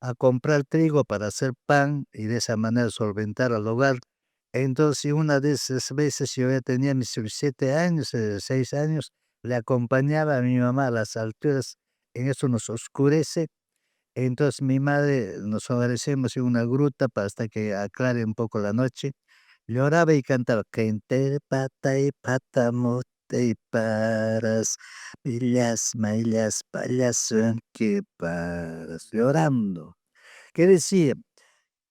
a comprar trigo para hacer pan y de esa manera solventar al hogar. Entonces una de esas veces yo ya tenía mis 7 años, 6 años, le acompañaba a mi mamá a las alturas, en eso nos oscurece. Entonces mi madre nos ofrecemos en una gruta hasta que aclare un poco la noche. Lloraba y cantaba, "Quente pata y patamote y paras, millas, millas, payaso que paras", llorando. ¿Qué decía?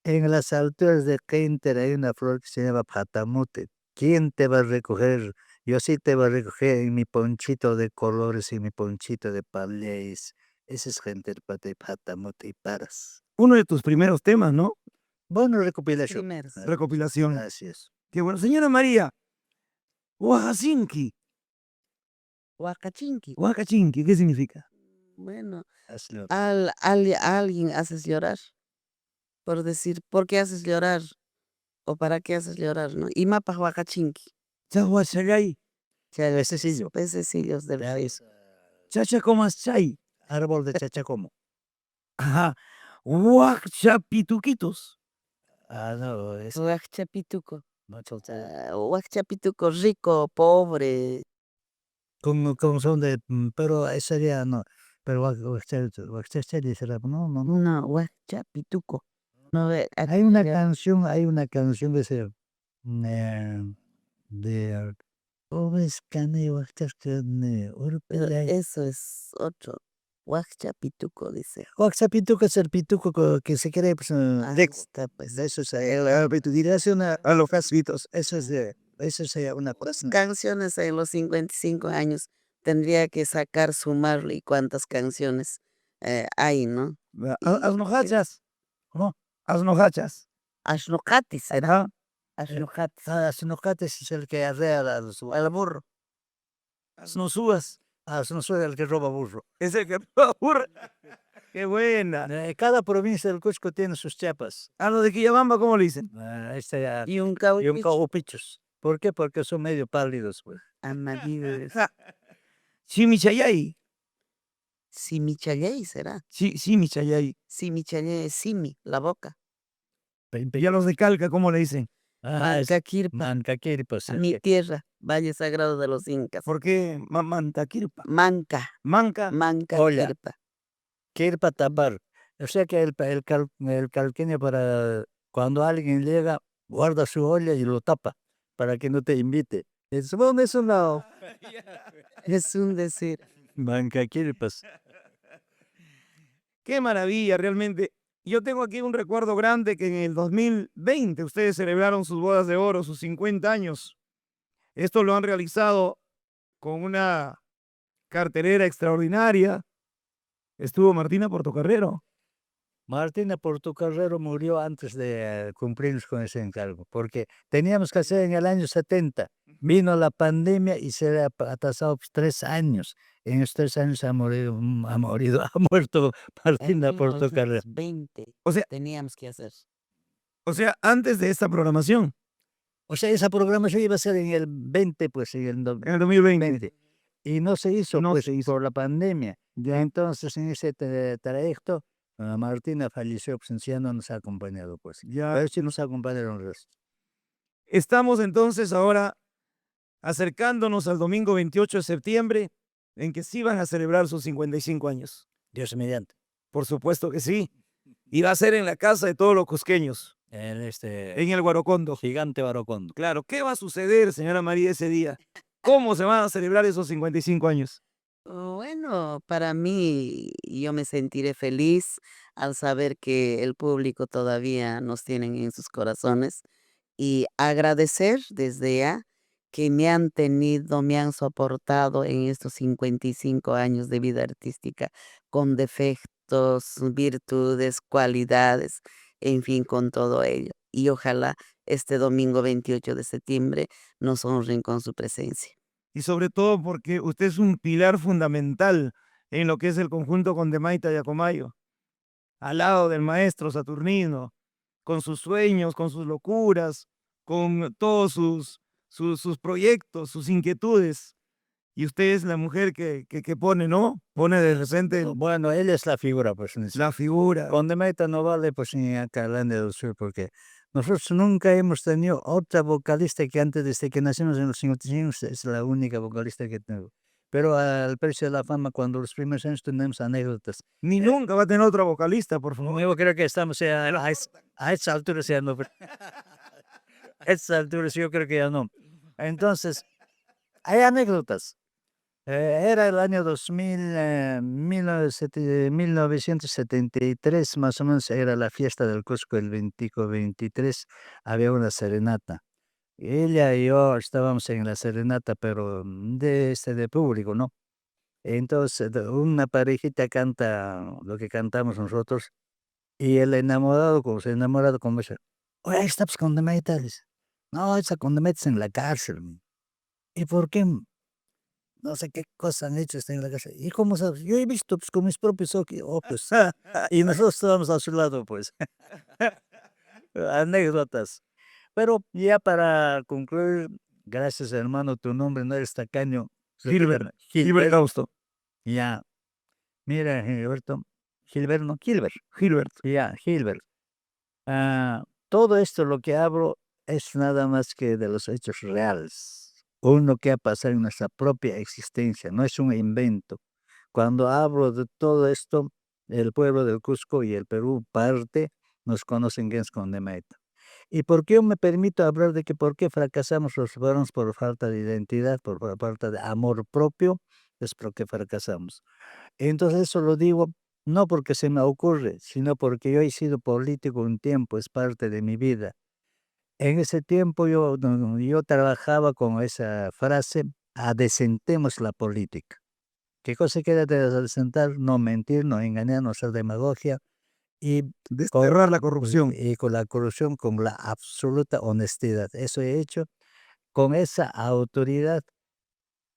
En las alturas de Quenter hay una flor que se llama patamote. ¿Quién te va a recoger? Yo sí te voy a recoger en mi ponchito de colores y mi ponchito de palés. Ese es Quenter pata y patamote y paras. Uno de tus primeros temas, ¿no? Bueno, recopilación. Primeros. Recopilación. Así es. Qué bueno. Señora María, Oaxacinqui. Huacachinqui. Oaxachinqui, ¿qué significa? Bueno, Hazlo. a alguien haces llorar. Por decir, ¿por qué haces llorar? ¿O para qué haces llorar? ¿No? Y mapa huacachinqui. Chahuachagay. Pececillo. Pececillos del Ya río. es, Chachacomaschay. árbol de chachacomo. Ajá. Huachapituquitos. Ah, no, es Huachapituco. mucho. Huachapituco rico, pobre. Con son de, pero ese día no. Pero Huaxtepec será, no, no, no. No, huachapituco. No, Hay una canción que se de Pobres cane Huaxtepec, pero Urpelay. eso es otro. Huachapituco, dice. Huaxapituco es el pituco que se cree, pues, Ahí está, pues. de eso es una A los casitos. eso es una cosa. Canciones en los 55 años. Tendría que sacar, sumarle y cuántas canciones hay, ¿no? Y Asnojachas. ¿Cómo? Asnojachas. Ashnocati será. Ashnocati. Sinocates es el que arrea al burro. Asnosúas. No soy el que roba burro. Es el que roba. Qué buena. Cada provincia del Cusco tiene sus chapas. A lo de Quillabamba, ¿cómo le dicen? Y un Y un caupicho. caupichos. ¿Por qué? Porque son medio pálidos, pues. Amarillos. Chimichayay. Simichalley será. Chimichayay. Simichalley es simi, la boca. Y a los de Calca, ¿cómo le dicen? Mancaquirpa. Mancaquirpas. Mi tierra, Valle Sagrado de los Incas. ¿Por qué Mantaquirpa? Manca. Manca. Olla. Quirpa. Quirpa tapar. O sea que el calqueño para cuando alguien llega, guarda su olla y lo tapa para que no te invite. Bueno, eso no. Es un decir. Mancaquirpas. Qué maravilla, realmente. Yo tengo aquí un recuerdo grande que en el 2020 ustedes celebraron sus bodas de oro, sus 50 años. Esto lo han realizado con una cartelera extraordinaria. Estuvo Martina Portocarrero. Martina Portocarrero murió antes de cumplir con ese encargo, porque teníamos que hacer en el año 70. Vino la pandemia y se ha atrasado 3 años. En esos 3 años ha muerto Martina En Portocarrero. 20 O sea, teníamos que hacer. antes de esta programación, O sea, esa programación iba a ser en el 20, pues en el en el 2020. 20. Y no se hizo, No pues, se hizo. por la pandemia. Ya. Entonces, en ese trayecto, Martina falleció, pues ya no nos ha acompañado, pues. Ya. Pero sí nos acompañaron el resto. Estamos entonces ahora acercándonos al domingo 28 de septiembre, en que sí van a celebrar sus 55 años. Dios mediante. Por supuesto que sí. Y va a ser en la casa de todos los cusqueños, En en el Guarocondo. gigante Barocondo. Claro, ¿qué va a suceder, señora María, ese día? ¿Cómo se van a celebrar esos 55 años? Bueno, para mí, yo me sentiré feliz al saber que el público todavía nos tienen en sus corazones y agradecer desde ya que me han tenido, me han soportado en estos 55 años de vida artística con defectos, virtudes, cualidades, en fin, con todo ello. Y ojalá este domingo 28 de septiembre nos honren con su presencia. Y sobre todo porque usted es un pilar fundamental en lo que es el conjunto Condemaita y Acomayo, al lado del maestro Saturnino, con sus sueños, con sus locuras, con todos sus proyectos, sus inquietudes. Y usted es la mujer que pone, ¿no? Pone de repente Bueno, él es la figura, pues. la figura. Condemaita no vale, pues, en Acalandia del Sur, porque nosotros nunca hemos tenido otra vocalista que antes, desde que nacimos en los 55, es la única vocalista que tengo. Pero al precio de la fama, cuando los primeros años tenemos anécdotas. Ni nunca va a tener otra vocalista, por favor. Yo creo que estamos a esa altura ya no. A estas alturas yo creo que ya no. Entonces, hay anécdotas. Era el año 1973, más o menos, era la fiesta del Cusco, el 23, había una serenata. Ella y yo estábamos en la serenata, pero de público, ¿no? Entonces, una parejita canta lo que cantamos nosotros, y el enamorado, como se enamorado, como dice, oye, estás con Condemaita, dice. No, esa Condemaita está en la cárcel. ¿Y por qué? No sé qué cosas han hecho, está en la cárcel. ¿Y cómo sabes? Yo he visto, pues, con mis propios ojos. Y nosotros estábamos a su lado, pues. Anécdotas. Pero ya para concluir, gracias, hermano, tu nombre no es tacaño. Gilbert Gausto. Ya. Mira, Gilberto. Gilbert, no, Gilbert. Gilbert. Ya, Gilbert. Todo esto lo que hablo es nada más que de los hechos reales. Uno que ha pasado en nuestra propia existencia, no es un invento. Cuando hablo de todo esto, el pueblo del Cusco y el Perú parte nos conocen que es Condemaita. ¿Y por qué yo me permito hablar de que por qué fracasamos los varones por falta de identidad, por falta de amor propio? Es porque fracasamos. Entonces eso lo digo no porque se me ocurre, sino porque yo he sido político un tiempo, es parte de mi vida. En ese tiempo yo trabajaba con esa frase, adecentemos la política. ¿Qué cosa queda de adecentar? No mentir, no engañar, no hacer demagogia. y Desterrar la corrupción. y con la corrupción con la absoluta honestidad. Eso he hecho con esa autoridad.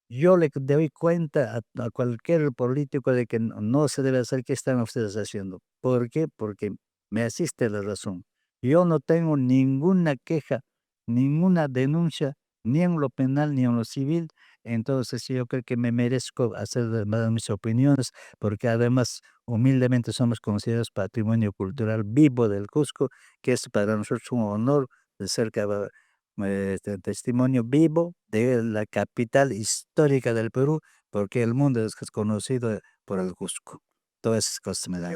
Yo le doy cuenta a cualquier político de que no se debe hacer. ¿Qué están ustedes haciendo? ¿Por qué? Porque me asiste la razón. Yo no tengo ninguna queja, ninguna denuncia, ni en lo penal ni en lo civil. Entonces yo creo que me merezco hacer mis opiniones, porque además humildemente somos considerados patrimonio cultural vivo del Cusco, que es para nosotros un honor de ser testimonio vivo de la capital histórica del Perú, porque el mundo es conocido por el Cusco. Todas esas cosas me dan.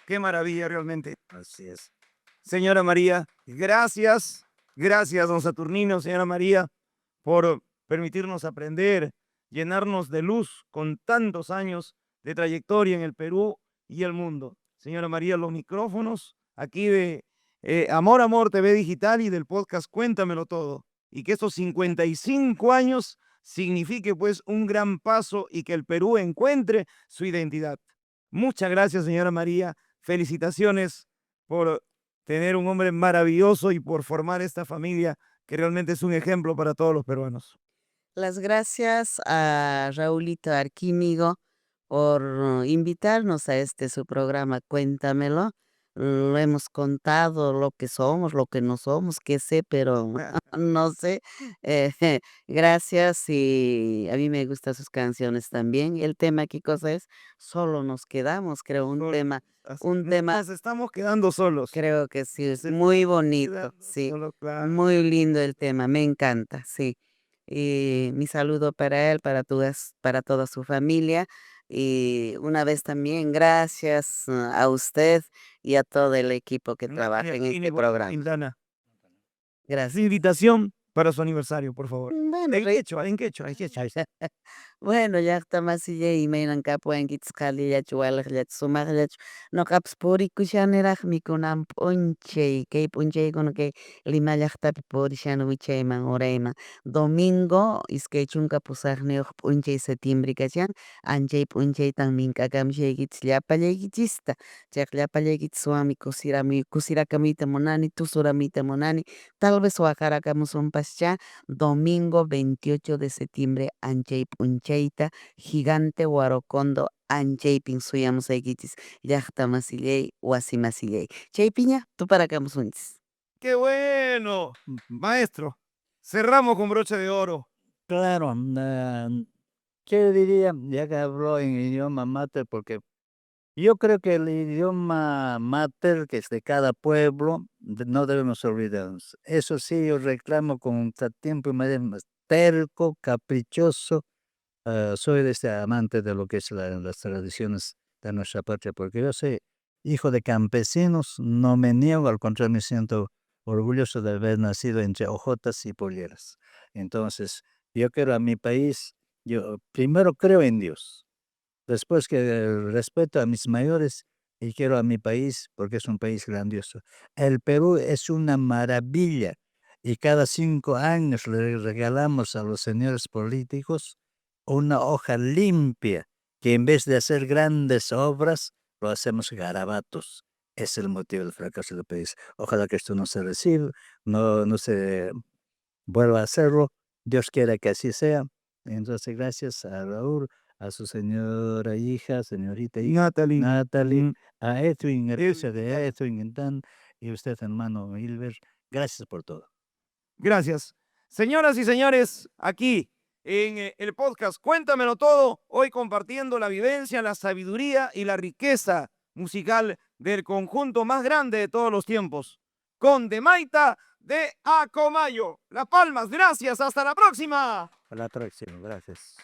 Qué maravilla realmente. Así es. Señora María, gracias, don Saturnino, señora María, por permitirnos aprender, llenarnos de luz con tantos años de trayectoria en el Perú y el mundo. Señora María, los micrófonos aquí de Amor Amor TV Digital y del podcast Cuéntamelo Todo. Y que estos 55 años signifique pues un gran paso y que el Perú encuentre su identidad. Muchas gracias, señora María. Felicitaciones por tener un hombre maravilloso y por formar esta familia que realmente es un ejemplo para todos los peruanos. Las gracias a Raulito Arquímigo por invitarnos a su programa Cuéntamelo. Lo hemos contado lo que somos, lo que no somos, qué sé, pero no sé. Eh, gracias y a mí me gustan sus canciones también. El tema, ¿qué cosa es? Solo nos quedamos, creo, un tema, Nos estamos quedando solos. creo que sí, es Se muy están bonito, quedando sí, solos, claro. muy lindo el tema, me encanta, sí. Y mi saludo para él, para toda su familia. Y una vez también, gracias a usted y a todo el equipo que trabaja en este programa. Quintana. Gracias. Invitación para su aniversario, por favor. Bueno, En quechua, en quechua. bueno, llaqtamasilla imaynankapuwan kichqalilla chuwalaqllachu sumaqllachu noqapas purikushaniraqmi kunan p'unchay kay p'unchaykuna kay Lima llaqtapi purishani wichayman urayman domingo iskay chunka pusaqniyuq p'unchay septiembre kashan anchay p'unchaytan mink'akamishaykichis llapallaykichista chayqa llapallaykichiswanmi kusirakamuyta munani tusuramuyta munani tal vez waqharakamusunpascha domingo 28 de septiembre anchay p'unchayta gigante Huarocondo anchaypin suyamusaykichis llaqta masillay wasi masillay chaypiña tuparakamusunchis. ¡Qué bueno! Maestro, cerramos con broche de oro. Claro, ¿qué diría? Ya que habló en idioma mater, porque yo creo que el idioma mater, que es de cada pueblo, no debemos olvidarnos. Eso sí, yo reclamo con tiempo y medio más terco, caprichoso. Soy amante de lo que es las tradiciones de nuestra patria, porque yo soy hijo de campesinos, no me niego, al contrario, me siento orgulloso de haber nacido entre hojotas y polleras. Entonces, yo quiero a mi país, yo primero creo en Dios, después que respeto a mis mayores y quiero a mi país porque es un país grandioso. El Perú es una maravilla y cada 5 años le regalamos a los señores políticos una hoja limpia, que en vez de hacer grandes obras, lo hacemos garabatos. Es el motivo del fracaso del país. Ojalá que esto no se reciba, no se vuelva a hacerlo. Dios quiera que así sea. Entonces, gracias a Raúl, a su señora hija, señorita hija, Natalie, a Edwin, hermosa de Edwin, y usted, hermano Hilbert. Gracias por todo. Gracias. Señoras y señores, aquí en el podcast Cuéntamelo Todo, hoy compartiendo la vivencia, la sabiduría y la riqueza musical del conjunto más grande de todos los tiempos, Conde Maita de Acomayo. Las Palmas, gracias, hasta la próxima. Hasta la próxima, gracias.